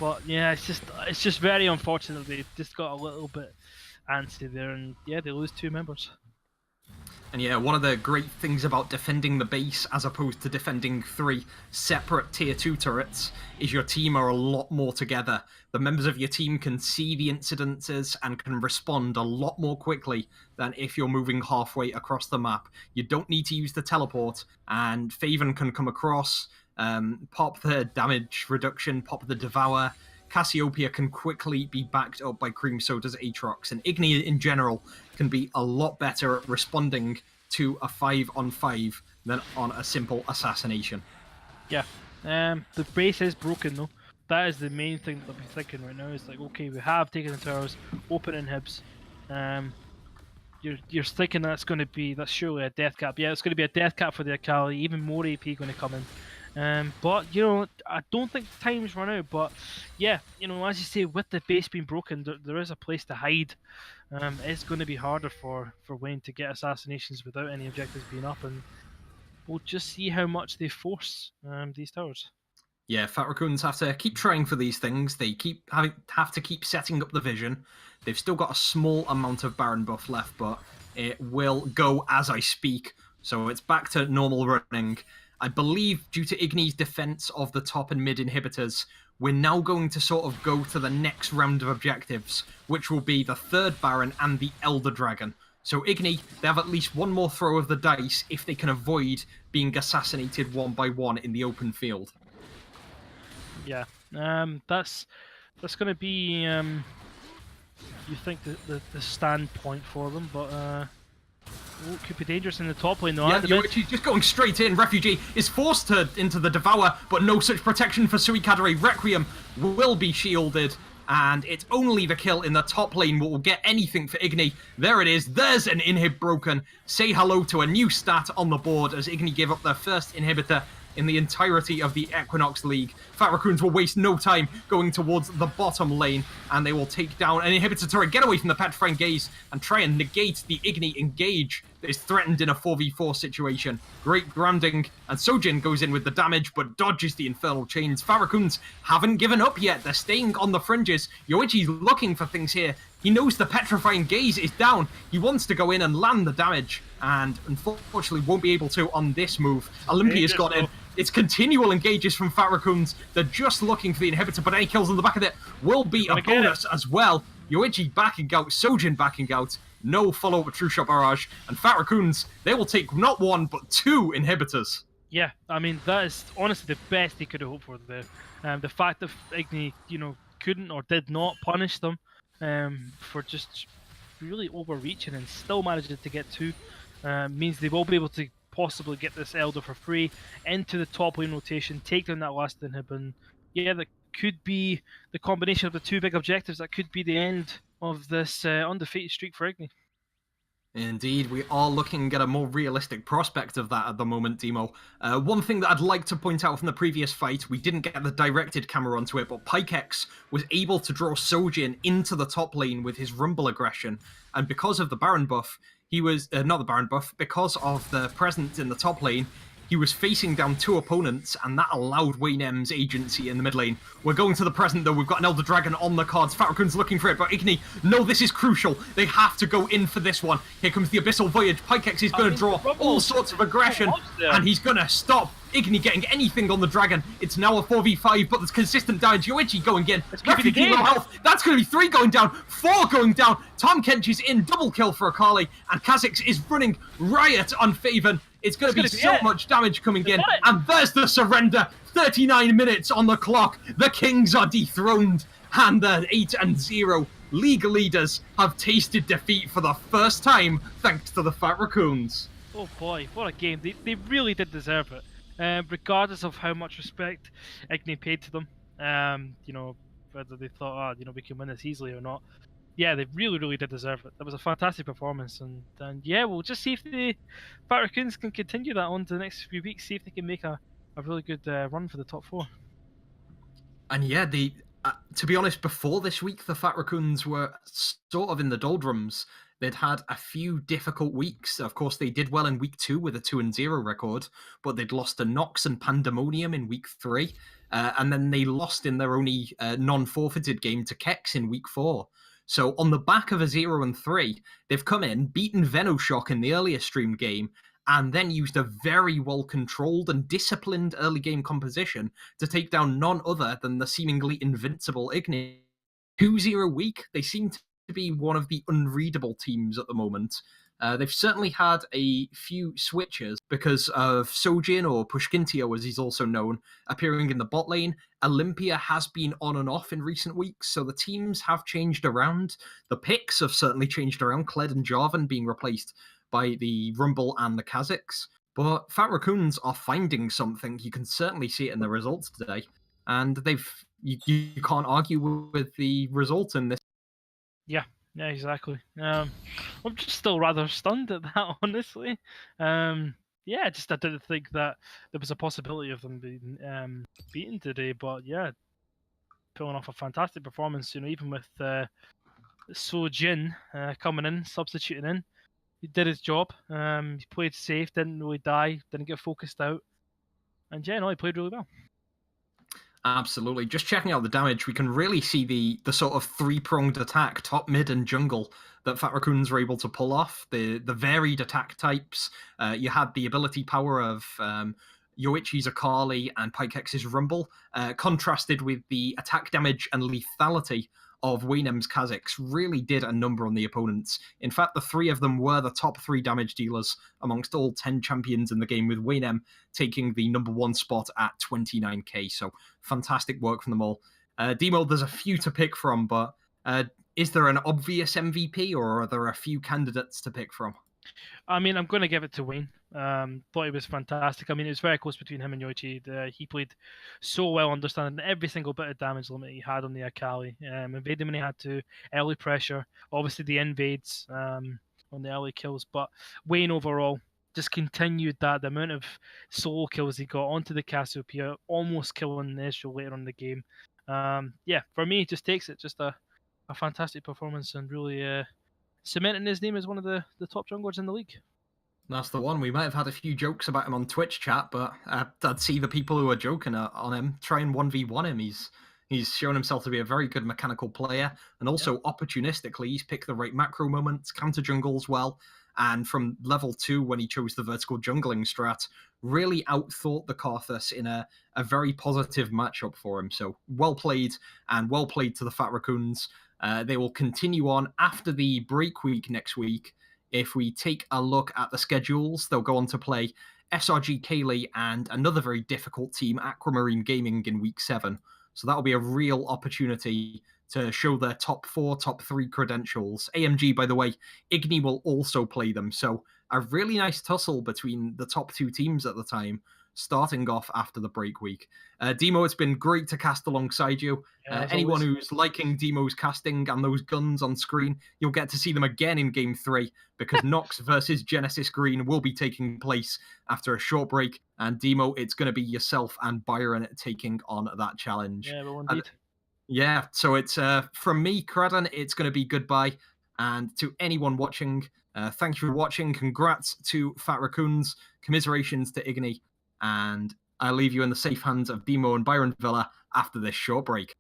But yeah, it's just very unfortunate. They just got a little bit antsy there, and yeah, they lose 2 members. And yeah, one of the great things about defending the base as opposed to defending 3 separate tier 2 turrets is your team are a lot more together. The members of your team can see the incidences and can respond a lot more quickly than if you're moving halfway across the map. You don't need to use the teleport, and Faven can come across, pop the damage reduction, pop the Devour. Cassiopeia can quickly be backed up by Cream Soda's Aatrox, and IGNI in general can be a lot better at responding to a 5-on-5 than on a simple assassination. Yeah, the base is broken though. That is the main thing that I'll be thinking right now. Is like, okay, we have taken the towers, open inhibs. You're thinking that's surely a death cap. Yeah, it's going to be a death cap for the Akali. Even more AP going to come in. But you know, I don't think time's run out. But yeah, you know, as you say, with the base being broken, there is a place to hide. It's going to be harder for Wayne to get assassinations without any objectives being up, and we'll just see how much they force these towers. Yeah, Fat Raccoons have to keep trying for these things. They have to keep setting up the vision. They've still got a small amount of Baron buff left, but it will go as I speak. So it's back to normal running. I believe due to IGNI's defense of the top and mid inhibitors, we're now going to sort of go to the next round of objectives, which will be the 3rd Baron and the Elder Dragon. So IGNI, they have at least one more throw of the dice if they can avoid being assassinated one by one in the open field. Yeah, that's going to be, you think, the standpoint for them, but it could be dangerous in the top lane though. Yeah, Yoichi's just going straight in. Refugee is forced into the Devour, but no such protection for Suicadere. Requiem will be shielded, and it's only the kill in the top lane what will get anything for IGNI. There it is. There's an inhib broken. Say hello to a new stat on the board as IGNI give up their first inhibitor in the entirety of the Equinox League. Fat Raccoons will waste no time going towards the bottom lane, and they will take down an inhibitor turret, get away from the Petrifying Gaze, and try and negate the IGNI engage that is threatened in a 4v4 situation. Great grounding, and Sojin goes in with the damage, but dodges the Infernal Chains. Fat Raccoons haven't given up yet. They're staying on the fringes. Yoichi's looking for things here. He knows the Petrifying Gaze is down. He wants to go in and land the damage, and unfortunately won't be able to on this move. Olympia's got in. It's continual engages from Fat Raccoons. They're just looking for the inhibitor, but any kills on the back of it will be a bonus as well. Yoichi backing out, Sojin backing out. No follow-up with True Shot Barrage. And Fat Raccoons, they will take not 1, but 2 inhibitors. Yeah, I mean that is honestly the best he could have hoped for there. The fact that IGNI, couldn't or did not punish them for just really overreaching and still managing to get two means they will be able to possibly get this Elder for free into the top lane rotation, take down that last inhib, and yeah, that could be the combination of the two big objectives. That could be the end of this undefeated streak for IGNI. Indeed, we are looking at a more realistic prospect of that at the moment, Demo. One thing that I'd like to point out from the previous fight, we didn't get the directed camera onto it, but Pykex was able to draw Sojin into the top lane with his Rumble aggression, and because of the Baron buff, he was, not the Baron buff, because of the presence in the top lane, he was facing down two opponents, and that allowed Wayne M's agency in the mid lane. We're going to the present, though. We've got an Elder Dragon on the cards. Fat Raccoon's looking for it, but IGNI, no, this is crucial. They have to go in for this one. Here comes the Abyssal Voyage. Pykex is going to draw all sorts of aggression, and he's going to stop IGNI getting anything on the Dragon. It's now a 4v5, but there's consistent damage. Yoichi going in. Refugee low health. That's going to be 3 going down, 4 going down. Tom Kench is in, double kill for Akali, and Kha'Zix is running riot on Faven. It's going to be so much damage coming in, and there's the surrender. 39 minutes on the clock. The Kings are dethroned, and the 8-0 league leaders have tasted defeat for the first time, thanks to the Fat Raccoons. Oh boy, what a game. They really did deserve it. Regardless of how much respect IGNI paid to them, whether they thought, we can win this easily or not. Yeah, they really, really did deserve it. That was a fantastic performance, and yeah, we'll just see if the Fat Raccoons can continue that on to the next few weeks, see if they can make a really good run for the top 4. And yeah, to be honest, before this week, the Fat Raccoons were sort of in the doldrums. They'd had a few difficult weeks. Of course, they did well in week 2 with a 2-0 record, but they'd lost to Nox and Pandemonium in week 3, and then they lost in their only non-forfeited game to Kex in week 4. So on the back of a 0-3, they've come in, beaten Venoshock in the earlier streamed game, and then used a very well-controlled and disciplined early game composition to take down none other than the seemingly invincible IGNI. 2-0 week, they seem to be one of the unreadable teams at the moment. They've certainly had a few switches because of Sojin, or Pushkintio as he's also known, appearing in the bot lane. Olympia has been on and off in recent weeks, so the teams have changed around. The picks have certainly changed around, Kled and Jarvan being replaced by the Rumble and the Kha'Zix. But Fat Raccoons are finding something. You can certainly see it in the results today. And you can't argue with the result in this. Yeah, exactly. I'm just still rather stunned at that, honestly. Yeah, I didn't think that there was a possibility of them being beaten today, but yeah, pulling off a fantastic performance. Even with Sojin coming in, substituting in, he did his job. He played safe, didn't really die, didn't get focused out, and yeah, no, he played really well. Absolutely. Just checking out the damage, we can really see the sort of 3-pronged attack, top, mid, and jungle, that Fat Raccoons were able to pull off. The varied attack types. You had the ability power of Yoichi's Akali and Pykex's Rumble, contrasted with the attack damage and lethality of Waynem's Kha'Zix. Really did a number on the opponents. In fact, the 3 of them were the top 3 damage dealers amongst all 10 champions in the game, with Waynem taking the number 1 spot at 29k. So fantastic work from them all. Demo, there's a few to pick from, but is there an obvious MVP, or are there a few candidates to pick from? I mean, I'm going to give it to Wayne. Thought he was fantastic. I mean, it was very close between him and Yoichi. He played so well, understanding every single bit of damage limit he had on the Akali. Invaded when he had to, early pressure, obviously the invades on the early kills. But Wayne overall just continued that. The amount of solo kills he got onto the Cassiopeia, almost killing Nezreal later on in the game. Yeah, for me, it just takes it. Just a fantastic performance, and really cementing his name as one of the top junglers in the league. That's the one. We might have had a few jokes about him on Twitch chat, but I'd see the people who are joking on him try and 1v1 him. He's shown himself to be a very good mechanical player, and also opportunistically, he's picked the right macro moments, counter jungles well, and from level 2, when he chose the vertical jungling strat, really outthought the Karthus in a very positive matchup for him. So well played, and well played to the Fat Raccoons. They will continue on after the break week next week. If we take a look at the schedules, they'll go on to play SRG Kaylee and another very difficult team, Aquamarine Gaming, in week 7. So that'll be a real opportunity to show their top 4, top 3 credentials. AMG, by the way, IGNI will also play them. So a really nice tussle between the top 2 teams at the time, starting off after the break week. Demo, it's been great to cast alongside you. Anyone who's liking Demo's casting and those guns on screen, you'll get to see them again in Game 3, because NOX versus Genesis Green will be taking place after a short break. And Demo, it's going to be yourself and Byron taking on that challenge. Yeah, well, indeed. Yeah, so it's from me, Cradden, it's going to be goodbye. And to anyone watching, thank you for watching. Congrats to Fat Raccoons. Commiserations to IGNI. And I leave you in the safe hands of Demo and Byron Villa after this short break.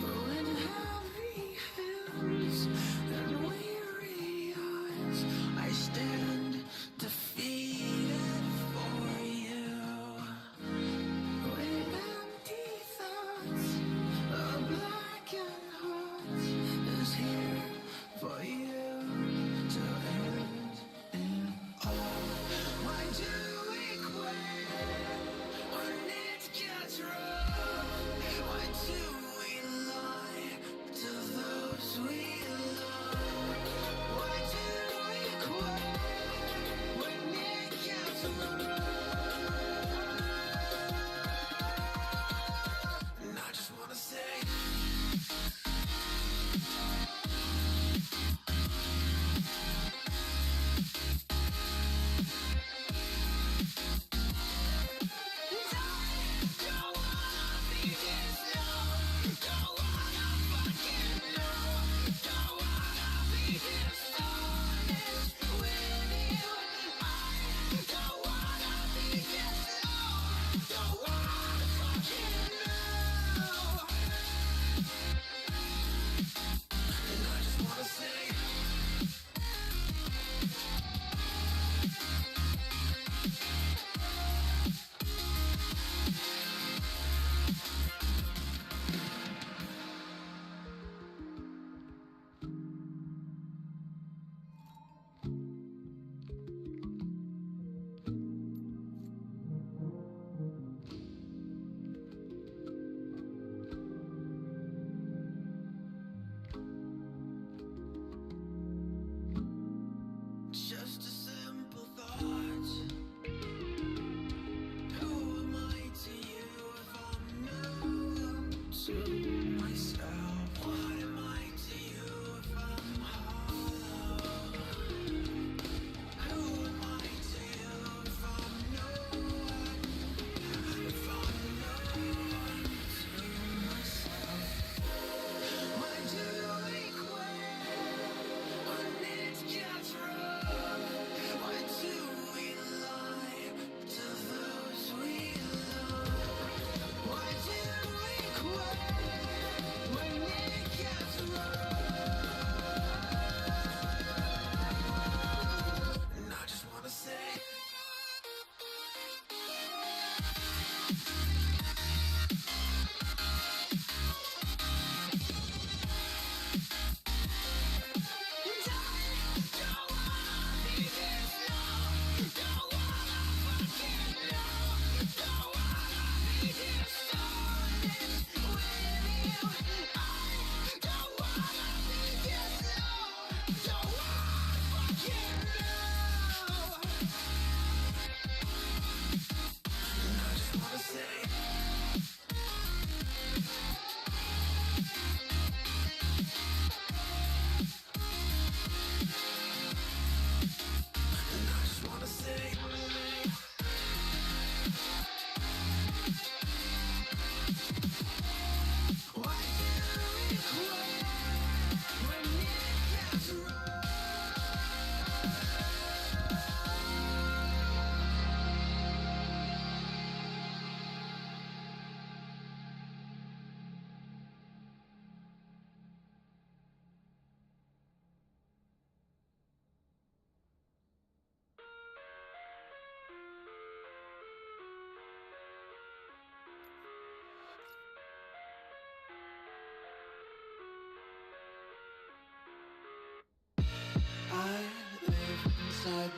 When heavy hands and weary eyes, I stand defeated for you.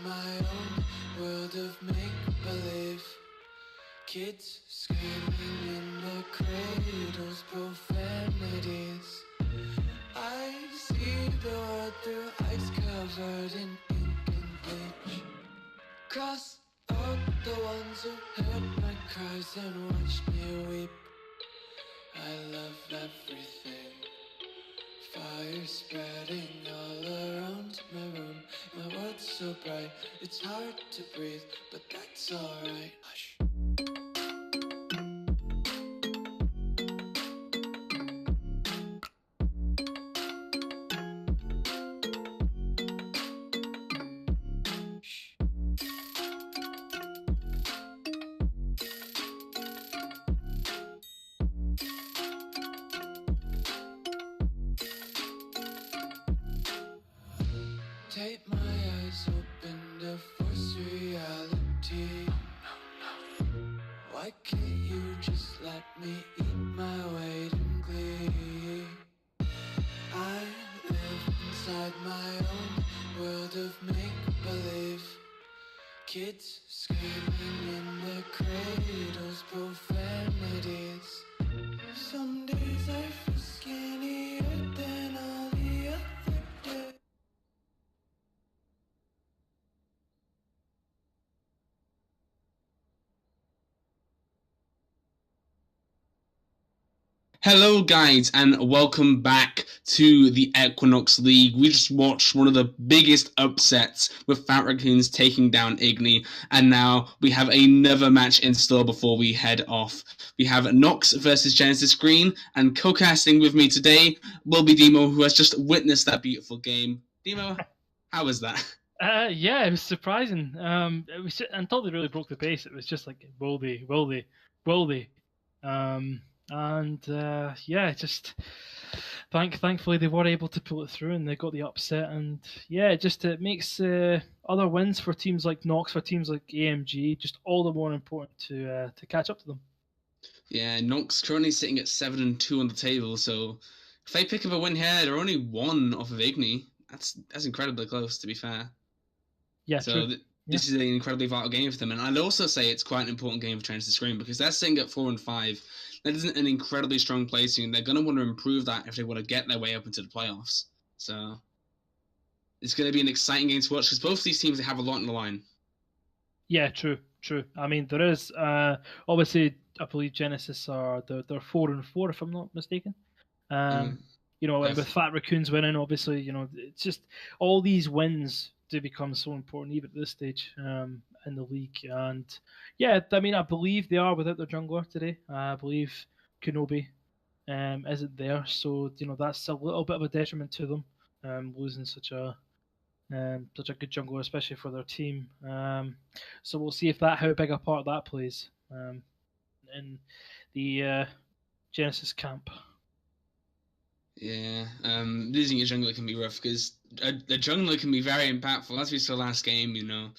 my own world of make-believe. Kids screaming in the cradles, profanities. I see the world through ice covered in ink and bleach. Cross out the ones who heard my cries and watched me weep. I love everything. Fire spreading all around my room. My world's so bright, it's hard to breathe, but that's alright. Hush. Take my eyes open to force reality. Why can't you just let me eat my weight in glee? I live inside my own world of make-believe. Kids screaming in the cradles, profanities. Some days I feel skinnier than all the other days. Hello guys and welcome back to the Equinox League. We just watched one of the biggest upsets with Fat Raccoons taking down IGNI, and now we have another match in store before we head off. We have NOX versus Genesis Green, and co-casting with me today will be Demo, who has just witnessed that beautiful game. Demo, how was that? Yeah, it was surprising. It was until they really broke the pace. It was just like, will they? Yeah, just thankfully they were able to pull it through and they got the upset. And yeah, it makes other wins for teams like NOX, for teams like AMG, just all the more important to catch up to them. Yeah, NOX currently sitting at 7-2 on the table, so if they pick up a win here, they're only one off of IGNI. That's incredibly close, to be fair. Yeah, so true. This is an incredibly vital game for them, and I'd also say it's quite an important game for Genesis Green because they're sitting at 4-5. That isn't an incredibly strong placing, and they're going to want to improve that if they want to get their way up into the playoffs. So it's going to be an exciting game to watch because both these teams have a lot on the line. Yeah, true. I mean, there is obviously, I believe Genesis are they're 4-4 if I'm not mistaken. You know, and with Fat Raccoons winning, obviously, you know, it's just all these wins do become so important even at this stage in the league. And yeah, I mean, I believe they are without their jungler today. I believe Kenobi isn't there, so you know that's a little bit of a detriment to them, losing such a good jungler, especially for their team. So we'll see how big a part that plays in the Genesis camp. Yeah, losing a jungler can be rough because a jungler can be very impactful. As we saw last game, you know,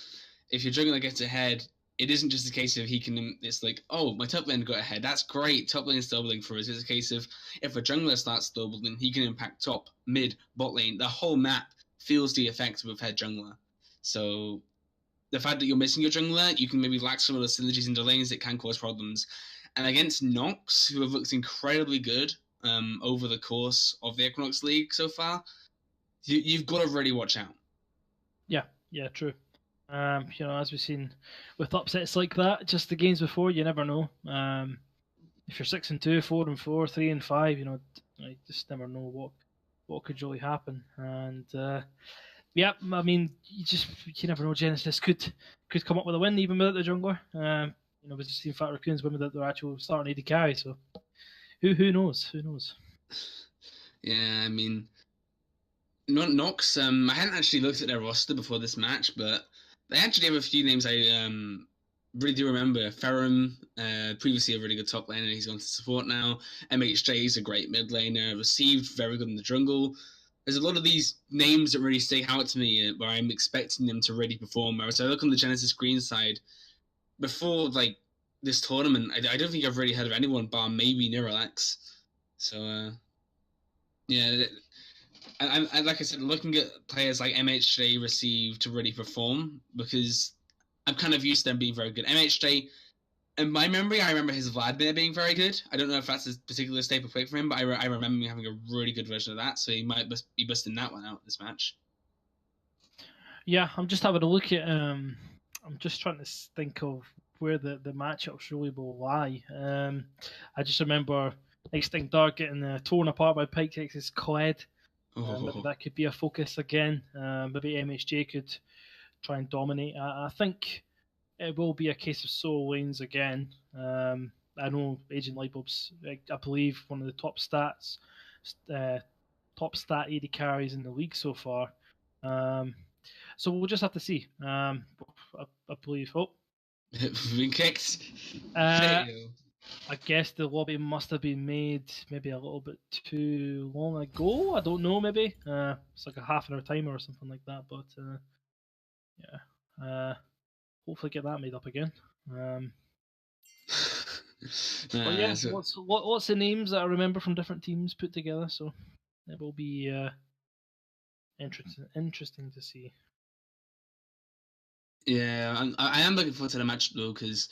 if your jungler gets ahead, it isn't just a case of it's like, oh, my top lane got ahead. That's great. Top lane's doubling for us. It's a case of if a jungler starts doubling, he can impact top, mid, bot lane. The whole map feels the effect of a head jungler. So the fact that you're missing your jungler, you can maybe lack some of the synergies in the lanes that can cause problems. And against NOX, who have looked incredibly good over the course of the Equinox League so far, you've got to really watch out. Yeah, true. You know, as we've seen with upsets like that, just the games before, you never know. If you're 6-2, 4-4, 3-5, you know, you just never know what could really happen. And yeah, I mean, you never know. Genesis could come up with a win even without the jungler. You know, we've just seen Fat Raccoons win without their actual starting AD carry. So who knows? Who knows? Yeah, I mean, NOX. I hadn't actually looked at their roster before this match, but they actually have a few names I really do remember. Ferrum, previously a really good top laner, he's gone to support now. MHJ is a great mid laner, received very good in the jungle. There's a lot of these names that really stick out to me where I'm expecting them to really perform. Whereas I look on the Genesis Green side, before like this tournament, I don't think I've really heard of anyone bar maybe Niralax. So yeah, And like I said, looking at players like MHJ receive to really perform, because I'm kind of used to them being very good. MHJ, in my memory, I remember his Vladimir being very good. I don't know if that's a particular staple pick for him, but I remember him having a really good version of that, so he might be busting that one out this match. Yeah, I'm just having a look at. I'm just trying to think of where the matchups really will lie. I just remember Extinct Dark getting torn apart by Pike's Cled. Maybe that could be a focus again. Maybe MHJ could try and dominate. I think it will be a case of solo lanes again. I know Agent Lightbulb's, I believe, one of the top stats, top stat AD carries in the league so far. So we'll just have to see. I believe. Oh, Been kicked. I guess the lobby must have been made maybe a little bit too long ago. I don't know. Maybe it's like a half an hour timer or something like that. But yeah, hopefully get that made up again. But yeah, So, lots of names that I remember from different teams put together. So it will be interesting to see. yeah, I am looking forward to the match though, because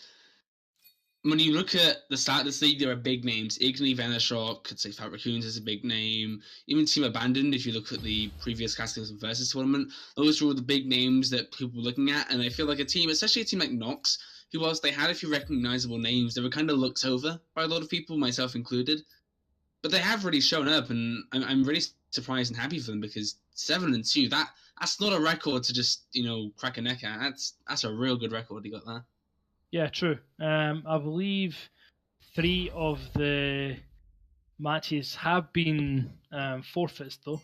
when you look at the start of this league, there are big names. IGNI, Venoshock, could say Fat Raccoons is a big name. Even Team Abandoned, if you look at the previous Cascades Versus tournament, those were all the big names that people were looking at. And I feel like a team, especially a team like NOX, who whilst they had a few recognizable names, they were kind of looked over by a lot of people, myself included. But they have really shown up, and I'm really surprised and happy for them, because 7-2, that's not a record to just, crack a neck at. That's a real good record you got there. Yeah, true. I believe 3 of the matches have been forfeits, though.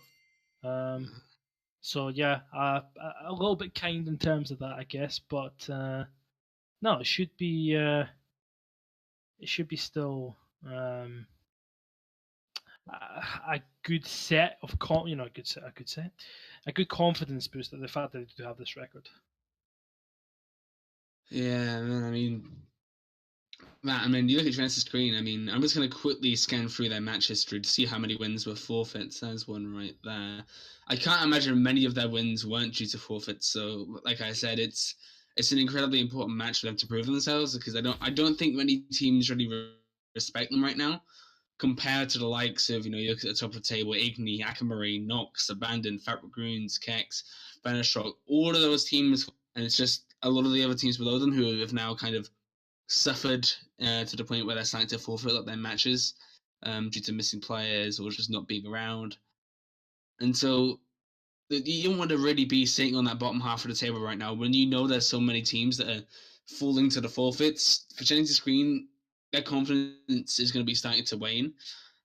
So yeah, a little bit kind in terms of that, I guess. But no, it should be still a good set of a good confidence boost at the fact that they do have this record. Yeah, man, you look at Genesis Green, I'm just going to quickly scan through their match history to see how many wins were forfeits. There's one right there. I can't imagine many of their wins weren't due to forfeits, so like I said, it's an incredibly important match for them to prove themselves, because I don't think many teams really respect them right now, compared to the likes of, you look at the top of the table, IGNI, Akamari, Nox, Abandoned, Fat Raccoons, Kex, Venoshock, all of those teams, and it's just a lot of the other teams below them who have now kind of suffered to the point where they're starting to forfeit up their matches due to missing players or just not being around. And so you don't want to really be sitting on that bottom half of the table right now when you know there's so many teams that are falling to the forfeits. For Genesis Green, their confidence is going to be starting to wane,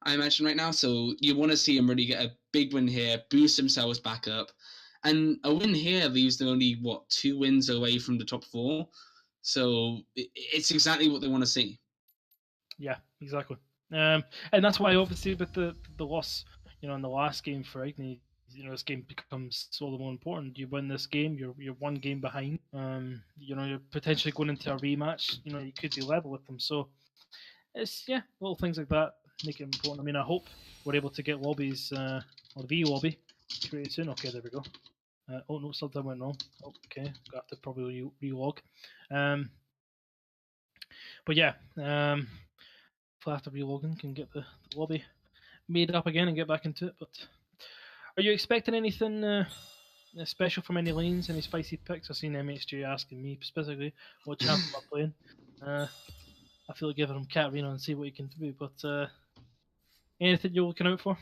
I imagine, right now. So you want to see them really get a big win here, boost themselves back up. And a win here leaves them only, 2 wins away from the top 4. So it's exactly what they want to see. Yeah, exactly. And that's why, obviously, with the loss, in the last game for IGNI, this game becomes all the more important. You win this game, you're one game behind. You're potentially going into a rematch. You could be level with them. So it's little things like that make it important. I hope we're able to get lobbies or the V lobby created soon. Okay, there we go. Oh no, something went wrong. Okay, got to probably relog. But yeah, after relogging can get the lobby made up again and get back into it. But are you expecting anything special from any lanes, any spicy picks? I've seen MHJ asking me specifically what champion I'm playing. I feel like giving him Katarina and see what he can do. But anything you're looking out for?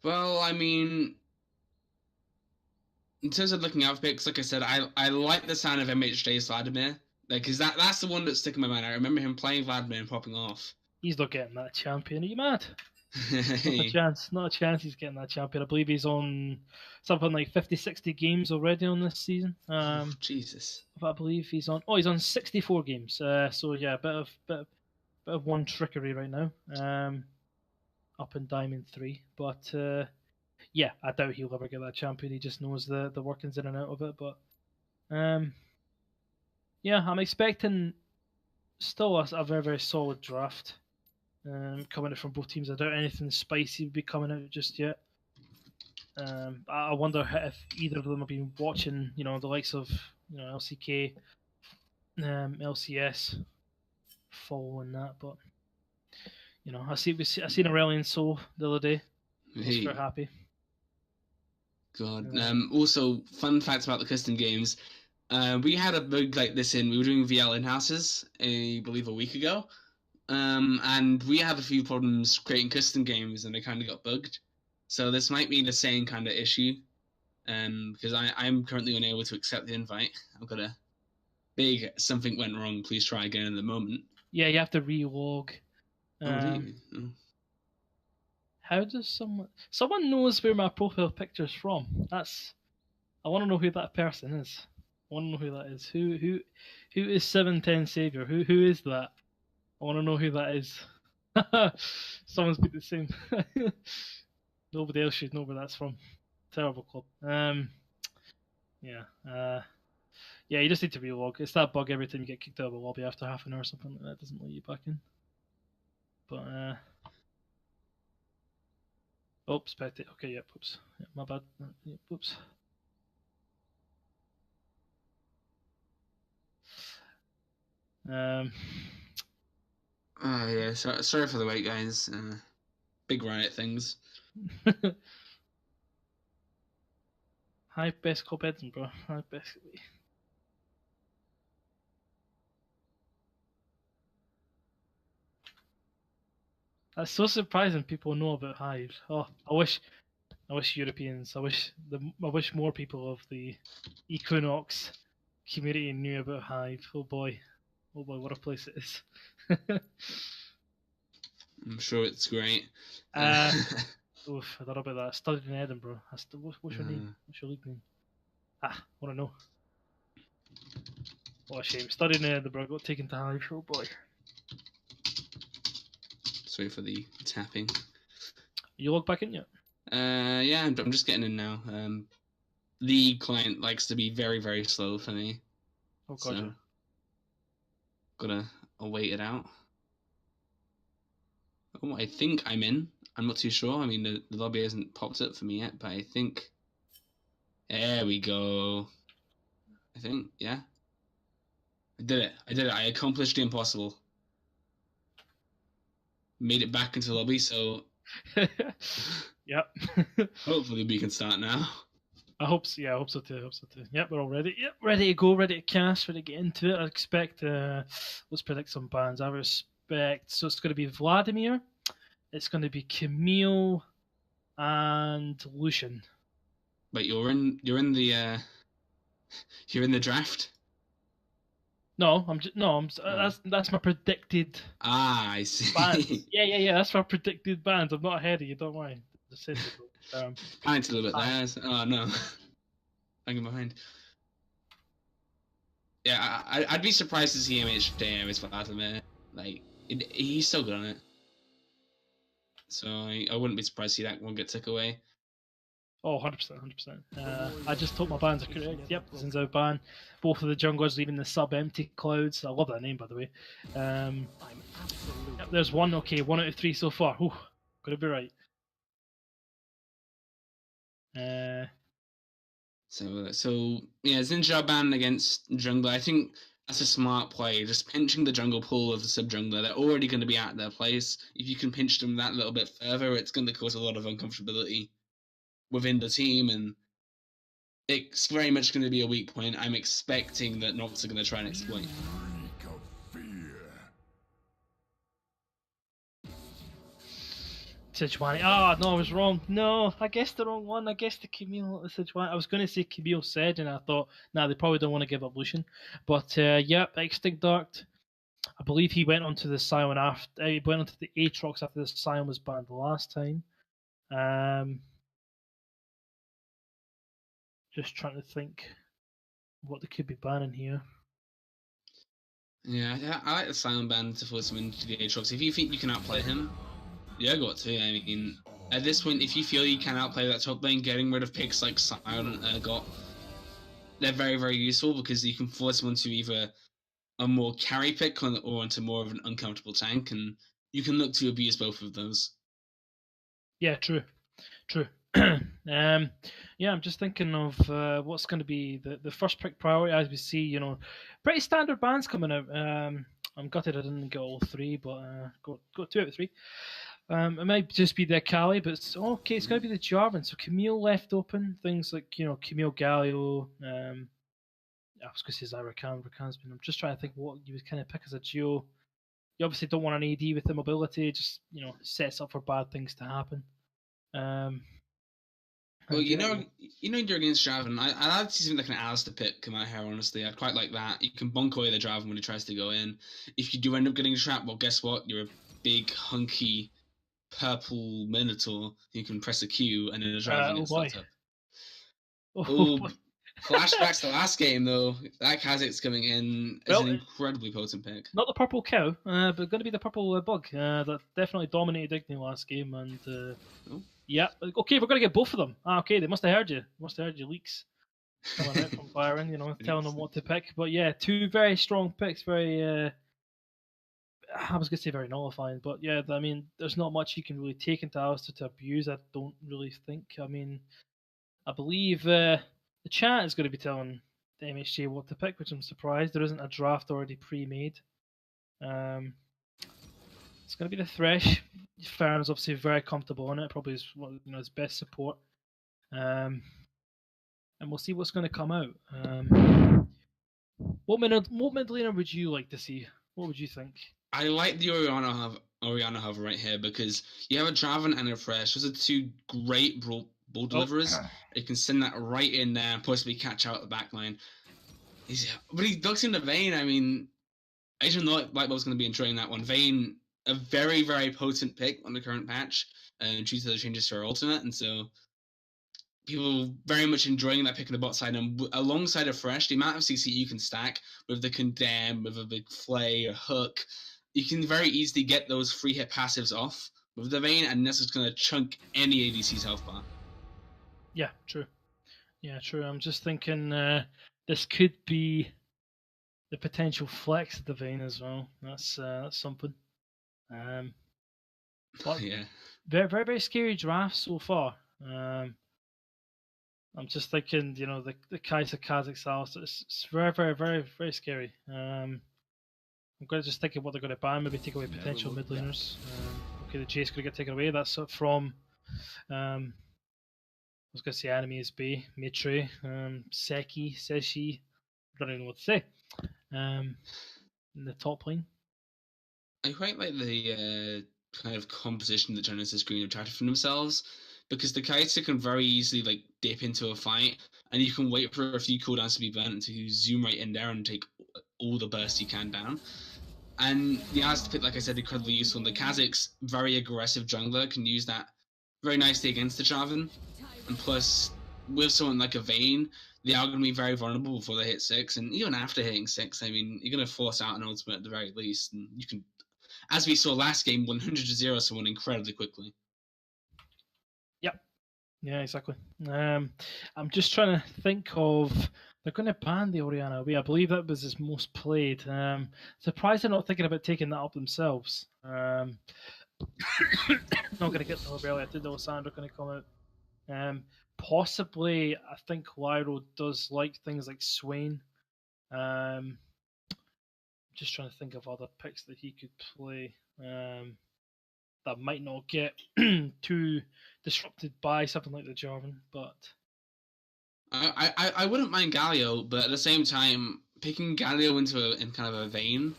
Well, in terms of looking out for picks, like I said, I like the sound of MHJ's Vladimir. Because that's the one that's sticking in my mind. I remember him playing Vladimir and popping off. He's not getting that champion. Are you mad? Not a chance. Not a chance he's getting that champion. I believe he's on something like 50, 60 games already on this season. Jesus. I believe he's on. Oh, he's on 64 games. So yeah, a bit of one trickery right now. Up in Diamond 3, but yeah, I doubt he'll ever get that champion. He just knows the workings in and out of it. But yeah, I'm expecting still a very, very solid draft coming out from both teams. I doubt anything spicy will be coming out just yet. I wonder if either of them have been watching, the likes of LCK, LCS, following that. But I seen Aurelion Soul the other day. I was Hey, very happy. God. Also, fun facts about the custom games. We had a bug like this we were doing VL in-houses, I believe a week ago. And we had a few problems creating custom games and they kind of got bugged. So this might be the same kind of issue. Because I'm currently unable to accept the invite. I've got a big something went wrong, please try again at the moment. Yeah, you have to relog. Oh, do you? Oh. How does someone knows where my profile picture's from? I want to know who that person is. I want to know who that is. Who is 710 Savior? Who is that? I want to know who that is. Someone's been the same. Nobody else should know where that's from. Terrible club. Yeah. Yeah, you just need to relog. It's that bug every time you get kicked out of a lobby after half an hour or something like that. Doesn't let you back in. But oops, spectate. Okay, yep, oops. Yeah, my bad. Yep, oops. Yeah, sorry for the wait, guys. Big riot things. Hi, best club Edinburgh. Hi, best. That's so surprising. People know about Hive. Oh, I wish Europeans. I wish more people of the Equinox community knew about Hive. Oh boy, what a place it is. I'm sure it's great. Oof, I don't know about that. I studied in Edinburgh. What's your name? What's your league name? I want to know. What a shame. Studied in Edinburgh, got taken to Hive. Oh boy. Sorry for the tapping. You log back in yet? Yeah, I'm just getting in now. The client likes to be very, very slow for me. Oh god. So, Yeah. gotta wait it out. Oh, I think I'm in. I'm not too sure. I mean, the lobby hasn't popped up for me yet, but I think... There we go. I think, yeah. I did it. I accomplished the impossible. Made it back into the lobby, so... Yep. Hopefully we can start now. I hope so. Yeah, I hope so too. Yep, we're all ready. Yep, ready to go, ready to cast, ready to get into it. I expect. Let's predict some bands. I respect. So it's going to be Vladimir. It's going to be Camille, and Lucian. But you're in the draft. No, that's my predicted Ah, I see. bands. Yeah. That's my predicted bands. I'm not ahead of you. Don't worry. Just said Panicked a little bit there. Oh no, hanging behind. Yeah, I'd be surprised to see him HJM as Vladimir. Like, he's so good on it. So I wouldn't be surprised to see that one get took away. Oh, 100%. I just hope my bands are correct. Yep, Zinzo ban. Both of the junglers leaving the sub-empty clouds. I love that name, by the way. Yep, there's one. Okay, 1 out of 3 so far. Ooh, gotta be right. So yeah, Zinja ban against jungler. I think that's a smart play. Just pinching the jungle pool of the sub jungler. They're already going to be at their place. If you can pinch them that little bit further, it's going to cause a lot of uncomfortability within the team, and it's very much going to be a weak point. I'm expecting that NOX are going to try and exploit. Sejuani. Ah, no, I was wrong. No, I guessed the wrong one. I guessed the Camille Sejuani. I was going to say Camille said, and I thought, nah, they probably don't want to give up Lucian. But yep, Extinct Dart. I believe he went onto the Sion after. He went onto the Aatrox after the Sion was banned the last time. Just trying to think what they could be banning here. Yeah, I like the Sion ban to force him into the Aatrox. If you think you can outplay him, yeah, got to. I mean, at this point, if you feel you can outplay that top lane, getting rid of picks like Sion and Urgot, they're very, very useful because you can force them onto either a more carry pick or onto more of an uncomfortable tank, and you can look to abuse both of those. Yeah, true. Yeah, I'm just thinking of what's going to be the first pick priority as we see, pretty standard bands coming out. I'm gutted I didn't get all three, but got 2 out of 3. It might just be the Akali, but okay. It's going to be the Jarvan. So Camille left open. Things like Camille Galio. I was going to say Zyrakan, but I'm just trying to think what you would kind of pick as a duo. You obviously don't want an AD with the mobility. It just sets up for bad things to happen. Well, And you're against Draven. I'd like to see something like an Alistair pick come out here, honestly. I'd quite like that. You can bonk away the Draven when he tries to go in. If you do end up getting trapped, well, guess what? You're a big, hunky, purple Minotaur who can press a Q and then a Draven gets boy. locked up. Oh, Oh, flashbacks to last game, though. That Kha'Zix coming in is an incredibly potent pick. Not the purple cow, but going to be the purple bug that definitely dominated IGNI last game. And yeah, okay, we're going to get both of them. Okay, they must have heard you. Must have heard your leaks coming out from Byron, telling them what to pick. But yeah, 2 very strong picks. Very, I was going to say very nullifying, but yeah, I mean, there's not much you can really take into Alistair to abuse. I don't really think. I mean, I believe the chat is going to be telling the MHJ what to pick, which I'm surprised there isn't a draft already pre-made. It's going to be the Thresh. Farm's obviously very comfortable on it. Probably is his best support. And we'll see what's going to come out. What mid laner would you like to see? What would you think? I like the Orianna hover right here because you have a Draven and a Thresh. Those are 2 great ball deliverers. You can send that right in there and possibly catch out the back line. But he ducks into Vayne. I mean, I didn't know Lightbulb's going to be enjoying that one. Vayne, a very, very potent pick on the current patch due to the changes to her ultimate. And so people very much enjoying that pick on the bot side. And alongside a Fresh, the amount of CC you can stack with the Condemn, with a big Flay, a Hook, you can very easily get those free hit passives off with the Vayne, and this is going to chunk any ADC's health bar. Yeah, true. Yeah, true. I'm just thinking this could be the potential flex of the Vayne as well. That's something. But Yeah. very, very, very scary draft so far. I'm just thinking, the Kaiser Kha'Zix Alistair. It's very, very, very, very scary. I'm going to just think of what they're going to ban. Maybe take away potential mid laners. Okay, the Jace going to get taken away. That's from. I was going to say enemies B, Mitre, Seki, Seshi. I don't even know what to say. In the top lane. I quite like the kind of composition that Genesis Green have tried for themselves, because the Kaiser can very easily dip into a fight, and you can wait for a few cooldowns to be burnt to zoom right in there and take all the burst you can down. And the Alistair pick, like I said, incredibly useful. And the Kha'Zix, very aggressive jungler, can use that very nicely against the Draven. And plus, with someone like a Vayne, they are going to be very vulnerable before they hit 6. And even after hitting 6, I mean, you're going to force out an ultimate at the very least. And you can, as we saw last game, 100-0 someone incredibly quickly. Yep. Yeah, exactly. I'm just trying to think of. They're going to ban the Orianna away. I believe that was his most played. Surprised they're not thinking about taking that up themselves. Not going to get the Rebellion. I think the Lysandra going to come out. Possibly, I think Lyro does like things like Swain. Just trying to think of other picks that he could play that might not get too disrupted by something like the Jarvan, but I wouldn't mind Galio, but at the same time, picking Galio in kind of a Vayne,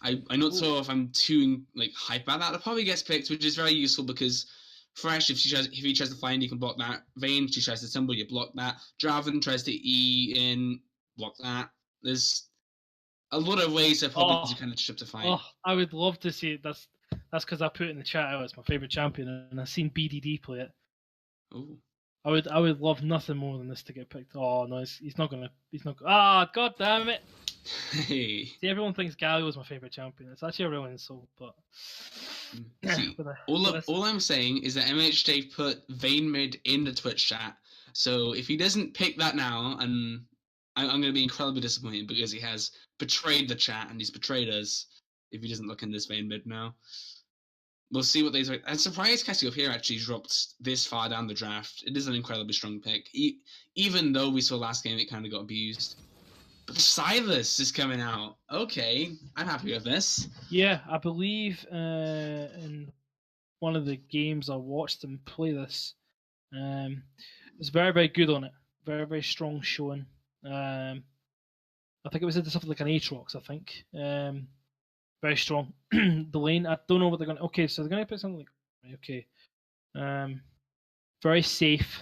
I'm not sure if I'm too hype about that. That probably gets picked, which is very useful because Fresh, if he tries to find, you can block that. Vayne, she tries to tumble, you block that. Draven tries to E in, block that. There's a lot of ways to probably kind of disrupt the fight. Oh, I would love to see it. That's because I put it in the chat. It's my favorite champion, and I've seen BDD play it. Ooh. I would love nothing more than this to get picked. Oh no, he's not gonna. Ah, god damn it! Hey. See, everyone thinks Galio is my favorite champion. It's actually a real insult, but see, all I'm saying is that MHJ put Vayne mid in the Twitch chat. So if he doesn't pick that now, and I'm going to be incredibly disappointed because he has betrayed the chat and he's betrayed us if he doesn't look in this Vayne mid now. we'll see what they do. I'm surprised Cassiopeia actually dropped this far down the draft. It is an incredibly strong pick, even though we saw last game it kind of got abused. But the Silas is coming out. Okay, I'm happy with this. Yeah, I believe in one of the games I watched him play this. Was very, very good on it. Very, very strong showing. I think it was into something like an Aatrox, I think. Very strong. The lane, I don't know what they're going to... Okay, so they're going to put something like... Okay. Very safe.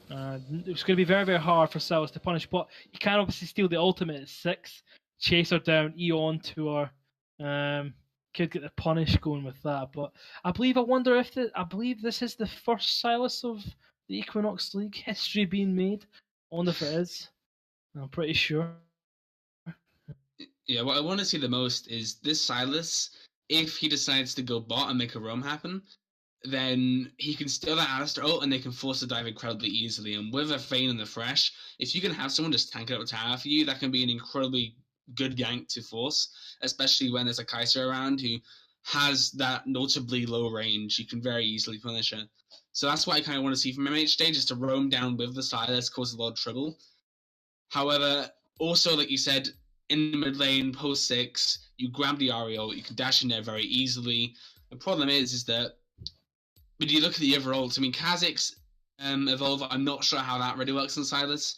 It's going to be very, very hard for Silas to punish, but you can obviously steal the ultimate at 6, chase her down, E on to her. Could get the punish going with that, but I believe this is the first Silas of the Equinox League history being made. I wonder if it is. I'm pretty sure. Yeah, what I want to see the most is this Silas. If he decides to go bot and make a roam happen, then he can steal that Alistair ult and they can force a dive incredibly easily. And with a Vayne and the Fresh, if you can have someone just tank it up tower for you, that can be an incredibly good gank to force, especially when there's a Kaiser around who has that notably low range. You can very easily punish her. So that's what I kind of want to see from MHJ, just to roam down with the Silas, cause a lot of trouble. However, also, like you said, in the mid lane, post 6, you grab the Ariel, you can dash in there very easily. The problem is that when you look at the other ults, I mean, Kha'Zix's evolve, I'm not sure how that really works on Silas.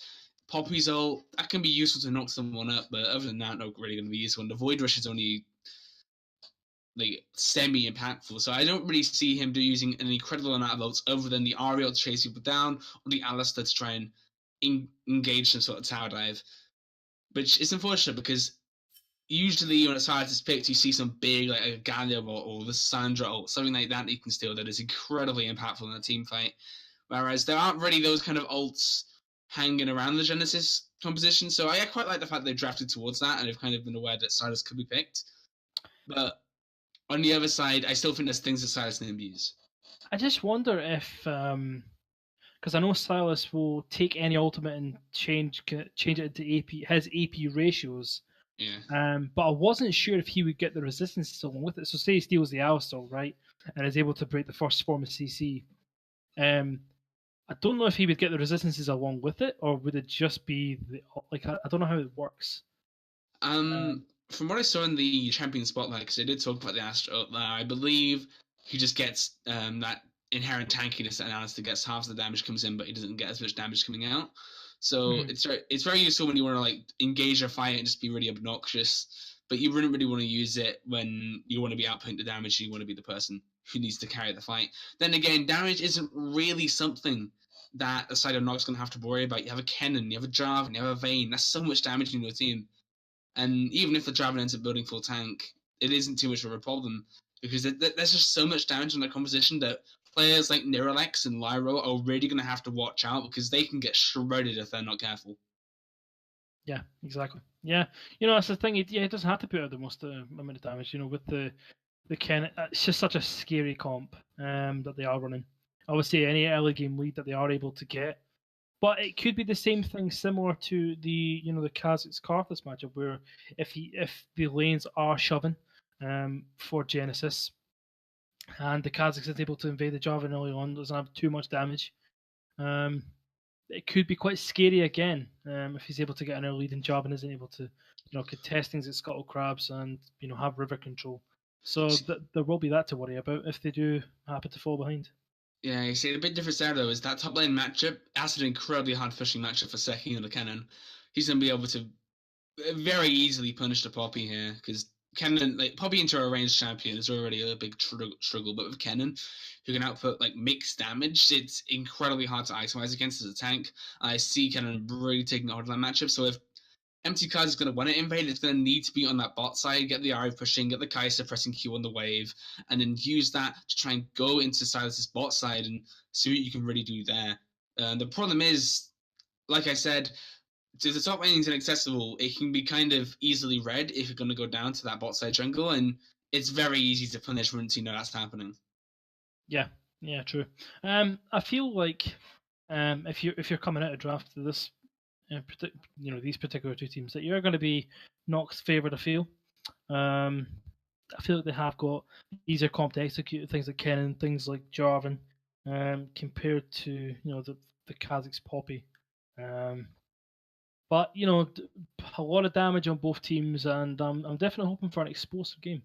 Poppy's ult, that can be useful to knock someone up, but other than that, not really going to be useful. And the Void Rush is only like semi-impactful, so I don't really see him using an incredible amount of ults other than the Ariel to chase people down, or the Alistair to try and engage some sort of tower dive. Which is unfortunate because usually when a Silas is picked, you see some big, like a Galio or the Sandra or something like that you can steal that is incredibly impactful in a team fight. Whereas there aren't really those kind of ults hanging around the Genesis composition. So I quite like the fact they've drafted towards that and they've kind of been aware that Silas could be picked. But on the other side, I still think there's things that Silas can abuse. I just wonder if, because I know Silas will take any ultimate and change it into his AP ratios. Yeah. But I wasn't sure if he would get the resistances along with it. So say he steals the Alistair, right, and is able to break the first form of CC. I don't know if he would get the resistances along with it, or would it just be I don't know how it works. From what I saw in the champion spotlight, because they did talk about the Astro, I believe he just gets that inherent tankiness that Alistair gets. Half the damage comes in, but he doesn't get as much damage coming out. So it's very useful when you want to like engage a fight and just be really obnoxious, but you wouldn't really want to use it when you want to be outputting the damage and you want to be the person who needs to carry the fight. Then again, damage isn't really something that the side of Nox going to have to worry about. You have a Kennen, you have a Jarvan, you have a Vayne. That's so much damage in your team. And even if the Jarvan ends up building full tank, it isn't too much of a problem because there's just so much damage in the composition that players like Niralex and Lyro are really going to have to watch out because they can get shredded if they're not careful. Yeah, exactly. Yeah, that's the thing. It doesn't have to put out the most amount of damage. With the Ken, it's just such a scary comp that they are running. Obviously, any early game lead that they are able to get, but it could be the same thing, similar to the the Kha'Zix Karthus matchup, where if the lanes are shoving for Genesis, and the Kha'Zix is able to invade the Jarvan early on, doesn't have too much damage. It could be quite scary again if he's able to get an early lead and Jarvan isn't able to, contest things at Scuttle Crabs and have river control. So there will be that to worry about if they do happen to fall behind. Yeah, you see, the big difference there though is that top lane matchup. That's an incredibly hard fishing matchup for Seki and the Kennen. He's gonna be able to very easily punish the Poppy here because Kennen, like Poppy into a ranged champion is already a big struggle, but with Kennen, who can output like mixed damage, it's incredibly hard to itemize against as a tank. I see Kennen really taking hold of that matchup. So if Empty Cards is going to want to invade, it's going to need to be on that bot side, get the Ari pushing, get the Kaiser pressing Q on the wave, and then use that to try and go into Silas's bot side and see what you can really do there. The problem is, like I said, if the top lane is inaccessible, it can be kind of easily read if you're going to go down to that bot side jungle, and it's very easy to punish once you know that's happening. Yeah, true. I feel like if you're coming out of draft to this, these particular two teams, that you're going to be Nox favoured. I feel. I feel like they have got easier comp to execute things like Kennen, things like Jarvan, compared to the Kha'Zix Poppy. But a lot of damage on both teams, and I'm definitely hoping for an explosive game.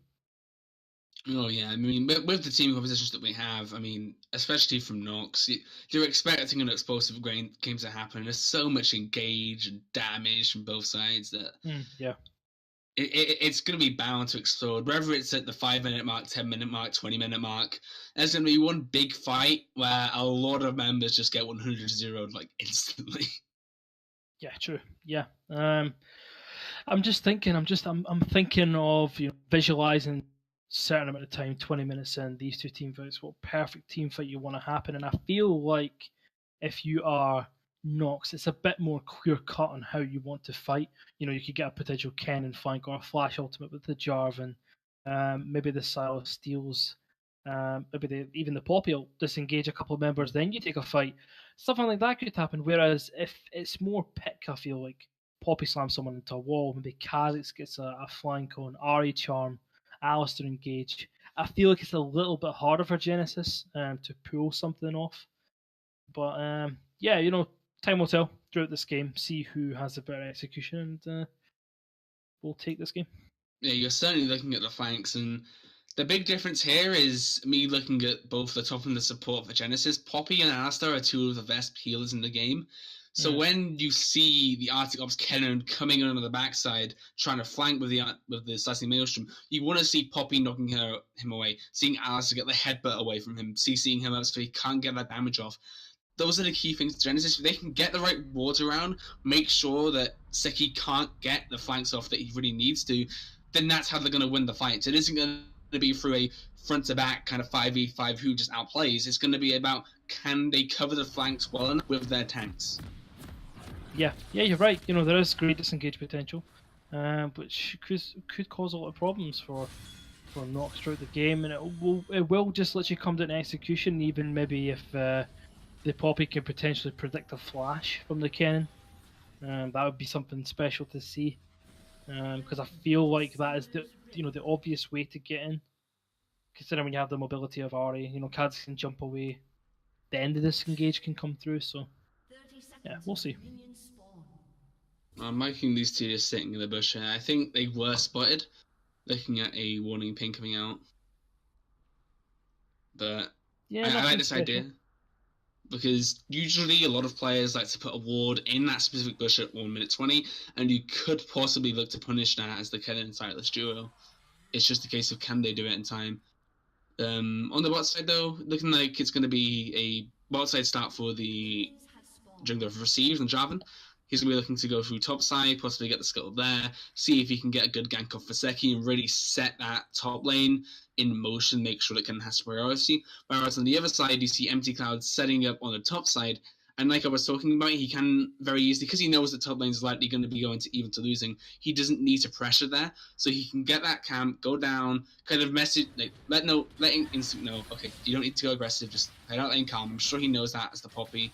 Oh yeah, I mean, with the team compositions that we have, I mean, especially from Nox, you're expecting an explosive game to happen. There's so much engage and damage from both sides that Yeah. it's going to be bound to explode. Whether it's at the 5-minute mark, 10-minute mark, 20-minute mark, there's going to be one big fight where a lot of members just get 100-0'd like instantly. Yeah, true. Yeah. I'm just thinking. I'm thinking of visualizing certain amount of time, 20 minutes in these two team fights. What perfect team fight you want to happen? And I feel like if you are Nox, it's a bit more clear cut on how you want to fight. You could get a potential Kennen flank or a flash ultimate with the Jarvan. Maybe the Silas steals. Maybe even the Poppy will disengage a couple of members, then you take a fight. Something like that could happen. Whereas if it's more pick, I feel like Poppy slams someone into a wall, maybe Kha'Zix gets a flank on, Ahri charm, Alistair engage. I feel like it's a little bit harder for Genesis to pull something off. But yeah, time will tell throughout this game. See who has the better execution, and we'll take this game. Yeah, you're certainly looking at the flanks, and the big difference here is me looking at both the top and the support for Genesis. Poppy and Alistair are two of the best healers in the game. So when you see the Arctic Ops Kennen coming in on the backside, trying to flank with the Slicing Maelstrom, you want to see Poppy knocking him away, seeing Alistair get the headbutt away from him, CCing him up so he can't get that damage off. Those are the key things to Genesis. If they can get the right wards around, make sure that Seki can't get the flanks off that he really needs to, then that's how they're going to win the fight. It isn't going to be through a front-to-back kind of 5v5 who just outplays. It's going to be about, can they cover the flanks well enough with their tanks? Yeah, you're right. There is great disengage potential, which could cause a lot of problems for Nox throughout the game, and it will just let you come down to execution. Even maybe if the Poppy can potentially predict a flash from the Kennen, that would be something special to see. Because I feel like that is the obvious way to get in. Considering when you have the mobility of Ahri, Kha'Zix can jump away, the end of this engage can come through. So yeah, we'll see. I'm liking these two just sitting in the bush here. I think they were spotted, looking at a warning ping coming out. But yeah, I like this idea, because usually a lot of players like to put a ward in that specific bush at 1 minute 20, and you could possibly look to punish that as the Kennen Sightless duo. It's just a case of, can they do it in time? On the bot side though, looking like it's going to be a bot side start for the jungler of Received and Jarvan. He's going to be looking to go through top side, possibly get the scuttle there, see if he can get a good gank off for Seki and really set that top lane in motion, make sure that Kennen has priority. Whereas on the other side, you see Empty Cloud setting up on the top side, and like I was talking about, he can very easily, because he knows the top lane is likely going to be going to even to losing, he doesn't need to pressure there, so he can get that camp, go down, kind of message, like letting Instinct know, okay, you don't need to go aggressive, just head out lane calm. I'm sure he knows that as the Poppy.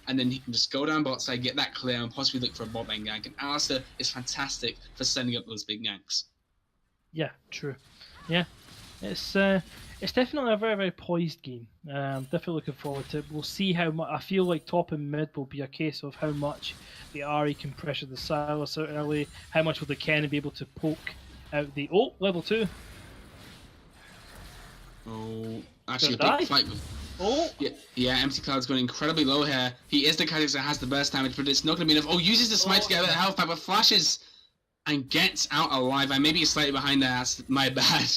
And then he can just go down bot side, get that clear, and possibly look for a bot lane gank. And Alistair is fantastic for setting up those big ganks. Yeah, true. Yeah, it's definitely a very, very poised game. Definitely looking forward to it. We'll see how much. I feel like top and mid will be a case of how much the Ahri can pressure the Silas out early. How much will the Kennen be able to poke out the level 2? Oh, actually, a big fight. Oh! Yeah, Empty Cloud's going incredibly low here. He is the Kha'Zix that has the burst damage, but it's not going to be enough. Oh, uses the smite to get a bit of health back, but flashes and gets out alive. I maybe slightly behind there, that's my bad.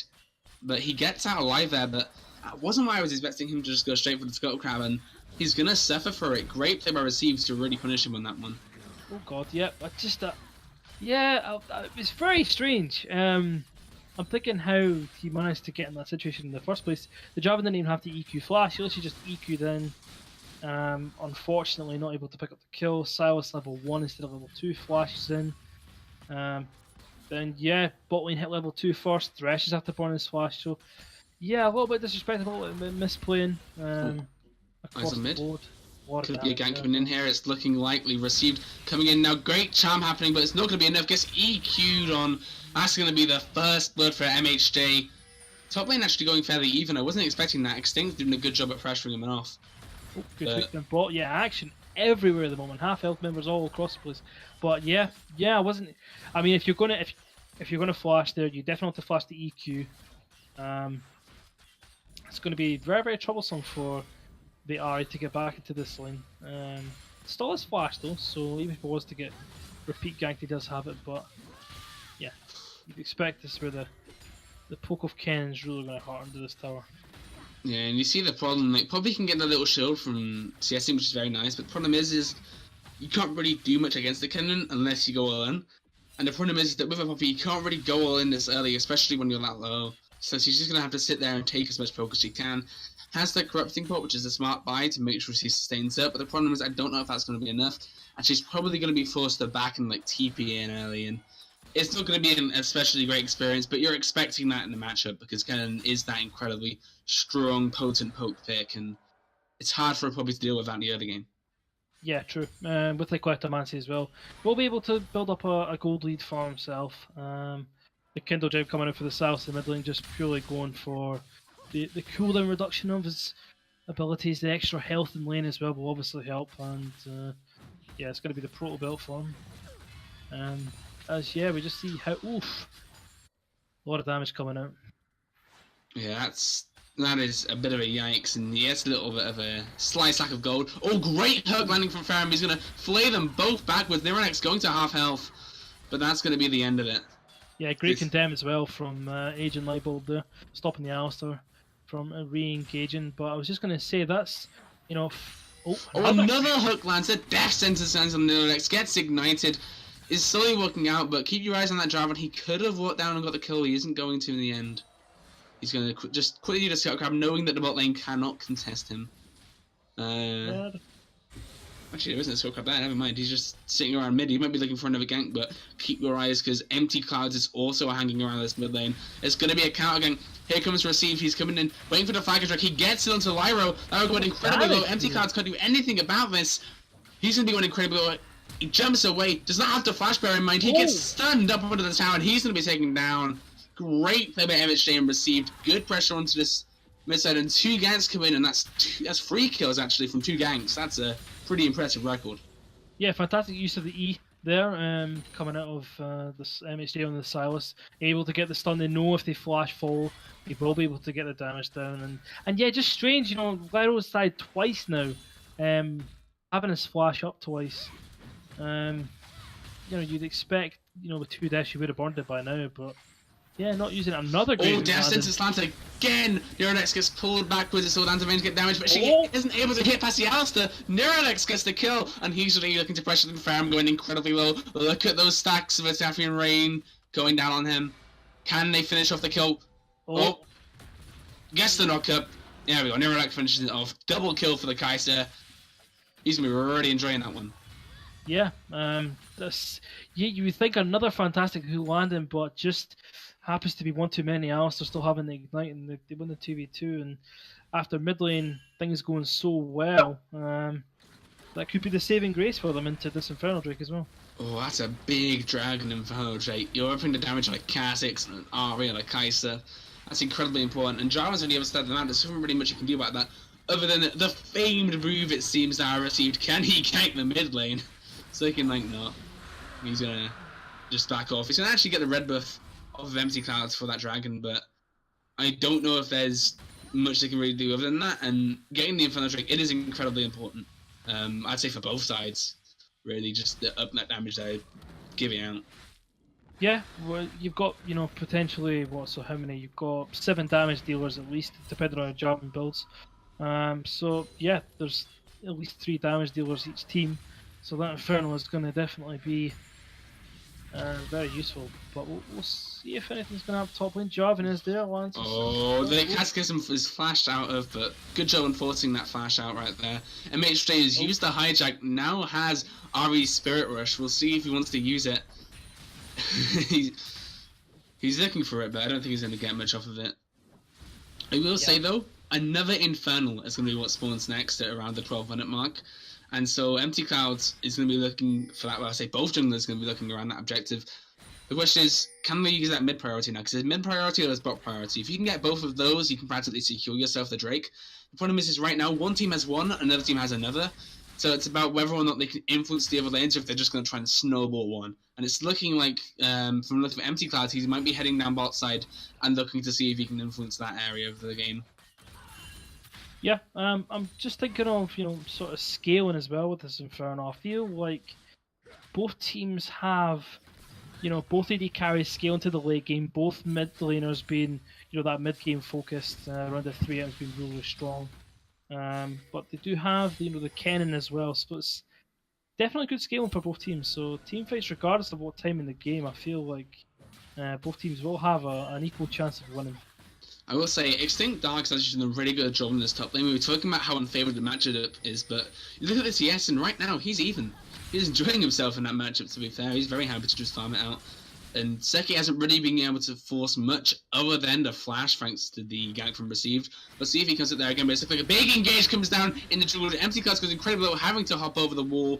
But he gets out alive there, but that wasn't why I was expecting him to just go straight for the Scuttle Crab, and he's going to suffer for it. Great play by Receives to really punish him on that one. Oh god, yep. It's very strange. I'm thinking how he managed to get in that situation in the first place. The Jarvan didn't even have to EQ flash, he literally just EQ'd in. Unfortunately not able to pick up the kill. Silas level 1 instead of level 2 flashes in. Then yeah, bot lane hit level 2 first, Threshes after burning his flash, so yeah, a little bit disrespectful, a little bit misplaying across the board. What Could be a gank coming in here. It's looking likely received coming in now. Great charm happening, but it's not going to be enough. Gets EQ'd on. That's going to be the first blood for MHJ. Top lane actually going fairly even. I wasn't expecting that. Extinct's doing a good job at pressuring him off. Oh, good hook and bot. Yeah, action everywhere at the moment. Half health members all across the place. But yeah, I wasn't. I mean, if you're gonna flash there, you definitely have to flash the EQ. It's going to be very, very troublesome for the Ari to get back into this lane. Still has flash though, so even if it was to get repeat ganked, he does have it. But yeah, you'd expect this where the poke of Ken is really going to hurt into this tower. Yeah, and you see the problem. Like, probably can get the little shield from CSing, which is very nice. But the problem is you can't really do much against the Kennen unless you go all in. And the problem is that with a Poppy, you can't really go all in this early, especially when you're that low. So she's just going to have to sit there and take as much poke as she can. Has that corrupting pot, which is a smart buy to make sure she sustains it. But the problem is I don't know if that's going to be enough. And she's probably going to be forced to back and like TP in early. And it's not going to be an especially great experience, but you're expecting that in the matchup because Kennen is that incredibly strong, potent poke pick. And it's hard for a Poppy to deal with that in the early game. Yeah, true. With Liquidmancy as well, we'll be able to build up a gold lead for himself. The Kindle Gem coming in for the south, the mid lane just purely going for the cooldown reduction of his abilities. The extra health in lane as well will obviously help, and yeah, it's going to be the proto belt for him. We just see how a lot of damage coming out. Yeah, that is a bit of a yikes, and yes, a little bit of a slight lack of gold. Oh, great hook landing from Ferrum. He's going to flay them both backwards. Neuronex going to half health, but that's going to be the end of it. Yeah, great condemn as well from Agent Lightbulb there, stopping the Alistar from re-engaging. But I was just going to say that's, another hook lands. A death sentence lands on Neuronex, gets ignited, is slowly working out, but keep your eyes on that Jarvan. He could have walked down and got the kill. He isn't going to in the end. He's going to just quickly do the scout grab, knowing that the bot lane cannot contest him. Actually, there isn't a scout grab there, never mind. He's just sitting around mid. He might be looking for another gank, but keep your eyes, because Empty Clouds is also hanging around this mid lane. It's going to be a counter gank. Here comes Receive. He's coming in, waiting for the flag attack. He gets it onto Lyro. Lyro going incredibly low. Empty Clouds can't do anything about this. He's going to be going incredibly low. He jumps away, does not have to flash, bear in mind. He gets stunned up onto the tower, and he's going to be taken down. Great play by MHJ and Received. Good pressure onto this mid side, and 2 ganks come in, and that's 3 kills actually from 2 ganks. That's a pretty impressive record. Yeah, fantastic use of the E there, coming out of this MHJ on the Silas. Able to get the stun. They know if they flash fall, they will be able to get the damage down. And yeah, just strange, Lyro's died twice now, having his flash up twice. You'd expect, with 2 deaths you would have burned it by now, but yeah, not using another great. Oh, death sentence lands again. Neuronex gets pulled backwards. It's all down to range to get damage, but she isn't able to hit past the Alistar. Neuronex gets the kill, and he's really looking to pressure the farm, going incredibly low. Look at those stacks of Asafian Rain going down on him. Can they finish off the kill? Oh. Gets the knock-up. There we go. Neuronex finishes it off. Double kill for the Kaiser. He's going to be really enjoying that one. Yeah, you would think another fantastic who landing, but just happens to be one too many. Alistar still having the ignite, and they win the 2v2. And after mid lane things going so well, that could be the saving grace for them into this Infernal Drake as well. Oh, that's a big Dragon Infernal Drake. You're upping the damage like Kha'Zix and an Ahri and a Kai'Sa. That's incredibly important. And Jarvan's only ever started them out. There's not really much you can do about that, other than the famed move it seems that I received. Can he gank the mid lane? So he can no. He's gonna just back off. He's gonna actually get the red buff off of Empty Clouds for that dragon, but I don't know if there's much they can really do other than that. And getting the Infernal Drake, it is incredibly important. I'd say for both sides, really, just the up net damage they're giving out. Yeah, well, you've got potentially how many? You've got 7 damage dealers at least, depending on your job and builds. So yeah, there's at least 3 damage dealers each team. So that Infernal is going to definitely be very useful. But we'll see if anything's going to have top lane. Jarvan is there, Lance. Oh, the Cataclysm is flashed out of, but good job in forcing that flash out right there. And MHJ has used the hijack, now has Ari's Spirit Rush. We'll see if he wants to use it. He's looking for it, but I don't think he's going to get much off of it. I will say though, another Infernal is going to be what spawns next at around the 12-minute mark. And so Empty Clouds is going to be looking for that. Well, I say both junglers are going to be looking around that objective. The question is, can they use that mid priority now? Because there's mid priority or there's bot priority. If you can get both of those, you can practically secure yourself the Drake. The problem is right now, one team has one, another team has another. So it's about whether or not they can influence the other lanes, or if they're just going to try and snowball one. And it's looking like, from looking at Empty Clouds, he might be heading down bot side and looking to see if he can influence that area of the game. Yeah, I'm just thinking of, sort of scaling as well with this Inferno. I feel like both teams have, both AD carries scale into the late game, both mid laners being, that mid game focused around the 3 has been really strong. But they do have, the cannon as well, so it's definitely good scaling for both teams. So team fights, regardless of what time in the game, I feel like both teams will have an equal chance of winning. I will say, Extinct Dark has actually done a really good job in this top lane. We were talking about how unfavored the matchup is, but you look at this yes, and right now he's even. He's enjoying himself in that matchup, to be fair. He's very happy to just farm it out. And Seki hasn't really been able to force much other than the flash, thanks to the gank from Received. Let's see if he comes up there again, but it's like a big engage comes down in the jungle. Empty Clouds goes incredibly low, having to hop over the wall.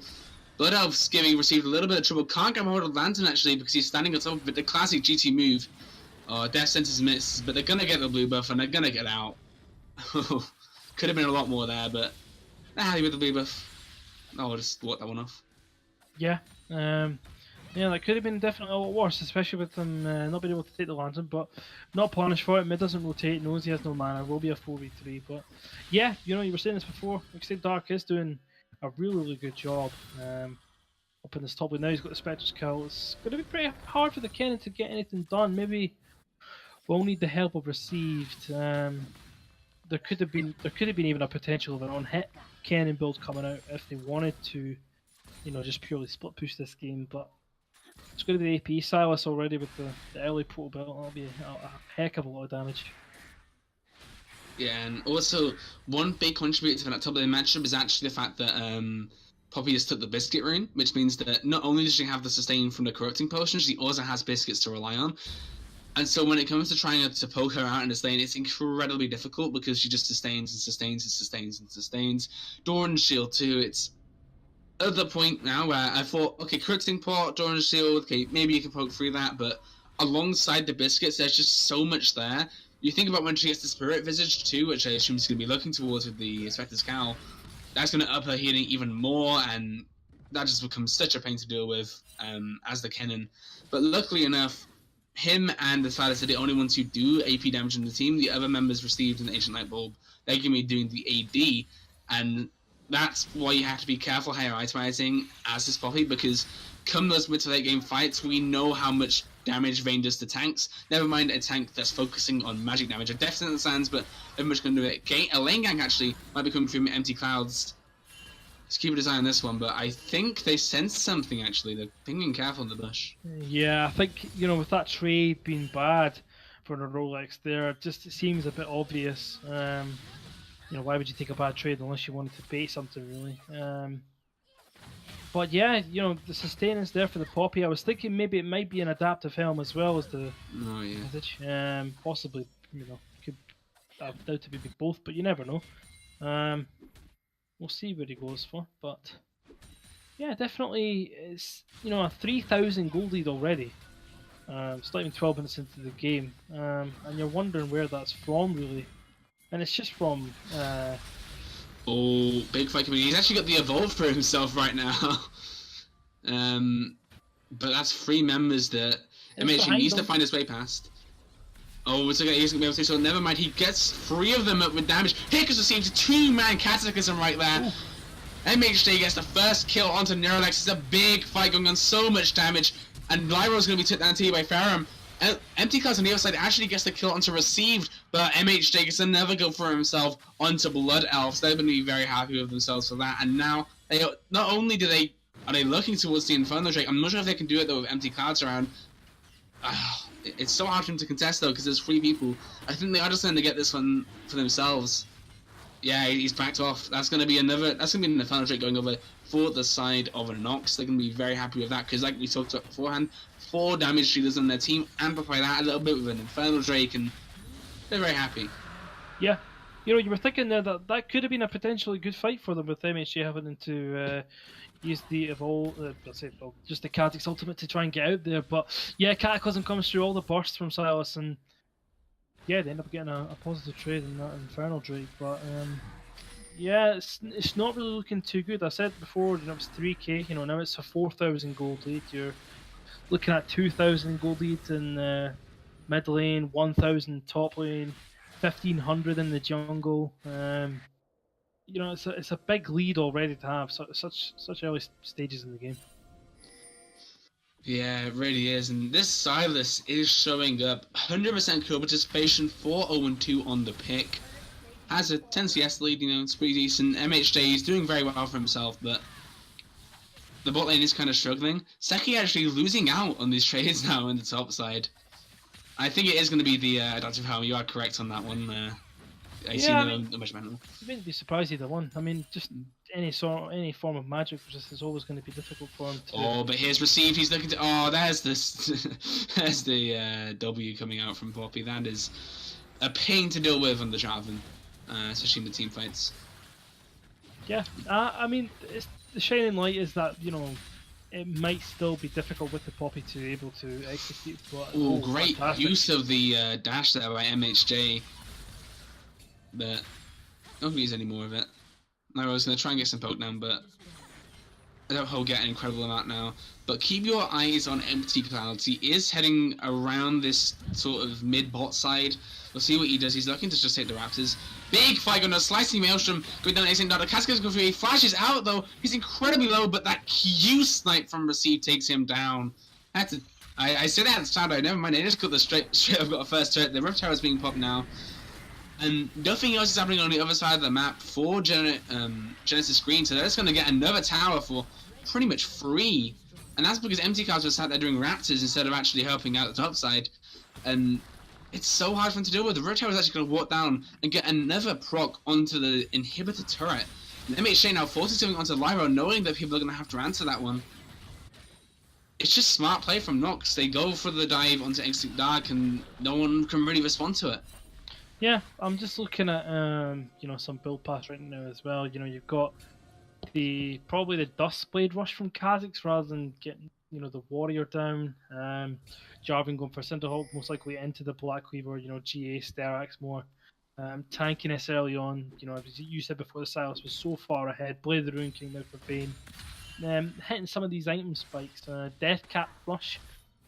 Blood Elf's giving Received a little bit of trouble. Can't get hold of Lantern, actually, because he's standing on top of it. The classic GT move. Death Sentence misses, but they're going to get the blue buff, and they're going to get out. Could have been a lot more there, but they're happy with the blue buff. I'll just walk that one off. Yeah, that could have been definitely a lot worse, especially with them not being able to take the lantern, but not punished for it. Mid doesn't rotate, knows he has no mana, will be a 4v3, but yeah, you were saying this before, Extinct Dark is doing a really, really good job up in this top lane. Now he's got the Spectre's kill. It's going to be pretty hard for the cannon to get anything done. Maybe we'll need the help of Received. There could have been even a potential of an on-hit cannon build coming out if they wanted to, just purely split push this game, but it's going to be the AP Silas already with the early portal build. That'll be a heck of a lot of damage. Yeah, and also one big contributor to that top lane matchup is actually the fact that Poppy just took the Biscuit rune, which means that not only does she have the sustain from the corrupting potion, she also has biscuits to rely on. And so when it comes to trying to poke her out in this lane, it's incredibly difficult because she just sustains and sustains and sustains and sustains. Doran's shield too, it's at the point now where I thought, okay, corrupting pot, Doran's shield, okay, maybe you can poke through that, but alongside the biscuits, there's just so much there. You think about when she gets the Spirit Visage too, which I assume she's going to be looking towards with the Spectre's Cowl. That's going to up her healing even more, and that just becomes such a pain to deal with as the Kennen. But luckily enough, him and the Silas are the only ones who do AP damage in the team. The other members Received an Ancient Light Bulb. They're going to be doing the AD, and that's why you have to be careful how you're itemizing as this Poppy, because come those mid to late game fights, we know how much damage Vayne does to tanks. Never mind a tank that's focusing on magic damage. A Death Sentence stands, but very much going to do it. A lane gank actually might be coming from Empty Clouds. Let's keep an eye on this one, but I think they sense something actually. They're being careful in the bush. Yeah, I think, with that trade being bad for the Rolex there, it seems a bit obvious. Why would you take a bad trade unless you wanted to bait something, really? But yeah, the sustenance there for the Poppy. I was thinking maybe it might be an adaptive helm as well as the message. Possibly, could I doubt it would be both, but you never know. We'll see what he goes for, but yeah, definitely it's a 3,000 gold lead already. It's not even 12 minutes into the game, and you're wondering where that's from, really. And it's just from. Oh, big fight coming. He's actually got the Evolve for himself right now. But that's 3 members that MHG needs to find his way past. Oh, it's okay, he's gonna be able to, so never mind, he gets 3 of them up with damage. Hickers receives a 2-man Cataclysm right there. Ooh. MHD gets the first kill onto Neurolex. It's a big fight going on, so much damage. And Lyro's gonna be took down to you by Ferrum. Empty Clouds on the other side actually gets the kill onto Received, but MHD gets another go for himself onto Blood Elves. They're going to be very happy with themselves for that. And now, they not only are they looking towards the Inferno Drake, I'm not sure if they can do it though with Empty Clouds around. It's so hard for them to contest though, because there's 3 people. I think they are just going to get this one for themselves. Yeah, he's backed off. That's going to be an Inferno Drake going over for the side of a Nox. They're going to be very happy with that, because like we talked about beforehand, 4 damage dealers on their team, amplify that a little bit with an Infernal Drake, and they're very happy. Yeah, you were thinking there that that could have been a potentially good fight for them with MHG having to use the evolve, just the Kha'Zix ultimate to try and get out there. But yeah, Cataclysm comes through all the bursts from Silas, and yeah, they end up getting a positive trade in that Infernal Drake. But yeah, it's not really looking too good. I said before, it was 3k. Now it's a 4,000 gold lead. You're looking at 2,000 gold lead in mid lane, 1,000 top lane, 1,500 in the jungle. It's a big lead already to have. Such early stages in the game. Yeah, it really is. And this Silas is showing up. 100% kill participation, 4-0-2 on the pick. Has a 10 CS lead, it's pretty decent. MHJ is doing very well for himself, but the bot lane is kind of struggling. Seki actually losing out on these trades now on the top side. I think it is going to be the adaptive helm. You are correct on that one. I see no much mental. You wouldn't be surprised either one. I mean, just any form of magic resist is always going to be difficult for him to. Oh, but here's received. He's looking to. Oh, there's this. There's the W coming out from Poppy. That is a pain to deal with on the Jarvan, especially in the team fights. Yeah, I mean, the shining light is that it might still be difficult with the Poppy to be able to execute. But great fantastic use of the dash there by MHJ. But I don't use any more of it. I was going to try and get some poke down, but I doubt he'll get an incredible amount now. But keep your eyes on Empty Clouds. He is heading around this sort of mid-bot side. We'll see what he does. He's looking to just take the Raptors. Big fight going on, slicing Maelstrom, going down Ace Dada. Cascades go through. He flashes out though. He's incredibly low, but that Q snipe from Receive takes him down. I said that at the start, never mind. I just got the straight I've got a first turret. The Rift Tower is being popped now. And nothing else is happening on the other side of the map for Genesis Green, so they're just going to get another tower for pretty much free. And that's because Empty Clouds was sat there doing Raptors instead of actually helping out the top side. And it's so hard for them to deal with. The Rift Tower is actually going to walk down and get another proc onto the inhibitor turret. And MHJ now forces something onto Lyra, knowing that people are going to have to answer that one. It's just smart play from Nox. They go for the dive onto Extinct Dark, and no one can really respond to it. Yeah, I'm just looking at some build paths right now as well. You've got probably the Dustblade rush from Kha'Zix rather than getting the Warrior down. Jarvan going for Cinderhawk, most likely into the Black Cleaver. GA Sterak's more tankiness early on. As you said before, the Silas was so far ahead. Blade of the Ruin King now for Bane. Hitting some of these item spikes. Death Cap rush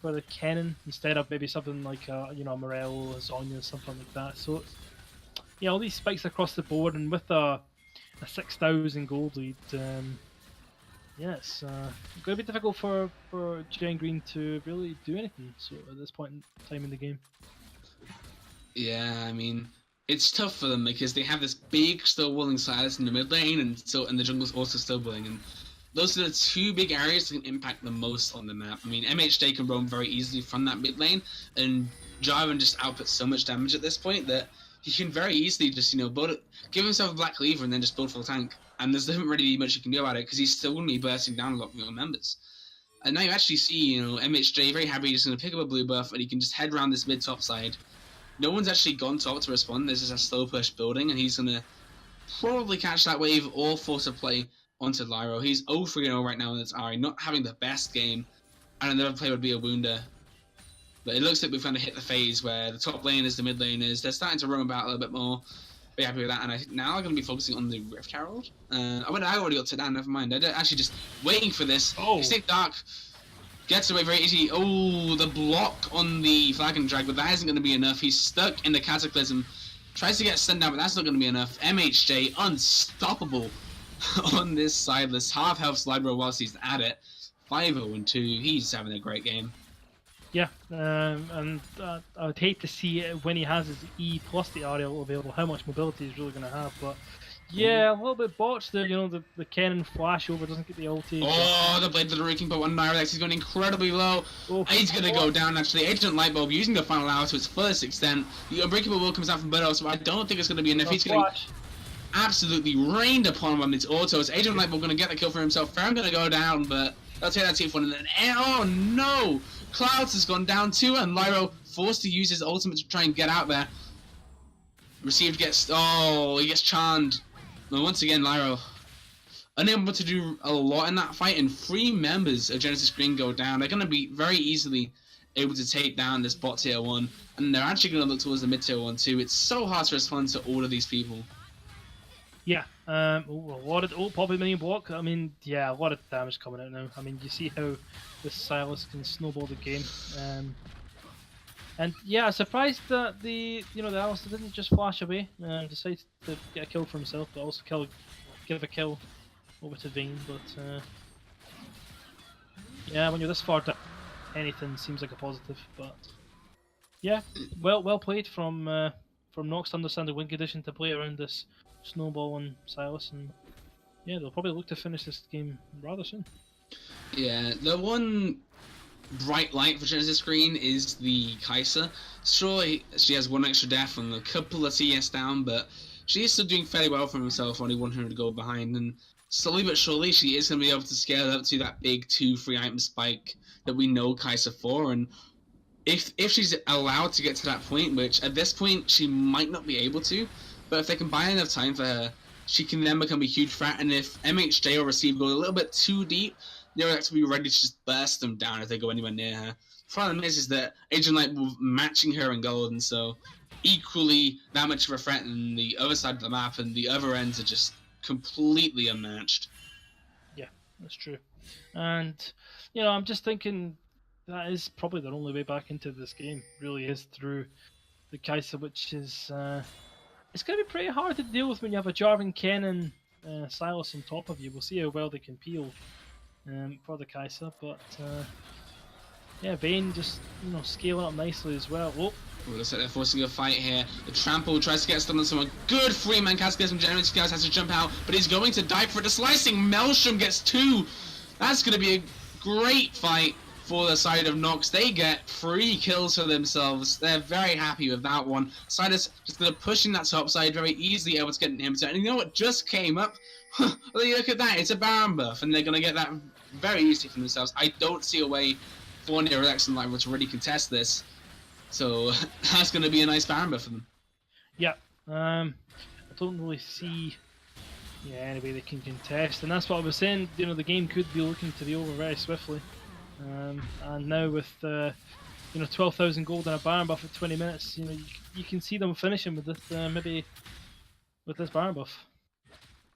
for the Kennen instead of maybe something like a Morel, Zonya, something like that. So yeah, all these spikes across the board, and with a 6,000 gold lead, it's going to be difficult for Gen Green to really do anything. So at this point in time in the game. Yeah, I mean, it's tough for them because they have this big still willing Silas in the mid lane, and the jungle's also still willing, and those are the two big areas that can impact the most on the map. I mean, MHJ can roam very easily from that mid lane, and Jarvan just outputs so much damage at this point that he can very easily just, give himself a Black Cleaver and then just build full tank. And there's not really much you can do about it because he's still going to be bursting down a lot of your members. And now you actually see, MHJ very happy just going to pick up a blue buff and he can just head around this mid-top side. No one's actually gone top to respond. This is a slow push building, and he's going to probably catch that wave or force a play onto Lyro. He's 0-3-0 right now in this Ari, not having the best game, and another play would be a Wounder. But it looks like we've kind of hit the phase where the top lane is, the mid lane is. They're starting to roam about a little bit more. Be happy with that, and I think now I'm going to be focusing on the Rift Herald. I already got to that, never mind. I'm actually just waiting for this. Extinct Dark gets away very easy. Oh, the block on the Flag and Drag, but that isn't going to be enough. He's stuck in the Cataclysm. Tries to get sent down, but that's not going to be enough. MHJ unstoppable on this sideless. Half health Slybro whilst he's at it. 5-0-2. He's having a great game. Yeah, and I would hate to see it when he has his E plus the Ariel available, how much mobility he's really going to have. But yeah, a little bit botched there. The Kennen flash over doesn't get the ulti. Oh, the Blade of the Raking, but one Nyrex, he's going incredibly low. He's going to go down actually. Agent Lightbulb using the final hour to its fullest extent. The Unbreakable Will comes out from Beto, so I don't think it's going to be enough. He's getting absolutely rained upon on its autos. Agent Lightbulb going to get the kill for himself. Farron going to go down, but they'll take that T1 and then, oh no! Clouds has gone down too, and Lyro forced to use his ultimate to try and get out there. Received gets... Oh, he gets charmed. Well, once again, Lyro unable to do a lot in that fight, and 3 members of Genesis Green go down. They're going to be very easily able to take down this bot tier 1, and they're actually going to look towards the mid tier 1 too. It's so hard to respond to all of these people. Yeah, a lot of probably mini block. I mean, yeah, a lot of damage coming out now. I mean, you see how this Silas can snowball the game. And yeah, surprised that the Alistair didn't just flash away and decide to get a kill for himself, but also give a kill over to Vayne. But yeah, when you're this far down, anything seems like a positive. But yeah, well played from Nox to understand the win condition to play around this snowball and Silas, and yeah, they'll probably look to finish this game rather soon. Yeah, the one bright light for Genesis Green is the Kai'Sa. Sure, she has 1 extra death and a couple of CS down, but she is still doing fairly well for herself, only 100 to go behind, and slowly but surely she is going to be able to scale up to that big 2-3 item spike that we know Kai'Sa for, and if she's allowed to get to that point, which at this point she might not be able to, but if they can buy enough time for her, she can then become a huge threat, and if MHJ or Receive go a little bit too deep, they're actually ready to just burst them down if they go anywhere near her. The problem is that IGNI will matching her in gold, and so equally that much of a threat on the other side of the map, and the other ends are just completely unmatched. Yeah, that's true. And, I'm just thinking that is probably their only way back into this game, really is through the Kai'Sa, which is... it's going to be pretty hard to deal with when you have a Jarvan, Ken, and Silas on top of you. We'll see how well they can peel for the Kai'Sa, but yeah, Vayne just scaling up nicely as well. Oh, looks like they're forcing a fight here. The trample tries to get stunned on someone. Good 3-man cast gets from Genesis. Guys has to jump out, but he's going to die for it. The slicing Maelstrom gets 2. That's going to be a great fight for the side of Nox. They get 3 kills for themselves. They're very happy with that one. Silas just going to push in that top side, very easily able to get an inhibitor. And you know what just came up? Look at that, it's a Baron buff, and they're going to get that very easily for themselves. I don't see a way for Nerex and Lyra to really contest this. So that's going to be a nice Baron buff for them. Yeah, I don't really see any way they can contest. And that's what I was saying, the game could be looking to be over very swiftly. And now with 12,000 gold and a Baron buff at 20 minutes, you can see them finishing with this maybe with this Baron buff.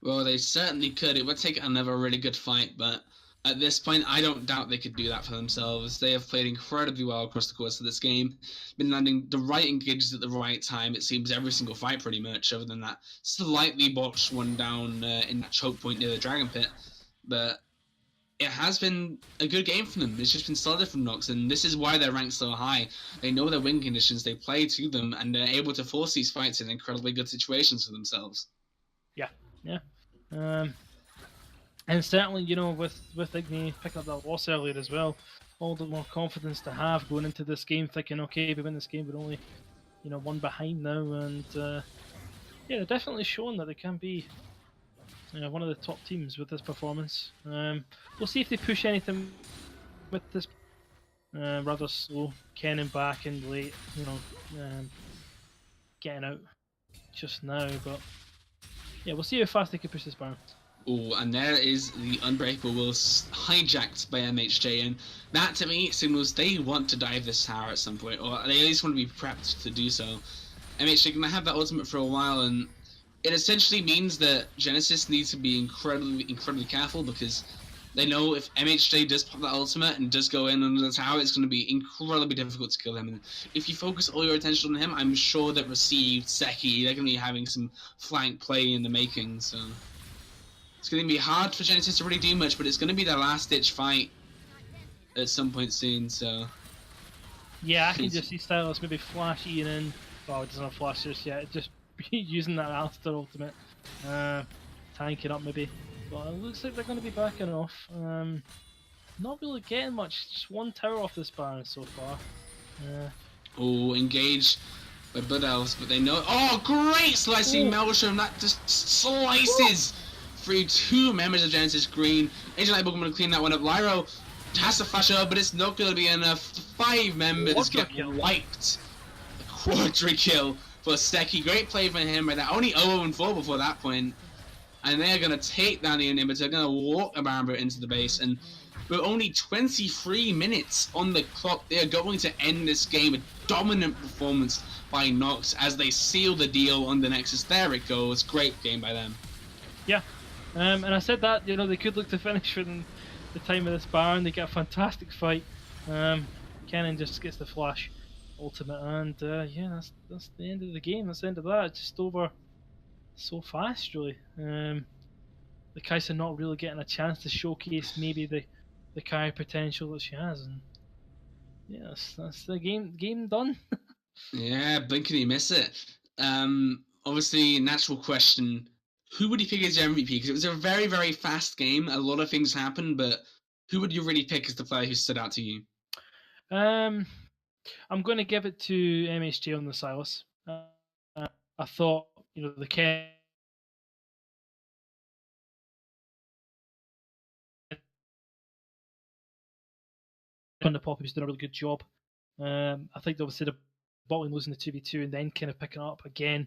Well, they certainly could. It would take another really good fight, but at this point, I don't doubt they could do that for themselves. They have played incredibly well across the course of this game, been landing the right engages at the right time. It seems every single fight, pretty much, other than that slightly botched one down in that choke point near the Dragon Pit. But it has been a good game for them. It's just been solid from Nox, and this is why they're ranked so high. They know their win conditions, they play to them, and they're able to force these fights in incredibly good situations for themselves. Yeah. And certainly, with IGNI picking up that loss earlier as well, all the more confidence to have going into this game, thinking, okay, we win this game, we're only, 1 behind now, and yeah, they're definitely showing that they can be one of the top teams with this performance. We'll see if they push anything with this rather slow Ken and back and late, getting out just now, but yeah, we'll see how fast they can push this Baron. Oh, and there is the Unbreakable Will hijacked by MHJ, and that to me signals they want to dive this tower at some point, or they at least want to be prepped to do so. MHJ can have that ultimate for a while, and it essentially means that Genesis needs to be incredibly careful, because they know if MHJ does pop that ultimate and does go in under the tower, it's going to be incredibly difficult to kill him. And if you focus all your attention on him, I'm sure that Received, Seki, they're going to be having some flank play in the making, so it's going to be hard for Genesis to really do much, but it's going to be their last-ditch fight at some point soon, so... Yeah, I can just see Stylus maybe flash Ian in. Oh, it doesn't have flash just yet, just using that Alistair ultimate. Tanking up maybe. But it looks like they're going to be backing off. Not really getting much, just 1 tower off this Baron so far. Oh, engage by Blood Elves, but they know... Oh, great slicing Maelstrom! That just slices through 2 members of Genesis Green. IGNI going to clean that one up. Lyro has to flash up, but it's not going to be enough. 5 members get wiped. A quadra kill But Steki, great play for him right there. Only 0-4 before that point. And they're going to take down the inhibitor. They're going to walk a Baron into the base. And with only 23 minutes on the clock, they are going to end this game. A dominant performance by NOX as they seal the deal on the Nexus. There it goes. Great game by them. Yeah. And I said that, you know, they could look to finish within the time of this Baron. They get a fantastic fight. Kennen just gets the flash ultimate, and yeah, that's the end of the game. That's the end of that. It's just over so fast, really. The Kai'Sa not really getting a chance to showcase maybe the carry potential that she has, and yeah, that's the game done. Yeah, blink and you miss it. Obviously, natural question: who would you pick as your MVP? Because it was a very, very fast game. A lot of things happened, but who would you really pick as the player who stood out to you? I'm going to give it to MSJ on the Silas. I thought, you know, the Ken on the Poppy was doing a really good job. I think obviously the bottling losing the 2v2 and then kind of picking up again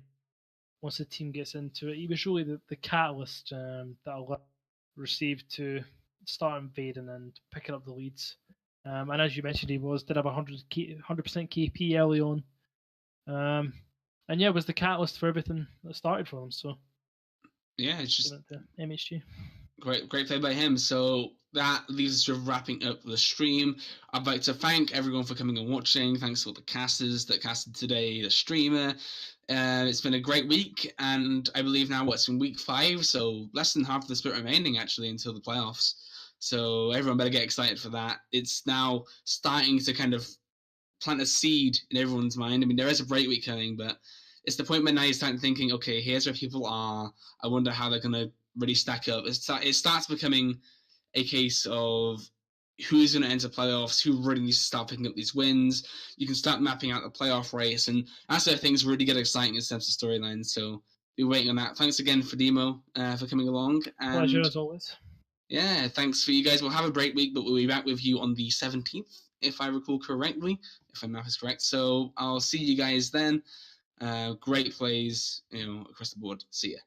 once the team gets into it. He was really the catalyst that I received to start invading and picking up the leads. And as you mentioned, he did have 100% KP early on. And yeah, it was the catalyst for everything that started for him. So yeah, it's just MHG. Great play by him. So that leaves us with wrapping up the stream. I'd like to thank everyone for coming and watching. Thanks to all the casters that casted today, the streamer. It's been a great week, and I believe now it's in week 5, so less than half of the split remaining actually until the playoffs. So everyone better get excited for that. It's now starting to kind of plant a seed in everyone's mind. I mean, there is a break week coming, but it's the point where now you start thinking, okay, here's where people are. I wonder how they're going to really stack up. It starts becoming a case of who's going to enter playoffs, who really needs to start picking up these wins. You can start mapping out the playoff race, and that's where things really get exciting in terms of storylines. So be waiting on that. Thanks again for Demo for coming along. And pleasure as always. Yeah, thanks for you guys. We'll have a break week, but we'll be back with you on the 17th, if I recall correctly, if my math is correct. So I'll see you guys then. Great plays, across the board. See ya.